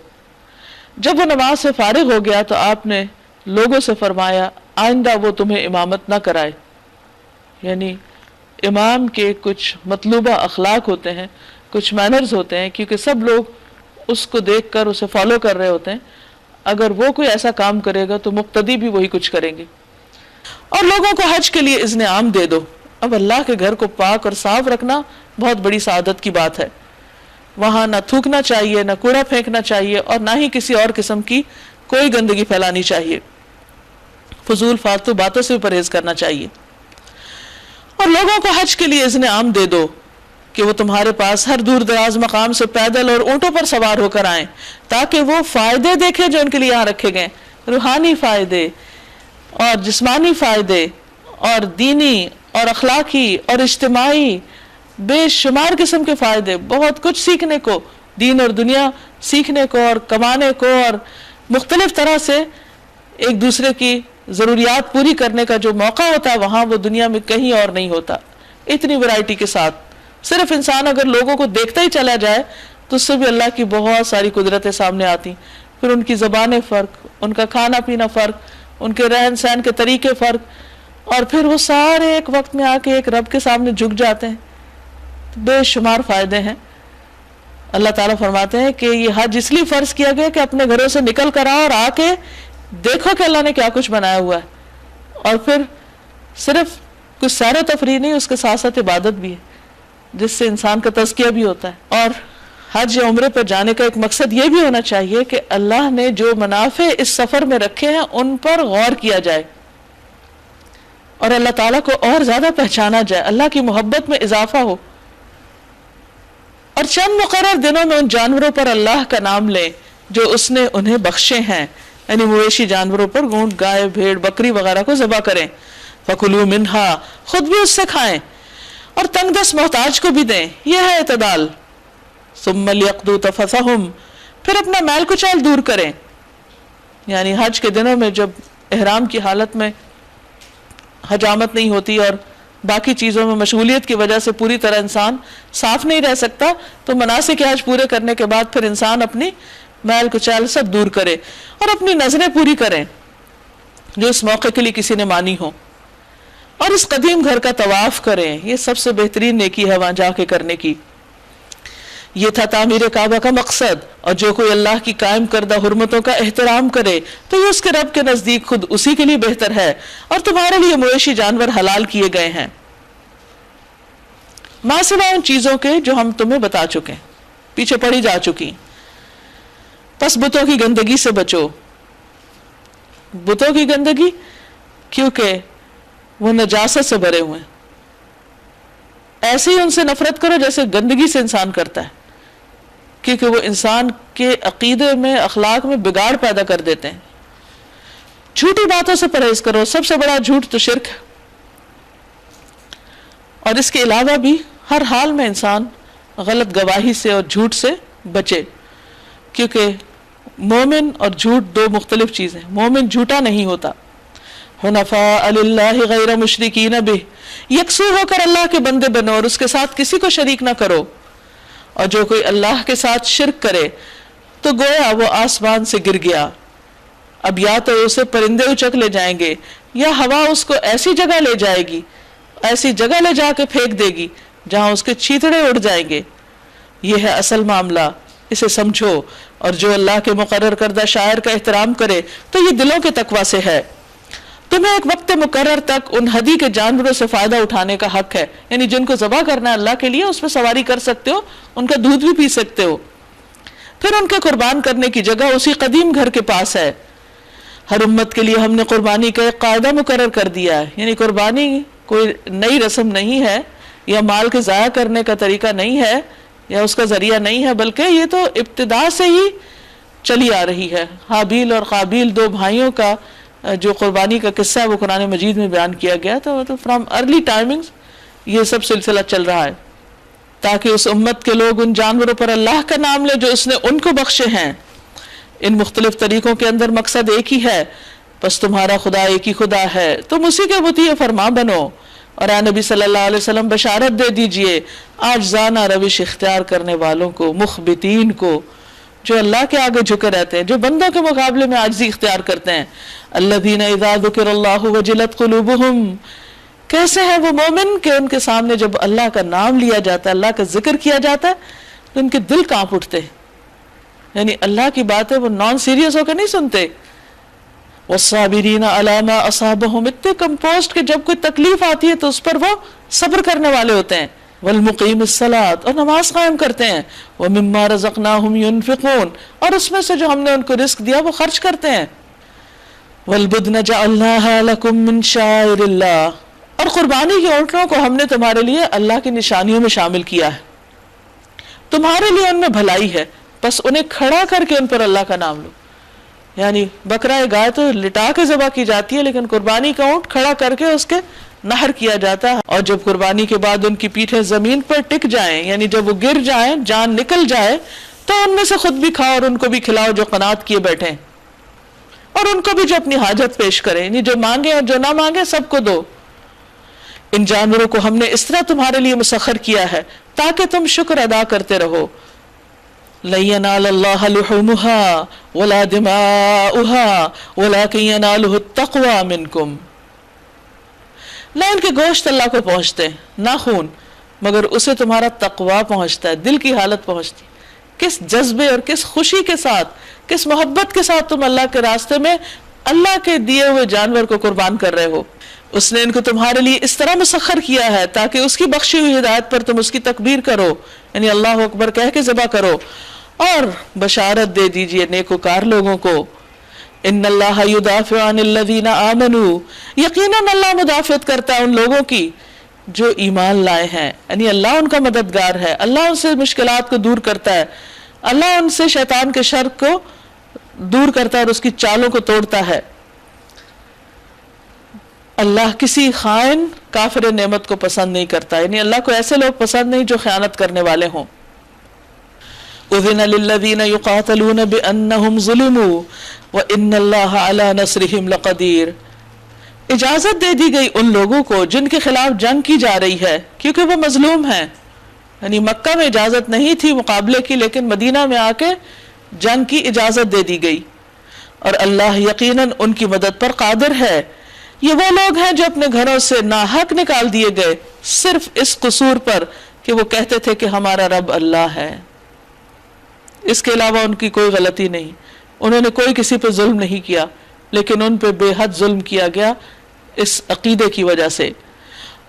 جب وہ نماز سے فارغ ہو گیا تو آپ نے لوگوں سے فرمایا آئندہ وہ تمہیں امامت نہ کرائے. یعنی امام کے کچھ مطلوبہ اخلاق ہوتے ہیں، کچھ مینرز ہوتے ہیں، کیونکہ سب لوگ اس کو دیکھ کر اسے فالو کر رہے ہوتے ہیں. اگر وہ کوئی ایسا کام کرے گا تو مقتدی بھی وہی کچھ کریں گے. اور لوگوں کو حج کے لیے اذن عام دے دو. اب اللہ کے گھر کو پاک اور صاف رکھنا بہت بڑی سعادت کی بات ہے. وہاں نہ تھوکنا چاہیے، نہ کوڑا پھینکنا چاہیے اور نہ ہی کسی اور قسم کی کوئی گندگی پھیلانی چاہیے. فضول فالتو باتوں سے بھی پرہیز کرنا چاہیے. اور لوگوں کو حج کے لیے اذن عام دے دو کہ وہ تمہارے پاس ہر دور دراز مقام سے پیدل اور اونٹوں پر سوار ہو کر آئیں تاکہ وہ فائدے دیکھیں جو ان کے لیے یہاں رکھے گئے، روحانی فائدے اور جسمانی فائدے اور دینی اور اخلاقی اور اجتماعی بے شمار قسم کے فائدے. بہت کچھ سیکھنے کو، دین اور دنیا سیکھنے کو اور کمانے کو اور مختلف طرح سے ایک دوسرے کی ضروریات پوری کرنے کا جو موقع ہوتا ہے وہاں وہ دنیا میں کہیں اور نہیں ہوتا. اتنی ورائٹی کے ساتھ صرف انسان اگر لوگوں کو دیکھتا ہی چلا جائے تو اس سے بھی اللہ کی بہت ساری قدرتیں سامنے آتی. پھر ان کی زبانیں فرق، ان کا کھانا پینا فرق، ان کے رہن سہن کے طریقے فرق، اور پھر وہ سارے ایک وقت میں آ کے ایک رب کے سامنے جھک جاتے ہیں. بے شمار فائدے ہیں. اللہ تعالیٰ فرماتے ہیں کہ یہ حج اس لیے فرض کیا گیا کہ اپنے گھروں سے نکل کر آؤ اور آ کے دیکھو کہ اللہ نے کیا کچھ بنایا ہوا ہے. اور پھر صرف کچھ سیر و تفریح نہیں، اس کے ساتھ ساتھ عبادت بھی ہے جس سے انسان کا تزکیہ بھی ہوتا ہے. اور حج یا عمرے پر جانے کا ایک مقصد یہ بھی ہونا چاہیے کہ اللہ نے جو منافع اس سفر میں رکھے ہیں ان پر غور کیا جائے اور اللہ تعالیٰ کو اور زیادہ پہچانا جائے، اللہ کی محبت میں اضافہ ہو، اور چند مقرر دنوں میں ان جانوروں پر اللہ کا نام لیں جو اس نے انہیں بخشے ہیں، یعنی مویشی جانوروں پر اونٹ، گائے، بھیڑ، بکری وغیرہ کو ذبح کریں، فَكُلُوا مِنْهَا، خود بھی اس سے کھائیں اور تنگ دست محتاج کو بھی دیں، یہ ہے اعتدال۔ ثُمَّ لْيَقْضُوا تَفَثَهُمْ، پھر اپنا میل کچیل دور کریں، یعنی حج کے دنوں میں جب احرام کی حالت میں حجامت نہیں ہوتی اور باقی چیزوں میں مشغولیت کی وجہ سے پوری طرح انسان صاف نہیں رہ سکتا، تو مناسک حج پورے کرنے کے بعد پھر انسان اپنی میل کچیل سب دور کرے اور اپنی نظریں پوری کریں جو اس موقع کے لیے کسی نے مانی ہو، اور اس قدیم گھر کا طواف کریں، یہ سب سے بہترین نیکی ہے وہاں جا کے کرنے کی۔ یہ تھا تعمیر کعبہ کا مقصد، اور جو کوئی اللہ کی قائم کردہ حرمتوں کا احترام کرے تو یہ اس کے رب کے نزدیک خود اسی کے لیے بہتر ہے، اور تمہارے لیے مویشی جانور حلال کیے گئے ہیں ماں سوائے ان چیزوں کے جو ہم تمہیں بتا چکے، پیچھے پڑھی جا چکی۔ پس بتوں کی گندگی سے بچو، بتوں کی گندگی کیونکہ وہ نجاست سے بھرے ہوئے ہیں، ایسے ہی ان سے نفرت کرو جیسے گندگی سے انسان کرتا ہے، کیونکہ وہ انسان کے عقیدے میں، اخلاق میں بگاڑ پیدا کر دیتے ہیں۔ جھوٹی باتوں سے پرہیز کرو، سب سے بڑا جھوٹ تو شرک ہے، اور اس کے علاوہ بھی ہر حال میں انسان غلط گواہی سے اور جھوٹ سے بچے، کیونکہ مومن اور جھوٹ دو مختلف چیزیں، مومن جھوٹا نہیں ہوتا۔ حنفاء للہ غیر مشرکین بہ، یکسو ہو کر اللہ کے بندے بنو اور اس کے ساتھ کسی کو شریک نہ کرو، اور جو کوئی اللہ کے ساتھ شرک کرے تو گویا وہ آسمان سے گر گیا، اب یا تو اسے پرندے اچک لے جائیں گے یا ہوا اس کو ایسی جگہ لے جائے گی، ایسی جگہ لے جا کے پھینک دے گی جہاں اس کے چیتڑے اڑ جائیں گے۔ یہ ہے اصل معاملہ، اسے سمجھو، اور جو اللہ کے مقرر کردہ شاعر کا احترام کرے تو یہ دلوں کے تقویٰ سے ہے۔ تمہیں ایک وقت مقرر تک ان ہدی کے جانوروں سے فائدہ اٹھانے کا حق ہے، یعنی جن کو ذبح کرنا ہے اللہ کے لیے اس پہ سواری کر سکتے ہو، ان کا دودھ بھی پی سکتے ہو، پھر ان کے قربان کرنے کی جگہ اسی قدیم گھر کے پاس ہے۔ ہر امت کے لیے ہم نے قربانی کا ایک قاعدہ مقرر کر دیا ہے، یعنی قربانی کوئی نئی رسم نہیں ہے یا مال کے ضائع کرنے کا طریقہ نہیں ہے یا اس کا ذریعہ نہیں ہے، بلکہ یہ تو ابتدا سے ہی چلی آ رہی ہے۔ حابیل اور قابیل دو بھائیوں کا جو قربانی کا قصہ ہے وہ قرآن مجید میں بیان کیا گیا، تو فرام ارلی ٹائمنگز یہ سب سلسلہ چل رہا ہے، تاکہ اس امت کے لوگ ان جانوروں پر اللہ کا نام لے جو اس نے ان کو بخشے ہیں۔ ان مختلف طریقوں کے اندر مقصد ایک ہی ہے، بس تمہارا خدا ایک ہی خدا ہے، تم اسی کے مطیع فرما بنو، اور اے نبی صلی اللہ علیہ وسلم بشارت دے دیجئے عاجزانہ روش اختیار کرنے والوں کو، مخبتین کو، جو اللہ کے آگے جھکے رہتے ہیں، جو بندوں کے مقابلے میں عاجزی اختیار کرتے ہیں۔ الذین اذا ذکر اللہ وجلت قلوبہم، کیسے ہیں وہ مومن کہ ان کے سامنے جب اللہ کا نام لیا جاتا ہے، اللہ کا ذکر کیا جاتا ہے تو ان کے دل کانپ اٹھتے ہیں، یعنی اللہ کی باتیں وہ نان سیریس ہو کر نہیں سنتے۔ والصابرین علی ما اصابہم، اتنے کمپوزڈ کہ جب کوئی تکلیف آتی ہے تو اس پر وہ صبر کرنے والے ہوتے ہیں۔ والمقیم الصلاۃ، اور نماز قائم کرتے ہیں۔ ومما رزقناہم ینفقون، اور اس میں سے جو ہم نے ان کو رزق دیا وہ خرچ کرتے ہیں۔ والبدن جعلناها لکم من شعائر اللہ، اور قربانی کی اونٹوں کو ہم نے تمہارے لیے اللہ کی نشانیوں میں شامل کیا ہے، تمہارے لیے ان میں بھلائی ہے، بس انہیں کھڑا کر کے ان پر اللہ کا نام لو۔ یعنی بکرا گائے تو لٹا کے ذبح کی جاتی ہے، لیکن قربانی کا اونٹ کھڑا کر کے اس کے نہر کیا جاتا ہے، اور جب قربانی کے بعد ان کی پیٹھیں زمین پر ٹک جائیں، یعنی جب وہ گر جائیں، جان نکل جائے، تو ان میں سے خود بھی کھاؤ اور ان کو بھی کھلاؤ جو قناعت کیے بیٹھے، اور ان کو بھی جو اپنی حاجت پیش کریں، یعنی جو مانگے اور جو نہ مانگے سب کو دو۔ ان جانوروں کو ہم نے اس طرح تمہارے لیے مسخر کیا ہے تاکہ تم شکر ادا کرتے رہو۔ لَن يَنَالَ اللَّهَ لُحُومُهَا وَلَا دِمَاؤُهَا وَلَكِن يَنَالُهُ التَّقْوَى مِنكُمْ، نہ ان کے گوشت اللہ کو پہنچتے نہ خون، مگر اسے تمہارا تقوی پہنچتا ہے، دل کی حالت پہنچتی، کس جذبے اور کس خوشی کے ساتھ، کس محبت کے ساتھ تم اللہ کے راستے میں اللہ کے دیے ہوئے جانور کو قربان کر رہے ہو۔ اس نے ان کو تمہارے لیے اس طرح مسخر کیا ہے تاکہ اس کی بخشی ہوئی ہدایت پر تم اس کی تکبیر کرو، یعنی اللہ اکبر کہہ کے ذبح کرو، اور بشارت دے دیجئے نیکوکار لوگوں کو، ان اللہ یدافع عن الذین آمنوا، یقیناً اللہ مدافعت کرتا ہے ان لوگوں کی جو ایمان لائے ہیں، یعنی اللہ ان کا مددگار ہے، اللہ ان سے مشکلات کو دور کرتا ہے، اللہ ان سے شیطان کے شر کو دور کرتا ہے اور اس کی چالوں کو توڑتا ہے۔ اللہ کسی خائن کافر نعمت کو پسند نہیں کرتا، یعنی اللہ کو ایسے لوگ پسند نہیں جو خیانت کرنے والے ہوں۔ اذن للذین یقاتلون بانہم ظلموا وان اللہ علی نصرہم لقدیر، اجازت دے دی گئی ان لوگوں کو جن کے خلاف جنگ کی جا رہی ہے کیونکہ وہ مظلوم ہیں، یعنی مکہ میں اجازت نہیں تھی مقابلے کی، لیکن مدینہ میں آ کے جنگ کی اجازت دے دی گئی، اور اللہ یقیناً ان کی مدد پر قادر ہے۔ یہ وہ لوگ ہیں جو اپنے گھروں سے ناحق نکال دیے گئے صرف اس قصور پر کہ وہ کہتے تھے کہ ہمارا رب اللہ ہے، اس کے علاوہ ان کی کوئی غلطی نہیں، انہوں نے کوئی کسی پہ ظلم نہیں کیا، لیکن ان پہ بے حد ظلم کیا گیا اس عقیدے کی وجہ سے۔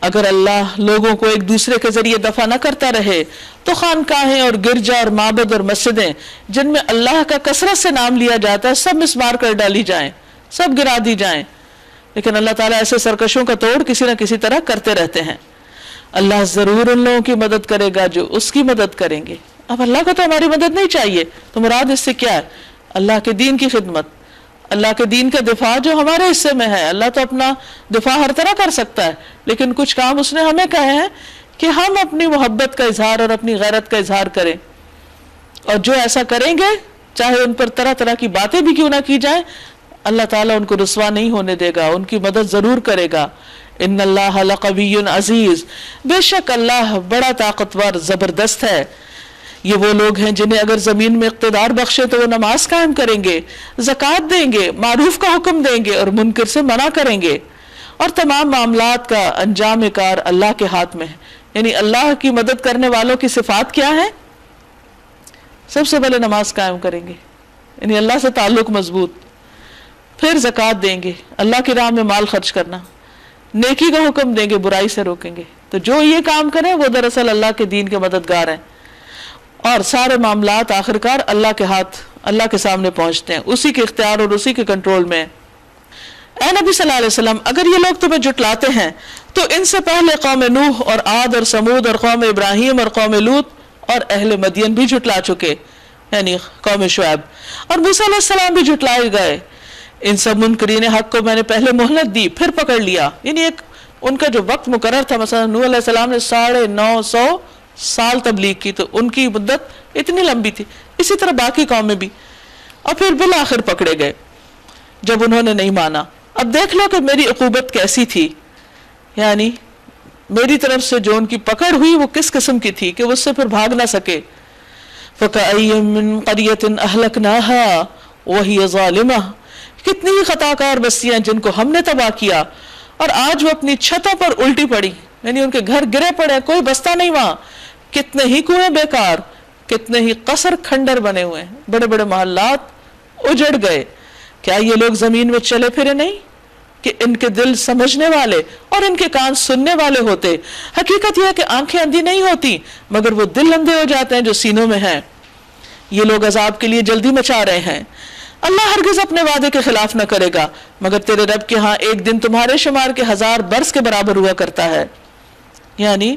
اگر اللہ لوگوں کو ایک دوسرے کے ذریعے دفع نہ کرتا رہے تو خانقاہیں اور گرجا اور معبد اور مسجدیں جن میں اللہ کا کثرت سے نام لیا جاتا ہے سب مسمار کر ڈالی جائیں، سب گرا دی جائیں، لیکن اللہ تعالیٰ ایسے سرکشوں کا توڑ کسی نہ کسی طرح کرتے رہتے ہیں۔ اللہ ضرور ان لوگوں کی مدد کرے گا جو اس کی مدد کریں گے۔ اب اللہ کو تو ہماری مدد نہیں چاہیے، تو مراد اس سے کیا ہے؟ اللہ کے دین کی خدمت، اللہ کے دین کا دفاع جو ہمارے حصے میں ہے۔ اللہ تو اپنا دفاع ہر طرح کر سکتا ہے، لیکن کچھ کام اس نے ہمیں کہے ہیں کہ ہم اپنی محبت کا اظہار اور اپنی غیرت کا اظہار کریں، اور جو ایسا کریں گے چاہے ان پر طرح طرح کی باتیں بھی کیوں نہ کی جائیں، اللہ تعالیٰ ان کو رسوا نہیں ہونے دے گا، ان کی مدد ضرور کرے گا۔ ان اللہ لقوی عزیز، بے شک اللہ بڑا طاقتور زبردست ہے۔ یہ وہ لوگ ہیں جنہیں اگر زمین میں اقتدار بخشے تو وہ نماز قائم کریں گے، زکوٰۃ دیں گے، معروف کا حکم دیں گے اور منکر سے منع کریں گے، اور تمام معاملات کا انجام کار اللہ کے ہاتھ میں ہے۔ یعنی اللہ کی مدد کرنے والوں کی صفات کیا ہے؟ سب سے پہلے نماز قائم کریں گے، یعنی اللہ سے تعلق مضبوط، پھر زکوٰۃ دیں گے، اللہ کی راہ میں مال خرچ کرنا، نیکی کا حکم دیں گے، برائی سے روکیں گے۔ تو جو یہ کام کریں وہ دراصل اللہ کے دین کے مددگار ہیں، اور سارے معاملات آخرکار اللہ کے ہاتھ، اللہ کے سامنے پہنچتے ہیں، اسی کے اختیار اور اسی کے کنٹرول میں۔ اے نبی صلی اللہ علیہ وسلم، اگر یہ لوگ تمہیں جھٹلاتے ہیں تو ان سے پہلے قوم نوح اور عاد اور سمود اور قوم ابراہیم اور قوم لوط اور اہل مدین بھی جھٹلا چکے، یعنی قوم شعیب، اور موسیٰ علیہ السلام بھی جھٹلائے گئے۔ ان سب منکرین حق کو میں نے پہلے مہلت دی پھر پکڑ لیا، یعنی ایک ان کا جو وقت مقرر تھا، مثلا نوح علیہ السلام نے 950 سال تبلیغ کی، تو ان کی مدت اتنی لمبی تھی، اسی طرح باقی قومیں بھی، اور پھر بالآخر پکڑے گئے جب انہوں نے نہیں مانا۔ اب دیکھ لو کہ میری عقوبت کیسی تھی، یعنی میری طرف سے جو ان کی پکڑ ہوئی وہ کس قسم کی تھی کہ وہ اس سے پھر بھاگ نہ سکے۔ فَكَأَيٍّ مِّن قَرْيَةٍ أَهْلَكْنَاهَا وَهِيَ ظَالِمَةٌ، کتنی ہی خطاکار بستیاں جن کو ہم نے تباہ کیا اور آج وہ اپنی چھتوں پر الٹی پڑی، یعنی ان کے گھر گرے پڑے، کوئی بستہ نہیں وہاں، کتنے ہی کنویں بیکار، کتنے ہی قصر کھنڈر بنے ہوئے ہیں، بڑے بڑے محلات اجڑ گئے۔ کیا یہ لوگ زمین میں چلے پھرے نہیں کہ ان کے دل سمجھنے والے اور ان کے کان سننے والے ہوتے؟ حقیقت یہ ہے کہ آنکھیں اندھی نہیں ہوتی مگر وہ دل اندھے ہو جاتے ہیں جو سینوں میں ہیں۔ یہ لوگ عذاب کے لیے جلدی مچا رہے ہیں۔ اللہ ہرگز اپنے وعدے کے خلاف نہ کرے گا، مگر تیرے رب کے ہاں ایک دن تمہارے شمار کے 1000 برس کے برابر ہوا کرتا ہے۔ یعنی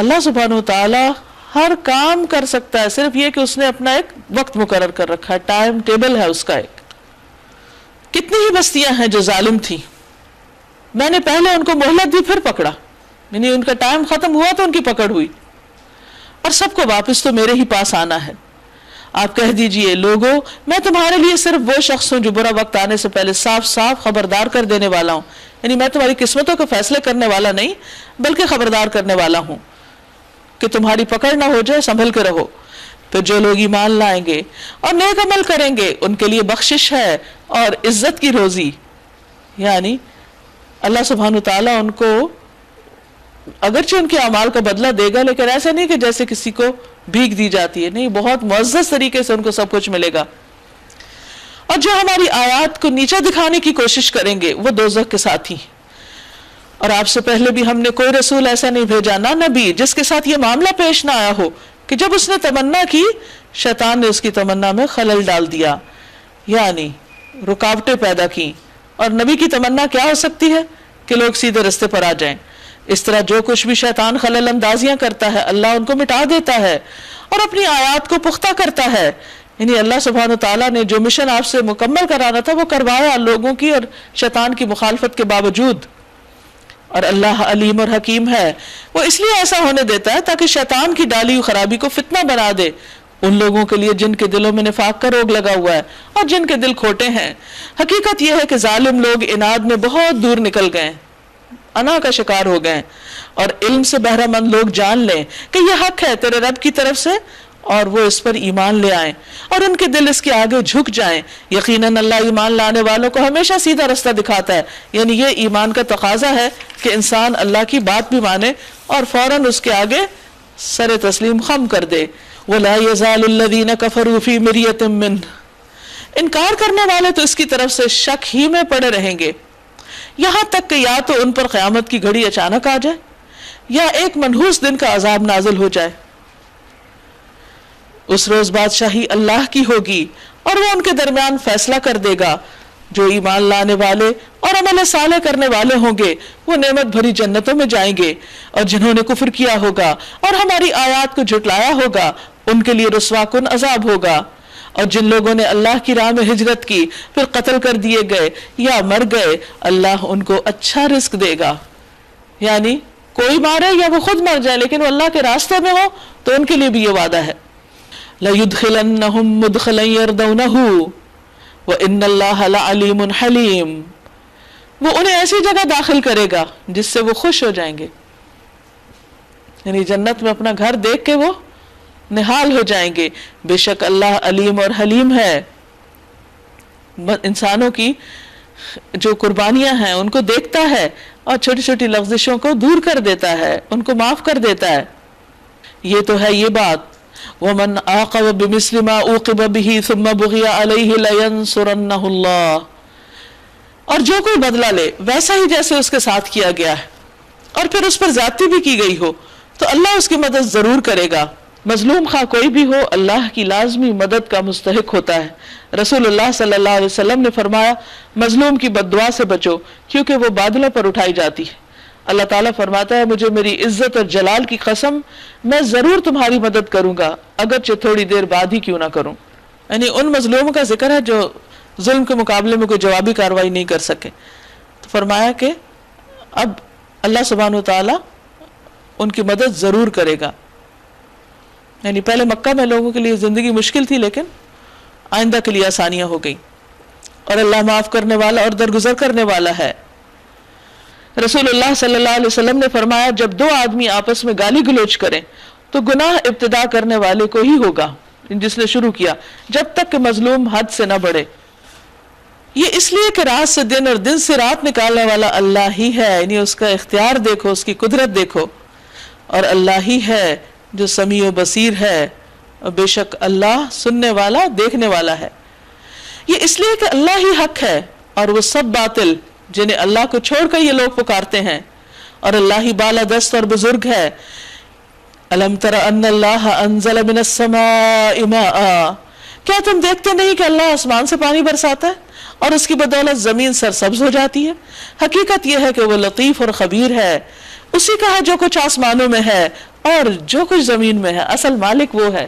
اللہ سبحانہ وتعالی ہر کام کر سکتا ہے، صرف یہ کہ اس نے اپنا ایک وقت مقرر کر رکھا ہے، ٹائم ٹیبل ہے اس کا ایک۔ کتنی ہی بستیاں ہیں جو ظالم تھیں، میں نے پہلے ان کو مہلت دی پھر پکڑا، یعنی ان کا ٹائم ختم ہوا تو ان کی پکڑ ہوئی، اور سب کو واپس تو میرے ہی پاس آنا ہے۔ آپ کہہ دیجئے لوگوں، میں تمہارے لیے صرف وہ شخص ہوں جو برا وقت آنے سے پہلے صاف صاف خبردار کر دینے والا ہوں، یعنی میں تمہاری قسمتوں کے فیصلے کرنے والا نہیں بلکہ خبردار کرنے والا ہوں کہ تمہاری پکڑ نہ ہو جائے، سنبھل کے رہو۔ پھر جو لوگ ایمان لائیں گے اور نیک عمل کریں گے ان کے لیے بخشش ہے اور عزت کی روزی، یعنی اللہ سبحانہ تعالیٰ ان کو اگرچہ ان کے اعمال کا بدلہ دے گا، لیکن ایسا نہیں کہ جیسے کسی کو بھیک دی جاتی ہے، نہیں، بہت معزز طریقے سے ان کو سب کچھ ملے گا۔ اور جو ہماری آیات کو نیچا دکھانے کی کوشش کریں گے وہ دوزخ کے ساتھی ہیں۔ اور آپ سے پہلے بھی ہم نے کوئی رسول ایسا نہیں بھیجا، نہ نبی، جس کے ساتھ یہ معاملہ پیش نہ آیا ہو کہ جب اس نے تمنا کی شیطان نے اس کی تمنا میں خلل ڈال دیا، یعنی رکاوٹیں پیدا کی. اور نبی کی تمنا کیا ہو سکتی ہے کہ لوگ سیدھے رستے پر آ جائیں. اس طرح جو کچھ بھی شیطان خلل اندازیاں کرتا ہے اللہ ان کو مٹا دیتا ہے اور اپنی آیات کو پختہ کرتا ہے. یعنی اللہ سبحانہ تعالیٰ نے جو مشن آپ سے مکمل کرانا تھا وہ کروایا لوگوں کی اور شیطان کی مخالفت کے باوجود. اور اللہ علیم اور حکیم ہے، وہ اس لیے ایسا ہونے دیتا ہے تاکہ شیطان کی ڈالی ہوئی خرابی کو فتنہ بنا دے ان لوگوں کے لیے جن کے دلوں میں نفاق کا روگ لگا ہوا ہے اور جن کے دل کھوٹے ہیں. حقیقت یہ ہے کہ ظالم لوگ اناد میں بہت دور نکل گئے، انا کا شکار ہو گئے، اور علم سے بہرہ مند لوگ جان لیں کہ یہ حق ہے تیرے رب کی طرف سے اور وہ اس پر ایمان لے آئیں اور ان کے دل اس کے آگے جھک جائیں. یقیناً اللہ ایمان لانے والوں کو ہمیشہ سیدھا رستہ دکھاتا ہے. یعنی یہ ایمان کا تقاضا ہے کہ انسان اللہ کی بات بھی مانے اور فوراً اس کے آگے سر تسلیم خم کر دے. وَلَا يَزَالُ الَّذِينَ كَفَرُوا فِي مِرْيَةٍ مِّنْهُ، انکار کرنے والے تو اس کی طرف سے شک ہی میں پڑے رہیں گے یہاں تک کہ یا تو ان پر قیامت کی گھڑی اچانک آ جائے یا ایک منحوس دن کا عذاب نازل ہو جائے. اس روز بادشاہی اللہ کی ہوگی اور وہ ان کے درمیان فیصلہ کر دے گا. جو ایمان لانے والے اور عمل صالح کرنے والے ہوں گے وہ نعمت بھری جنتوں میں جائیں گے، اور جنہوں نے کفر کیا ہوگا اور ہماری آیات کو جھٹلایا ہوگا ان کے لیے رسوا کن عذاب ہوگا. اور جن لوگوں نے اللہ کی راہ میں ہجرت کی پھر قتل کر دیے گئے یا مر گئے اللہ ان کو اچھا رزق دے گا. یعنی کوئی مارے یا وہ خود مر جائے لیکن وہ اللہ کے راستے میں ہو تو ان کے لیے بھی یہ وعدہ ہے. لَيُدْخِلَنَّهُمْ مُدْخَلًا يَرْضَوْنَهُ وَإِنَّ اللَّهَ لَعَلِيمٌ حَلِيمٌ، وہ انہیں ایسی جگہ داخل کرے گا جس سے وہ خوش ہو جائیں گے. یعنی جنت میں اپنا گھر دیکھ کے وہ نہال ہو جائیں گے. بے شک اللہ علیم اور حلیم ہے، انسانوں کی جو قربانیاں ہیں ان کو دیکھتا ہے اور چھوٹی چھوٹی لغزشوں کو دور کر دیتا ہے، ان کو معاف کر دیتا ہے. یہ تو ہے یہ بات. وَمَنْ عَاقَبَ بِمِثْلِ مَا عُوقِبَ بِهِ ثُمَّ بُغِيَ عَلَيْهِ لَيَنْصُرَنَّهُ اللَّهُ، اور جو کوئی بدلہ لے ویسا ہی جیسے اس کے ساتھ کیا گیا ہے اور پھر اس پر زیادتی بھی کی گئی ہو تو اللہ اس کی مدد ضرور کرے گا. مظلوم خواہ کوئی بھی ہو اللہ کی لازمی مدد کا مستحق ہوتا ہے. رسول اللہ صلی اللہ علیہ وسلم نے فرمایا مظلوم کی بد دعا سے بچو کیونکہ وہ بادلوں پر اٹھائی جاتی ہے. اللہ تعالیٰ فرماتا ہے مجھے میری عزت اور جلال کی قسم میں ضرور تمہاری مدد کروں گا اگرچہ تھوڑی دیر بعد ہی کیوں نہ کروں. یعنی ان مظلوموں کا ذکر ہے جو ظلم کے مقابلے میں کوئی جوابی کارروائی نہیں کر سکے. تو فرمایا کہ اب اللہ سبحانہ وتعالی ان کی مدد ضرور کرے گا. یعنی پہلے مکہ میں لوگوں کے لیے زندگی مشکل تھی لیکن آئندہ کے لیے آسانیاں ہو گئی اور اللہ معاف کرنے والا اور درگزر کرنے والا ہے. رسول اللہ صلی اللہ علیہ وسلم نے فرمایا جب دو آدمی آپس میں گالی گلوچ کریں تو گناہ ابتدا کرنے والے کو ہی ہوگا جس نے شروع کیا جب تک کہ مظلوم حد سے نہ بڑھے. یہ اس لیے کہ رات سے دن اور دن سے رات نکالنے والا اللہ ہی ہے. یعنی اس کا اختیار دیکھو، اس کی قدرت دیکھو، اور اللہ ہی ہے جو سمیع و بصیر ہے، اور بے شک اللہ سننے والا دیکھنے والا ہے. یہ اس لیے کہ اللہ ہی حق ہے اور وہ سب باطل جنہیں اللہ کو چھوڑ کر یہ لوگ پکارتے ہیں، اور اللہ ہی بالا دست اور بزرگ ہے. الم تر ان اللہ انزل من السماء ماء، کیا تم دیکھتے نہیں کہ اللہ آسمان سے پانی برساتا ہے اور اس کی بدولت زمین سرسبز ہو جاتی ہے. حقیقت یہ ہے کہ وہ لطیف اور خبیر ہے. اسی کا ہے جو کچھ آسمانوں میں ہے اور جو کچھ زمین میں ہے، اصل مالک وہ ہے.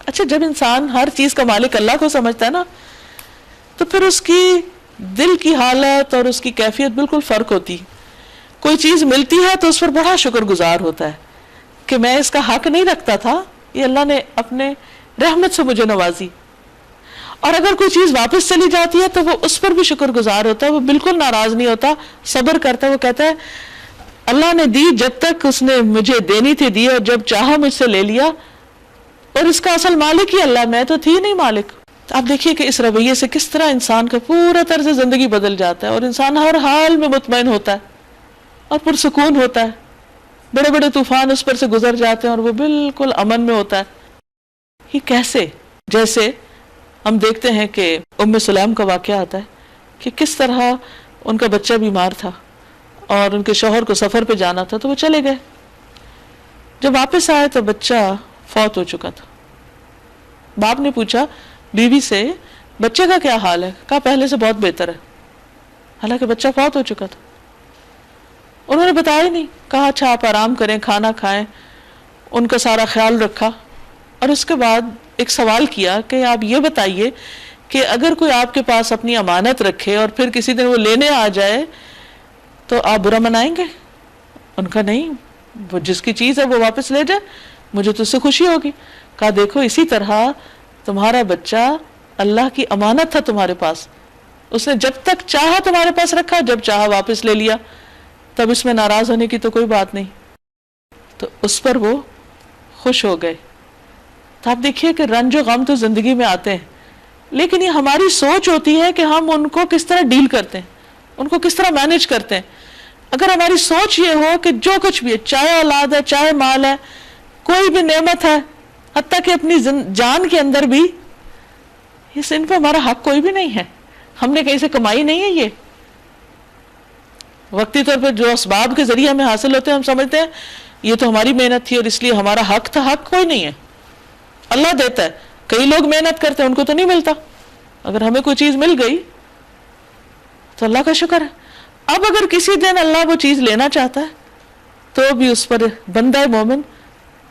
اچھا جب انسان ہر چیز کا مالک اللہ کو سمجھتا ہے نا تو پھر اس کی دل کی حالت اور اس کی کیفیت بالکل فرق ہوتی. کوئی چیز ملتی ہے تو اس پر بڑا شکر گزار ہوتا ہے کہ میں اس کا حق نہیں رکھتا تھا، یہ اللہ نے اپنے رحمت سے مجھے نوازی. اور اگر کوئی چیز واپس چلی جاتی ہے تو وہ اس پر بھی شکر گزار ہوتا ہے، وہ بالکل ناراض نہیں ہوتا، صبر کرتا ہے. وہ کہتا ہے اللہ نے دی جب تک اس نے مجھے دینی تھی دی، اور جب چاہا مجھ سے لے لیا، اور اس کا اصل مالک ہی اللہ، میں تو تھی نہیں مالک. آپ دیکھیے کہ اس رویے سے کس طرح انسان کا پورا طرز زندگی بدل جاتا ہے اور انسان ہر حال میں مطمئن ہوتا ہے اور پرسکون ہوتا ہے. بڑے بڑے طوفان اس پر سے گزر جاتے ہیں اور وہ بالکل امن میں ہوتا ہے. یہ کیسے؟ جیسے ہم دیکھتے ہیں کہ ام سلیم کا واقعہ آتا ہے کہ کس طرح ان کا بچہ بیمار تھا اور ان کے شوہر کو سفر پہ جانا تھا تو وہ چلے گئے. جب واپس آئے تو بچہ فوت ہو چکا تھا. باپ نے پوچھا بیوی سے بچے کا کیا حال ہے؟ کہا پہلے سے بہت بہتر ہے، حالانکہ بچہ فوت ہو چکا تھا. انہوں نے بتایا ہی نہیں. کہا اچھا آپ آرام کریں، کھانا کھائیں، ان کا سارا خیال رکھا. اور اس کے بعد ایک سوال کیا کہ آپ یہ بتائیے کہ اگر کوئی آپ کے پاس اپنی امانت رکھے اور پھر کسی دن وہ لینے آ جائے تو آپ برا منائیں گے؟ ان کا نہیں، وہ جس کی چیز ہے وہ واپس لے جائے، مجھے تو اس سے خوشی ہوگی. کہا دیکھو اسی طرح تمہارا بچہ اللہ کی امانت تھا تمہارے پاس، اس نے جب تک چاہا تمہارے پاس رکھا، جب چاہا واپس لے لیا، تب اس میں ناراض ہونے کی تو کوئی بات نہیں. تو اس پر وہ خوش ہو گئے. تو آپ دیکھیے کہ رنج و غم تو زندگی میں آتے ہیں، لیکن یہ ہماری سوچ ہوتی ہے کہ ہم ان کو کس طرح ڈیل کرتے ہیں، ان کو کس طرح مینج کرتے ہیں. اگر ہماری سوچ یہ ہو کہ جو کچھ بھی ہے، چاہے اولاد ہے، چاہے مال ہے، کوئی بھی نعمت ہے، حتیٰ کہ اپنی جان کے اندر بھی، ان پہ ہمارا حق کوئی بھی نہیں ہے، ہم نے کہیں سے کمائی نہیں ہے. یہ وقتی طور پہ جو اسباب کے ذریعے ہمیں حاصل ہوتے ہیں ہم سمجھتے ہیں یہ تو ہماری محنت تھی اور اس لیے ہمارا حق تھا. حق کوئی نہیں ہے، اللہ دیتا ہے. کئی لوگ محنت کرتے ہیں ان کو تو نہیں ملتا. اگر ہمیں کوئی چیز مل گئی تو اللہ کا شکر ہے. اب اگر کسی دن اللہ وہ چیز لینا چاہتا ہے تو بھی اس پر بندہ مومن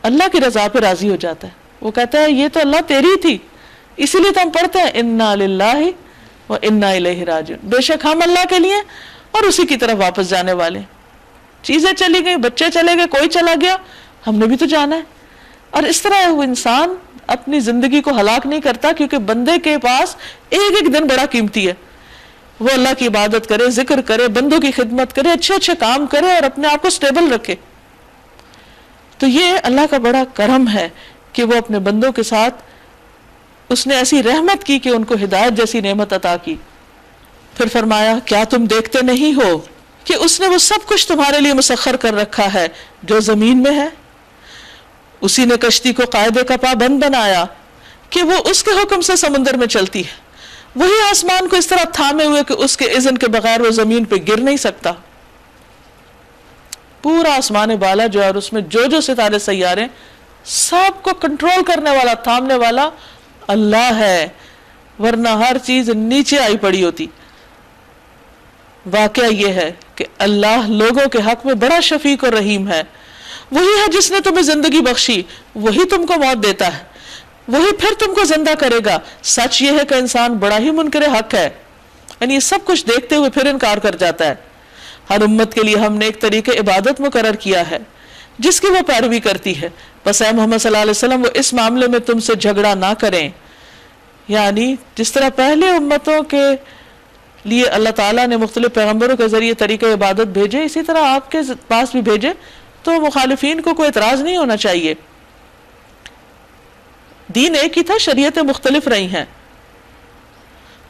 اللہ کی رضا پہ راضی ہو جاتا ہے. وہ کہتا ہے یہ تو اللہ تیری تھی، اسی لیے تو ہم پڑھتے ہیں انا للہ و انا الیہ راجعون. بے شک ہم اللہ کے لیے اور اسی کی طرف واپس جانے والے. چیزیں چلی گئی، بچے چلے گئے، کوئی چلا گیا، ہم نے بھی تو جانا ہے. اور اس طرح وہ انسان اپنی زندگی کو ہلاک نہیں کرتا، کیونکہ بندے کے پاس ایک ایک دن بڑا قیمتی ہے. وہ اللہ کی عبادت کرے، ذکر کرے، بندوں کی خدمت کرے، اچھے اچھے کام کرے اور اپنے آپ کو سٹیبل رکھے. تو یہ اللہ کا بڑا کرم ہے کہ وہ اپنے بندوں کے ساتھ اس نے ایسی رحمت کی کہ ان کو ہدایت جیسی نعمت عطا کی. پھر فرمایا کیا تم دیکھتے نہیں ہو کہ اس نے وہ سب کچھ تمہارے لیے مسخر کر رکھا ہے جو زمین میں ہے. اسی نے کشتی کو قاعدے کا پابند بنایا کہ وہ اس کے حکم سے سمندر میں چلتی ہے. وہی آسمان کو اس طرح تھامے ہوئے کہ اس کے اذن کے بغیر وہ زمین پہ گر نہیں سکتا. پورا آسمان بالا جو ہے اور اس میں جو ستارے سیارے، سب کو کنٹرول کرنے والا، تھامنے والا اللہ ہے، ورنہ ہر چیز نیچے آئی پڑی ہوتی. واقعہ یہ ہے کہ اللہ لوگوں کے حق میں بڑا شفیق اور رحیم ہے. وہی ہے جس نے تمہیں زندگی بخشی، وہی تم کو موت دیتا ہے، وہی پھر تم کو زندہ کرے گا. سچ یہ ہے کہ انسان بڑا ہی منکر حق ہے. یعنی یہ سب کچھ دیکھتے ہوئے پھر انکار کر جاتا ہے. ہر امت کے لیے ہم نے ایک طریقے عبادت مقرر کیا ہے جس کی وہ پیروی کرتی ہے. بس اے محمد صلی اللہ علیہ وسلم وہ اس معاملے میں تم سے جھگڑا نہ کریں. یعنی جس طرح پہلے امتوں کے لیے اللہ تعالیٰ نے مختلف پیغمبروں کے ذریعے طریقہ عبادت بھیجے، اسی طرح آپ کے پاس بھی بھیجے، تو مخالفین کو کوئی اعتراض نہیں ہونا چاہیے. دین ایک ہی تھا، شریعتیں مختلف رہی ہیں.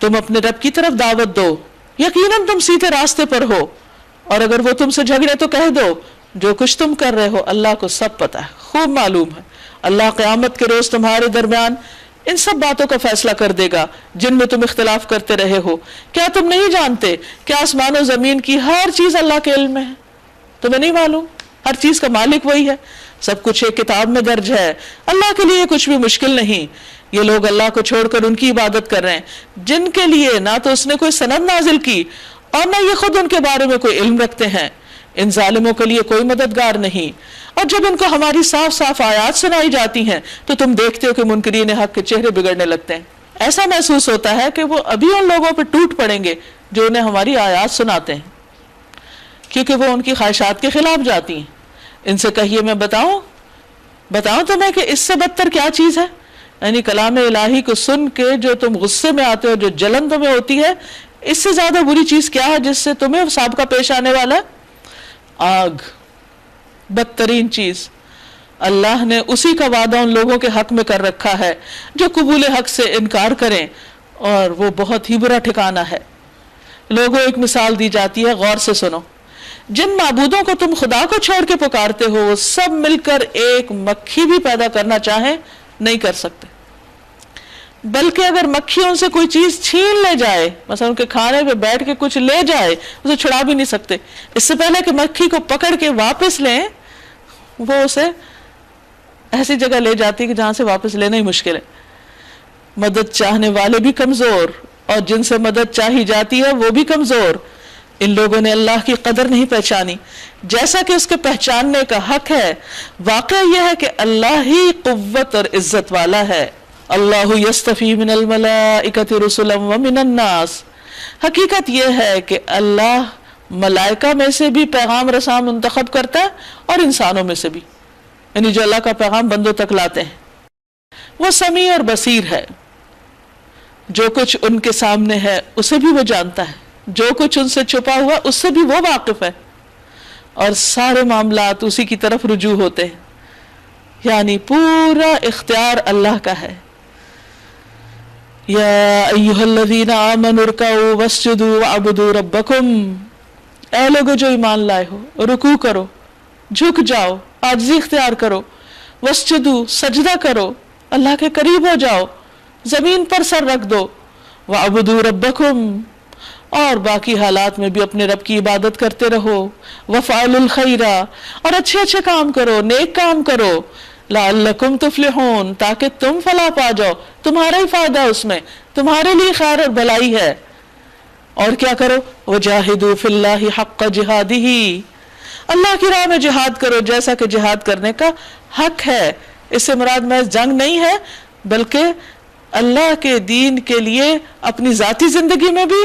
تم اپنے رب کی طرف دعوت دو، یقیناً تم سیدھے راستے پر ہو، اور اگر وہ تم سے جھگڑے تو کہہ دو جو کچھ تم کر رہے ہو اللہ کو سب پتہ ہے، خوب معلوم ہے. اللہ قیامت کے روز تمہارے درمیان ان سب باتوں کا فیصلہ کر دے گا جن میں تم اختلاف کرتے رہے ہو. کیا تم نہیں جانتے کہ آسمان و زمین کی ہر چیز اللہ کے علم میں ہے؟ تمہیں نہیں معلوم؟ ہر چیز کا مالک وہی ہے، سب کچھ ایک کتاب میں درج ہے. اللہ کے لیے کچھ بھی مشکل نہیں. یہ لوگ اللہ کو چھوڑ کر ان کی عبادت کر رہے ہیں جن کے لیے نہ تو اس نے کوئی سند نازل کی اور نہ یہ خود ان کے بارے میں کوئی علم رکھتے ہیں. ان ظالموں کے لیے کوئی مددگار نہیں. اور جب ان کو ہماری صاف صاف آیات سنائی جاتی ہیں تو تم دیکھتے ہو کہ منکرین حق کے چہرے بگڑنے لگتے ہیں. ایسا محسوس ہوتا ہے کہ وہ ابھی ان لوگوں پہ ٹوٹ پڑیں گے جو انہیں ہماری آیات سناتے ہیں، کیونکہ وہ ان کی خواہشات کے خلاف جاتی ہیں. ان سے کہیے میں بتاؤں تمہیں کہ اس سے بدتر کیا چیز ہے؟ یعنی کلام الہی کو سن کے جو تم غصے میں آتے ہو، جو جلن تمہیں ہوتی ہے، اس سے زیادہ بری چیز کیا ہے جس سے تمہیں سابقہ پیش آنے والا ہے؟ آگ، بدترین چیز. اللہ نے اسی کا وعدہ ان لوگوں کے حق میں کر رکھا ہے جو قبول حق سے انکار کریں، اور وہ بہت ہی برا ٹھکانہ ہے. لوگوں ایک مثال دی جاتی ہے، غور سے سنو. جن معبودوں کو تم خدا کو چھوڑ کے پکارتے ہو وہ سب مل کر ایک مکھی بھی پیدا کرنا چاہیں نہیں کر سکتے، بلکہ اگر مکھی ان سے کوئی چیز چھین لے جائے، مثلا ان کے کھانے پہ بیٹھ کے کچھ لے جائے، اسے چھڑا بھی نہیں سکتے. اس سے پہلے کہ مکھی کو پکڑ کے واپس لیں وہ اسے ایسی جگہ لے جاتی ہے کہ جہاں سے واپس لینا ہی مشکل ہے. مدد چاہنے والے بھی کمزور اور جن سے مدد چاہی جاتی ہے وہ بھی کمزور. ان لوگوں نے اللہ کی قدر نہیں پہچانی جیسا کہ اس کے پہچاننے کا حق ہے. واقعہ یہ ہے کہ اللہ ہی قوت اور عزت والا ہے. اللہ یستفی من الملائکۃ رسلا ومن الناس. حقیقت یہ ہے کہ اللہ ملائکہ میں سے بھی پیغام رساں منتخب کرتا ہے اور انسانوں میں سے بھی، یعنی جو اللہ کا پیغام بندوں تک لاتے ہیں. وہ سمیع اور بصیر ہے، جو کچھ ان کے سامنے ہے اسے بھی وہ جانتا ہے، جو کچھ ان سے چھپا ہوا اس سے بھی وہ واقف ہے، اور سارے معاملات اسی کی طرف رجوع ہوتے ہیں. یعنی پورا اختیار اللہ کا ہے. یا ایھا الذین آمنوا ارکعوا واسجدوا واعبدوا ربکم. اے لوگو جو ایمان لائے ہو، رکوع کرو، جھک جاؤ، عاجزی اختیار کرو، واسجدوا سجدہ کرو، اللہ کے قریب ہو جاؤ، زمین پر سر رکھ دو، واعبدوا ربکم، اور باقی حالات میں بھی اپنے رب کی عبادت کرتے رہو، وفعلوا الخیر، اور اچھے اچھے کام کرو، نیک کام کرو، لعلکم تفلحون، تاکہ تم فلاح پا جاؤ، تمہارا ہی فائدہ اس میں، تمہارے لیے خیر اور بھلائی ہے. اور کیا کرو؟ وجاہدوا فی اللہ حق جہادہ، اللہ کی راہ میں جہاد کرو جیسا کہ جہاد کرنے کا حق ہے. اس سے مراد محض جنگ نہیں ہے، بلکہ اللہ کے دین کے لیے اپنی ذاتی زندگی میں بھی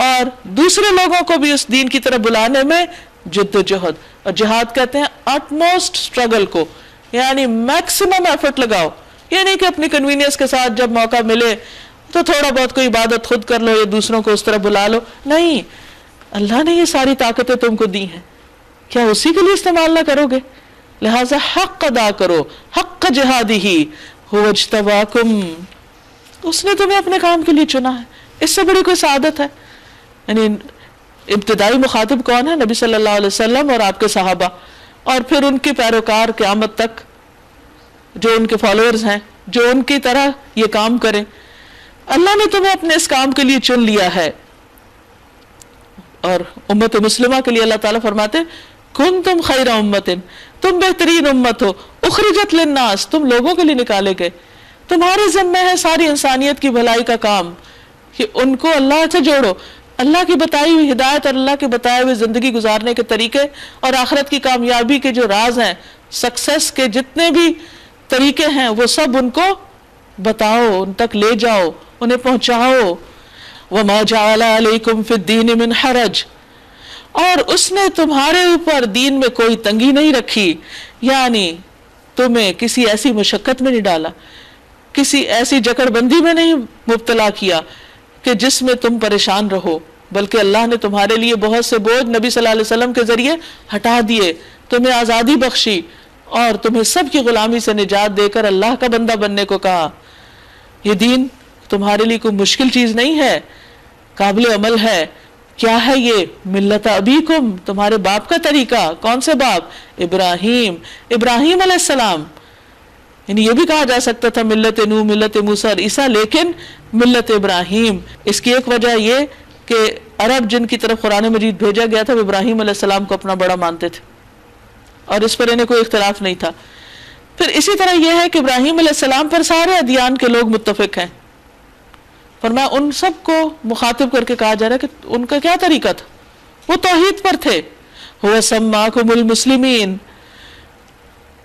اور دوسرے لوگوں کو بھی اس دین کی طرف بلانے میں جد و جہد. اور جہاد کہتے ہیں اٹموسٹ اسٹرگل کو، یعنی میکسیمم ایفرٹ لگاؤ. یہ نہیں کہ اپنی کنوینئنس کے ساتھ جب موقع ملے تو تھوڑا بہت کوئی عبادت خود کر لو یا دوسروں کو اس طرح بلا لو. نہیں، اللہ نے یہ ساری طاقتیں تم کو دی ہیں، کیا اسی کے لیے استعمال نہ کرو گے؟ لہذا حق ادا کرو، حق جہادہ هو اجتباکم، اس نے تمہیں اپنے کام کے لیے چنا ہے. اس سے بڑی کوئی سعادت ہے؟ یعنی ابتدائی مخاطب کون ہے؟ نبی صلی اللہ علیہ وسلم اور آپ کے صحابہ، اور پھر ان کے پیروکار قیامت تک جو ان کے فالوورز ہیں، جو ان کی طرح یہ کام کریں. اللہ نے تمہیں اپنے اس کام کے لیے چن لیا ہے. اور امت مسلمہ کے لیے اللہ تعالیٰ فرماتے کنتم خیر امت، تم بہترین امت ہو، اخرجت للناس، تم لوگوں کے لیے نکالے گئے. تمہارے ذمہ ہے ساری انسانیت کی بھلائی کا کام، کہ ان کو اللہ سے جوڑو. اللہ کی بتائی ہوئی ہدایت اور اللہ کے بتائے ہوئے زندگی گزارنے کے طریقے اور آخرت کی کامیابی کے جو راز ہیں، سکسیس کے جتنے بھی طریقے ہیں، وہ سب ان کو بتاؤ، ان تک لے جاؤ، انہیں پہنچاؤ. وما جعل علیکم فی الدین من حرج، اور اس نے تمہارے اوپر دین میں کوئی تنگی نہیں رکھی، یعنی تمہیں کسی ایسی مشقت میں نہیں ڈالا، کسی ایسی جکڑ بندی میں نہیں مبتلا کیا کہ جس میں تم پریشان رہو، بلکہ اللہ نے تمہارے لیے بہت سے بوجھ نبی صلی اللہ علیہ وسلم کے ذریعے ہٹا دیے، تمہیں آزادی بخشی اور تمہیں سب کی غلامی سے نجات دے کر اللہ کا بندہ بننے کو کہا. یہ دین تمہارے لیے کوئی مشکل چیز نہیں ہے، قابل عمل ہے. کیا ہے یہ؟ ملت ابیکم، تمہارے باپ کا طریقہ. کون سے باپ؟ ابراہیم علیہ السلام. یعنی یہ بھی کہا جا سکتا تھا ملت نوح، ملت موسیٰ اور عیسیٰ، لیکن ملت ابراہیم. اس کی ایک وجہ یہ کہ عرب جن کی طرف قرآن مجید بھیجا گیا تھا وہ ابراہیم علیہ السلام کو اپنا بڑا مانتے تھے، اور اس پر انہیں کوئی اختلاف نہیں تھا. پھر اسی طرح یہ ہے کہ ابراہیم علیہ السلام پر سارے ادیان کے لوگ متفق ہیں. فرمایا ان سب کو مخاطب کر کے کہا جا رہا ہے کہ ان کا کیا طریقہ تھا، وہ توحید پر تھے. هو سماکم المسلمین،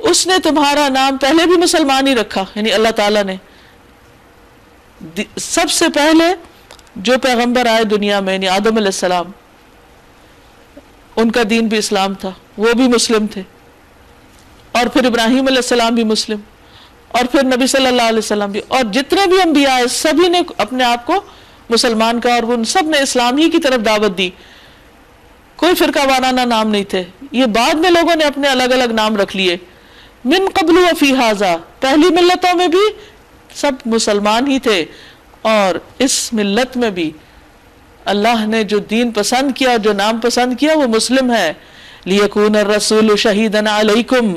اس نے تمہارا نام پہلے بھی مسلمان ہی رکھا، یعنی اللہ تعالیٰ نے سب سے پہلے جو پیغمبر آئے دنیا میں، یعنی آدم علیہ السلام، ان کا دین بھی اسلام تھا، وہ بھی مسلم تھے. اور پھر ابراہیم علیہ السلام بھی مسلم، اور پھر نبی صلی اللہ علیہ وسلم بھی، اور جتنے بھی انبیاء آئے سبھی نے اپنے آپ کو مسلمان کا، اور ان سب نے اسلام ہی کی طرف دعوت دی. کوئی فرقہ وارانہ نام نہیں تھے. یہ بعد میں لوگوں نے اپنے الگ الگ نام رکھ لیے. من قبل وفی ھذا، پہلی ملتوں میں بھی سب مسلمان ہی تھے، اور اس ملت میں بھی اللہ نے جو دین پسند کیا، جو نام پسند کیا، وہ مسلم ہے. لیکون الرسول شہیدا علیکم،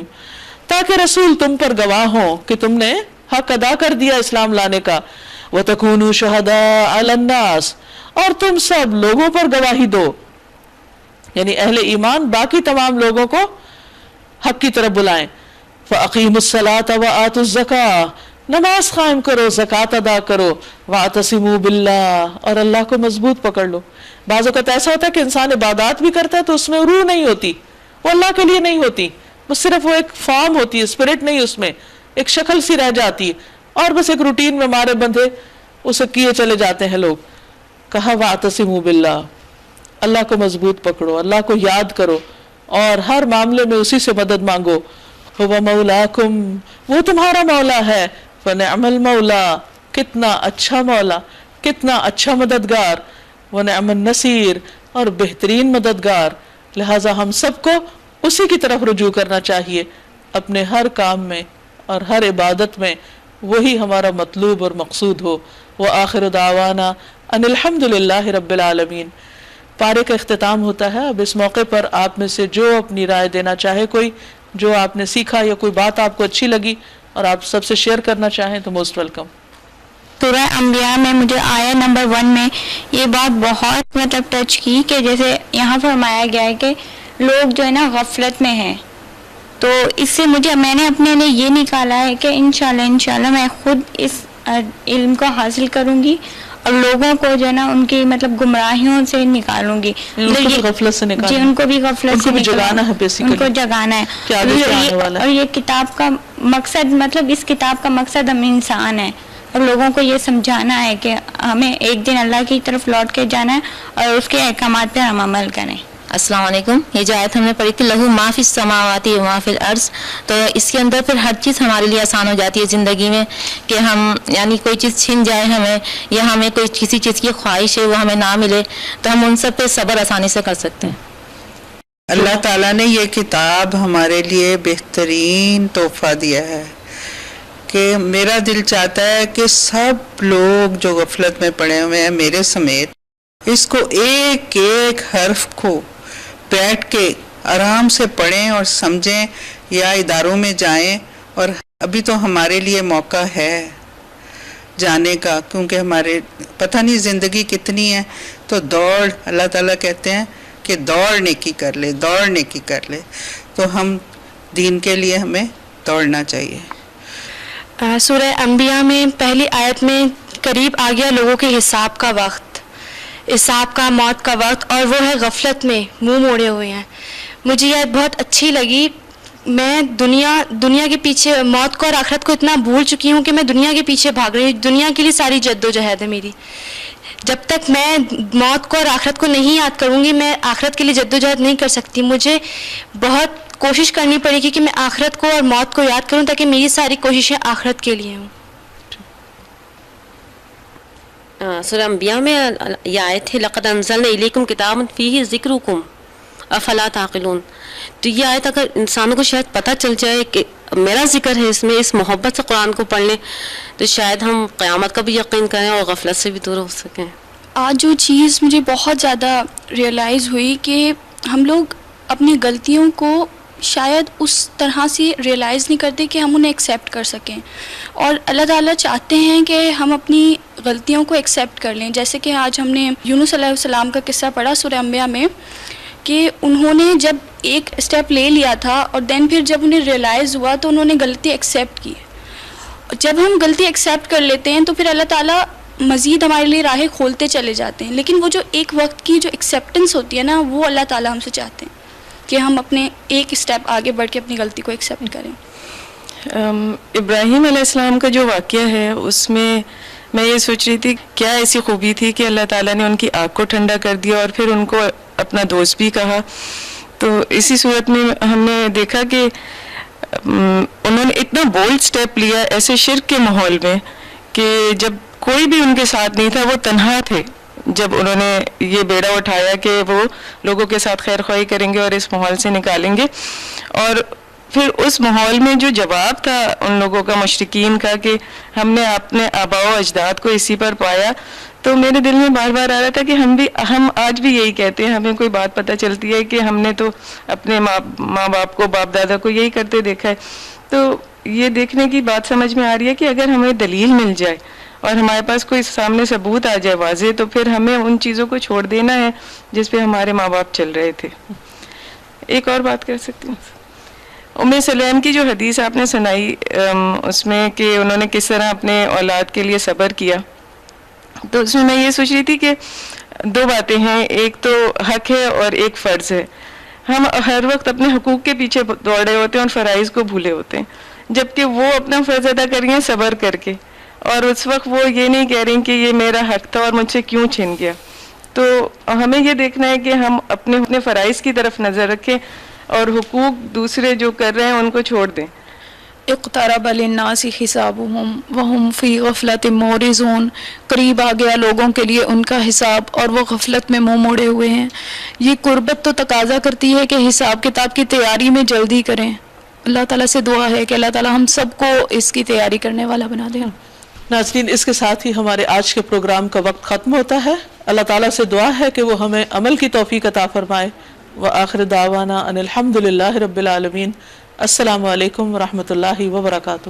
تاکہ رسول تم پر گواہ ہوں کہ تم نے حق ادا کر دیا اسلام لانے کا. وتکونوا شہداء علی الناس، اور تم سب لوگوں پر گواہی دو، یعنی اہل ایمان باقی تمام لوگوں کو حق کی طرف بلائیں. فَأَقِيمُوا الصَّلَاةَ وَآتُوا الزَّكَاةَ, نماز قائم کرو, زکوٰۃ ادا کرو, وَاعْتَصِمُوا بِاللَّهِ, اور اللہ کو مضبوط پکڑ لو. بعض اوقات ایسا ہوتا ہے کہ انسان عبادات بھی کرتا ہے تو اس میں روح نہیں ہوتی, وہ اللہ کے لیے نہیں ہوتی, وہ صرف وہ ایک فارم ہوتی ہے, اسپرٹ نہیں, اس میں ایک شکل سی رہ جاتی ہے, اور بس ایک روٹین میں مارے بندھے اسے کیے چلے جاتے ہیں لوگ. کہا وَاعْتَصِمُوا بِاللَّهِ, اللہ کو مضبوط پکڑو, اللہ کو یاد کرو, اور ہر معاملے میں اسی سے مدد مانگو. هُوَ مَوْلَاكُمْ, وہ تمہارا مولا ہے. وَنِعْمَ الْمَوْلَى, کتنا اچھا مولا, کتنا اچھا مددگار. وَنِعْمَ النَّصِيرُ, اور بہترین مددگار. لہٰذا ہم سب کو اسی کی طرف رجوع کرنا چاہیے اپنے ہر کام میں اور ہر عبادت میں, وہی ہمارا مطلوب اور مقصود ہو. وآخر دعوانا ان الحمد للہ رب العالمین. پارے کا اختتام ہوتا ہے. اب اس موقع پر آپ میں سے جو اپنی رائے دینا چاہے, کوئی جو آپ نے سیکھا یا کوئی بات آپ کو اچھی لگی اور آپ سب سے شیئر کرنا چاہیں تو موسٹ ویلکم. سورہ انبیاء میں مجھے آیت نمبر 1 میں یہ بات بہت ٹچ کی کہ جیسے یہاں فرمایا گیا ہے کہ لوگ جو ہے نا غفلت میں ہیں, تو اس سے میں نے اپنے لیے یہ نکالا ہے کہ انشاءاللہ میں خود اس علم کو حاصل کروں گی اور لوگوں کو جو ہے نا ان کی گمراہیوں سے نکالوں گی, غفلت سے نکالنا, جی ان کو بھی غفلت سے جگانا ہے, ان کو جگانا ہے. اور یہ کتاب کا مقصد اس کتاب کا مقصد ہم انسان ہیں, اور لوگوں کو یہ سمجھانا ہے کہ ہمیں ایک دن اللہ کی طرف لوٹ کے جانا ہے اور اس کے احکامات پہ ہم عمل کریں. السلام علیکم. یہ جو آیت ہم نے پڑھی تھی لہو ما فی السماوات و ما فی الارض, تو اس کے اندر پھر ہر چیز ہمارے لیے آسان ہو جاتی ہے زندگی میں, کہ ہم یعنی کوئی چیز چھن جائے ہمیں, یا ہمیں کوئی کسی چیز کی خواہش ہے وہ ہمیں نہ ملے, تو ہم ان سب پہ صبر آسانی سے کر سکتے ہیں. اللہ تعالیٰ نے یہ کتاب ہمارے لیے بہترین تحفہ دیا ہے کہ میرا دل چاہتا ہے کہ سب لوگ جو غفلت میں پڑے ہوئے ہیں میرے سمیت, اس کو ایک ایک حرف کو بیٹھ کے آرام سے پڑھیں اور سمجھیں, یا اداروں میں جائیں. اور ابھی تو ہمارے لیے موقع ہے جانے کا, کیونکہ ہمارے پتہ نہیں زندگی کتنی ہے, تو دوڑ, اللہ تعالیٰ کہتے ہیں کہ دوڑ نیکی کر لے, دوڑ نیکی کر لے. تو ہم دین کے لیے ہمیں دوڑنا چاہیے. سورہ انبیاء میں پہلی آیت میں قریب آ گیا لوگوں کے حساب کا وقت, حساب کا, موت کا وقت, اور وہ ہے غفلت میں منہ موڑے ہوئے ہیں. مجھے یہ بہت اچھی لگی. میں دنیا کے پیچھے, موت کو اور آخرت کو اتنا بھول چکی ہوں کہ میں دنیا کے پیچھے بھاگ رہی ہوں. دنیا کے لیے ساری جد و جہد ہے میری. جب تک میں موت کو اور آخرت کو نہیں یاد کروں گی, میں آخرت کے لیے جد و جہد نہیں کر سکتی. مجھے بہت کوشش کرنی پڑے گی کہ میں آخرت کو اور موت کو یاد کروں, تاکہ میری ساری کوششیں آخرت کے لیے ہوں. سورہ انبیاء میں یہ آیت ہے لقد انزلنا الیکم کتابا فیہ ذکرکم افلا تعقلون. تو یہ آیت اگر انسانوں کو شاید پتہ چل جائے کہ میرا ذکر ہے اس میں, اس محبت سے قرآن کو پڑھ لیں, تو شاید ہم قیامت کا بھی یقین کریں اور غفلت سے بھی دور ہو سکیں. آج جو چیز مجھے بہت زیادہ ریئلائز ہوئی کہ ہم لوگ اپنی غلطیوں کو شاید اس طرح سے ریئلائز نہیں کرتے کہ ہم انہیں ایکسیپٹ کر سکیں, اور اللہ تعالیٰ چاہتے ہیں کہ ہم اپنی غلطیوں کو ایکسیپٹ کر لیں. جیسے کہ آج ہم نے یونس علیہ السلام کا قصہ پڑھا سورہ انبیاء میں, کہ انہوں نے جب ایک اسٹیپ لے لیا تھا اور دین پھر جب انہیں ریئلائز ہوا تو انہوں نے غلطی ایکسیپٹ کی. جب ہم غلطی ایکسیپٹ کر لیتے ہیں تو پھر اللہ تعالیٰ مزید ہمارے لیے راہیں کھولتے چلے جاتے ہیں. لیکن وہ جو ایک وقت کی جو ایکسیپٹنس ہوتی ہے نا, وہ اللہ تعالیٰ ہم سے چاہتے ہیں کہ ہم اپنے ایک اسٹیپ آگے بڑھ کے اپنی غلطی کو ایکسیپٹ کریں. ابراہیم علیہ السلام کا جو واقعہ ہے اس میں یہ سوچ رہی تھی کیا ایسی خوبی تھی کہ اللہ تعالیٰ نے ان کی آنکھ کو ٹھنڈا کر دیا اور پھر ان کو اپنا دوست بھی کہا. تو اسی صورت میں ہم نے دیکھا کہ انہوں نے اتنا بولڈ سٹیپ لیا ایسے شرک کے ماحول میں کہ جب کوئی بھی ان کے ساتھ نہیں تھا, وہ تنہا تھے. جب انہوں نے یہ بیڑا اٹھایا کہ وہ لوگوں کے ساتھ خیر خواہی کریں گے اور اس ماحول سے نکالیں گے, اور پھر اس ماحول میں جو جواب تھا ان لوگوں کا, مشرکین کا, کہ ہم نے اپنے آباء و اجداد کو اسی پر پایا, تو میرے دل میں بار بار آ رہا تھا کہ ہم آج بھی یہی کہتے ہیں. ہمیں کوئی بات پتہ چلتی ہے کہ ہم نے تو اپنے ماں باپ کو, باپ دادا کو یہی کرتے دیکھا ہے. تو یہ دیکھنے کی بات سمجھ میں آ رہی ہے کہ اگر ہمیں دلیل مل جائے اور ہمارے پاس کوئی سامنے ثبوت آ جائے واضح, تو پھر ہمیں ان چیزوں کو چھوڑ دینا ہے جس پہ ہمارے ماں باپ چل رہے تھے. ایک اور بات کر سکتی ہوں. ام سلیم کی جو حدیث آپ نے سنائی اس میں کہ انہوں نے کس طرح اپنے اولاد کے لیے صبر کیا، تو اس میں یہ سوچ رہی تھی کہ دو باتیں ہیں، ایک تو حق ہے اور ایک فرض ہے. ہم ہر وقت اپنے حقوق کے پیچھے دوڑے ہوتے ہیں اور فرائض کو بھولے ہوتے ہیں، جبکہ وہ اپنا فرض ادا کر رہی ہیں صبر کر کے، اور اس وقت وہ یہ نہیں کہہ رہی کہ یہ میرا حق تھا اور مجھ سے کیوں چھن گیا. تو ہمیں یہ دیکھنا ہے کہ ہم اپنے فرائض کی طرف نظر رکھیں اور حقوق دوسرے جو کر رہے ہیں ان کو چھوڑ دیں. اقترب للناس حسابهم وهم فی غفلت معرضون، قریب آ گیا لوگوں کے لیے ان کا حساب اور وہ غفلت میں منہ موڑے ہوئے ہیں. یہ قربت تو تقاضا کرتی ہے کہ حساب کتاب کی تیاری میں جلدی کریں. اللہ تعالیٰ سے دعا ہے کہ اللہ تعالیٰ ہم سب کو اس کی تیاری کرنے والا بنا دیں. ناظرین، اس کے ساتھ ہی ہمارے آج کے پروگرام کا وقت ختم ہوتا ہے. اللہ تعالیٰ سے دعا ہے کہ وہ ہمیں عمل کی توفیق عطا فرمائے. وآخر دعوانا ان الحمد للہ رب العالمین. السلام علیکم ورحمۃ اللہ وبرکاتہ.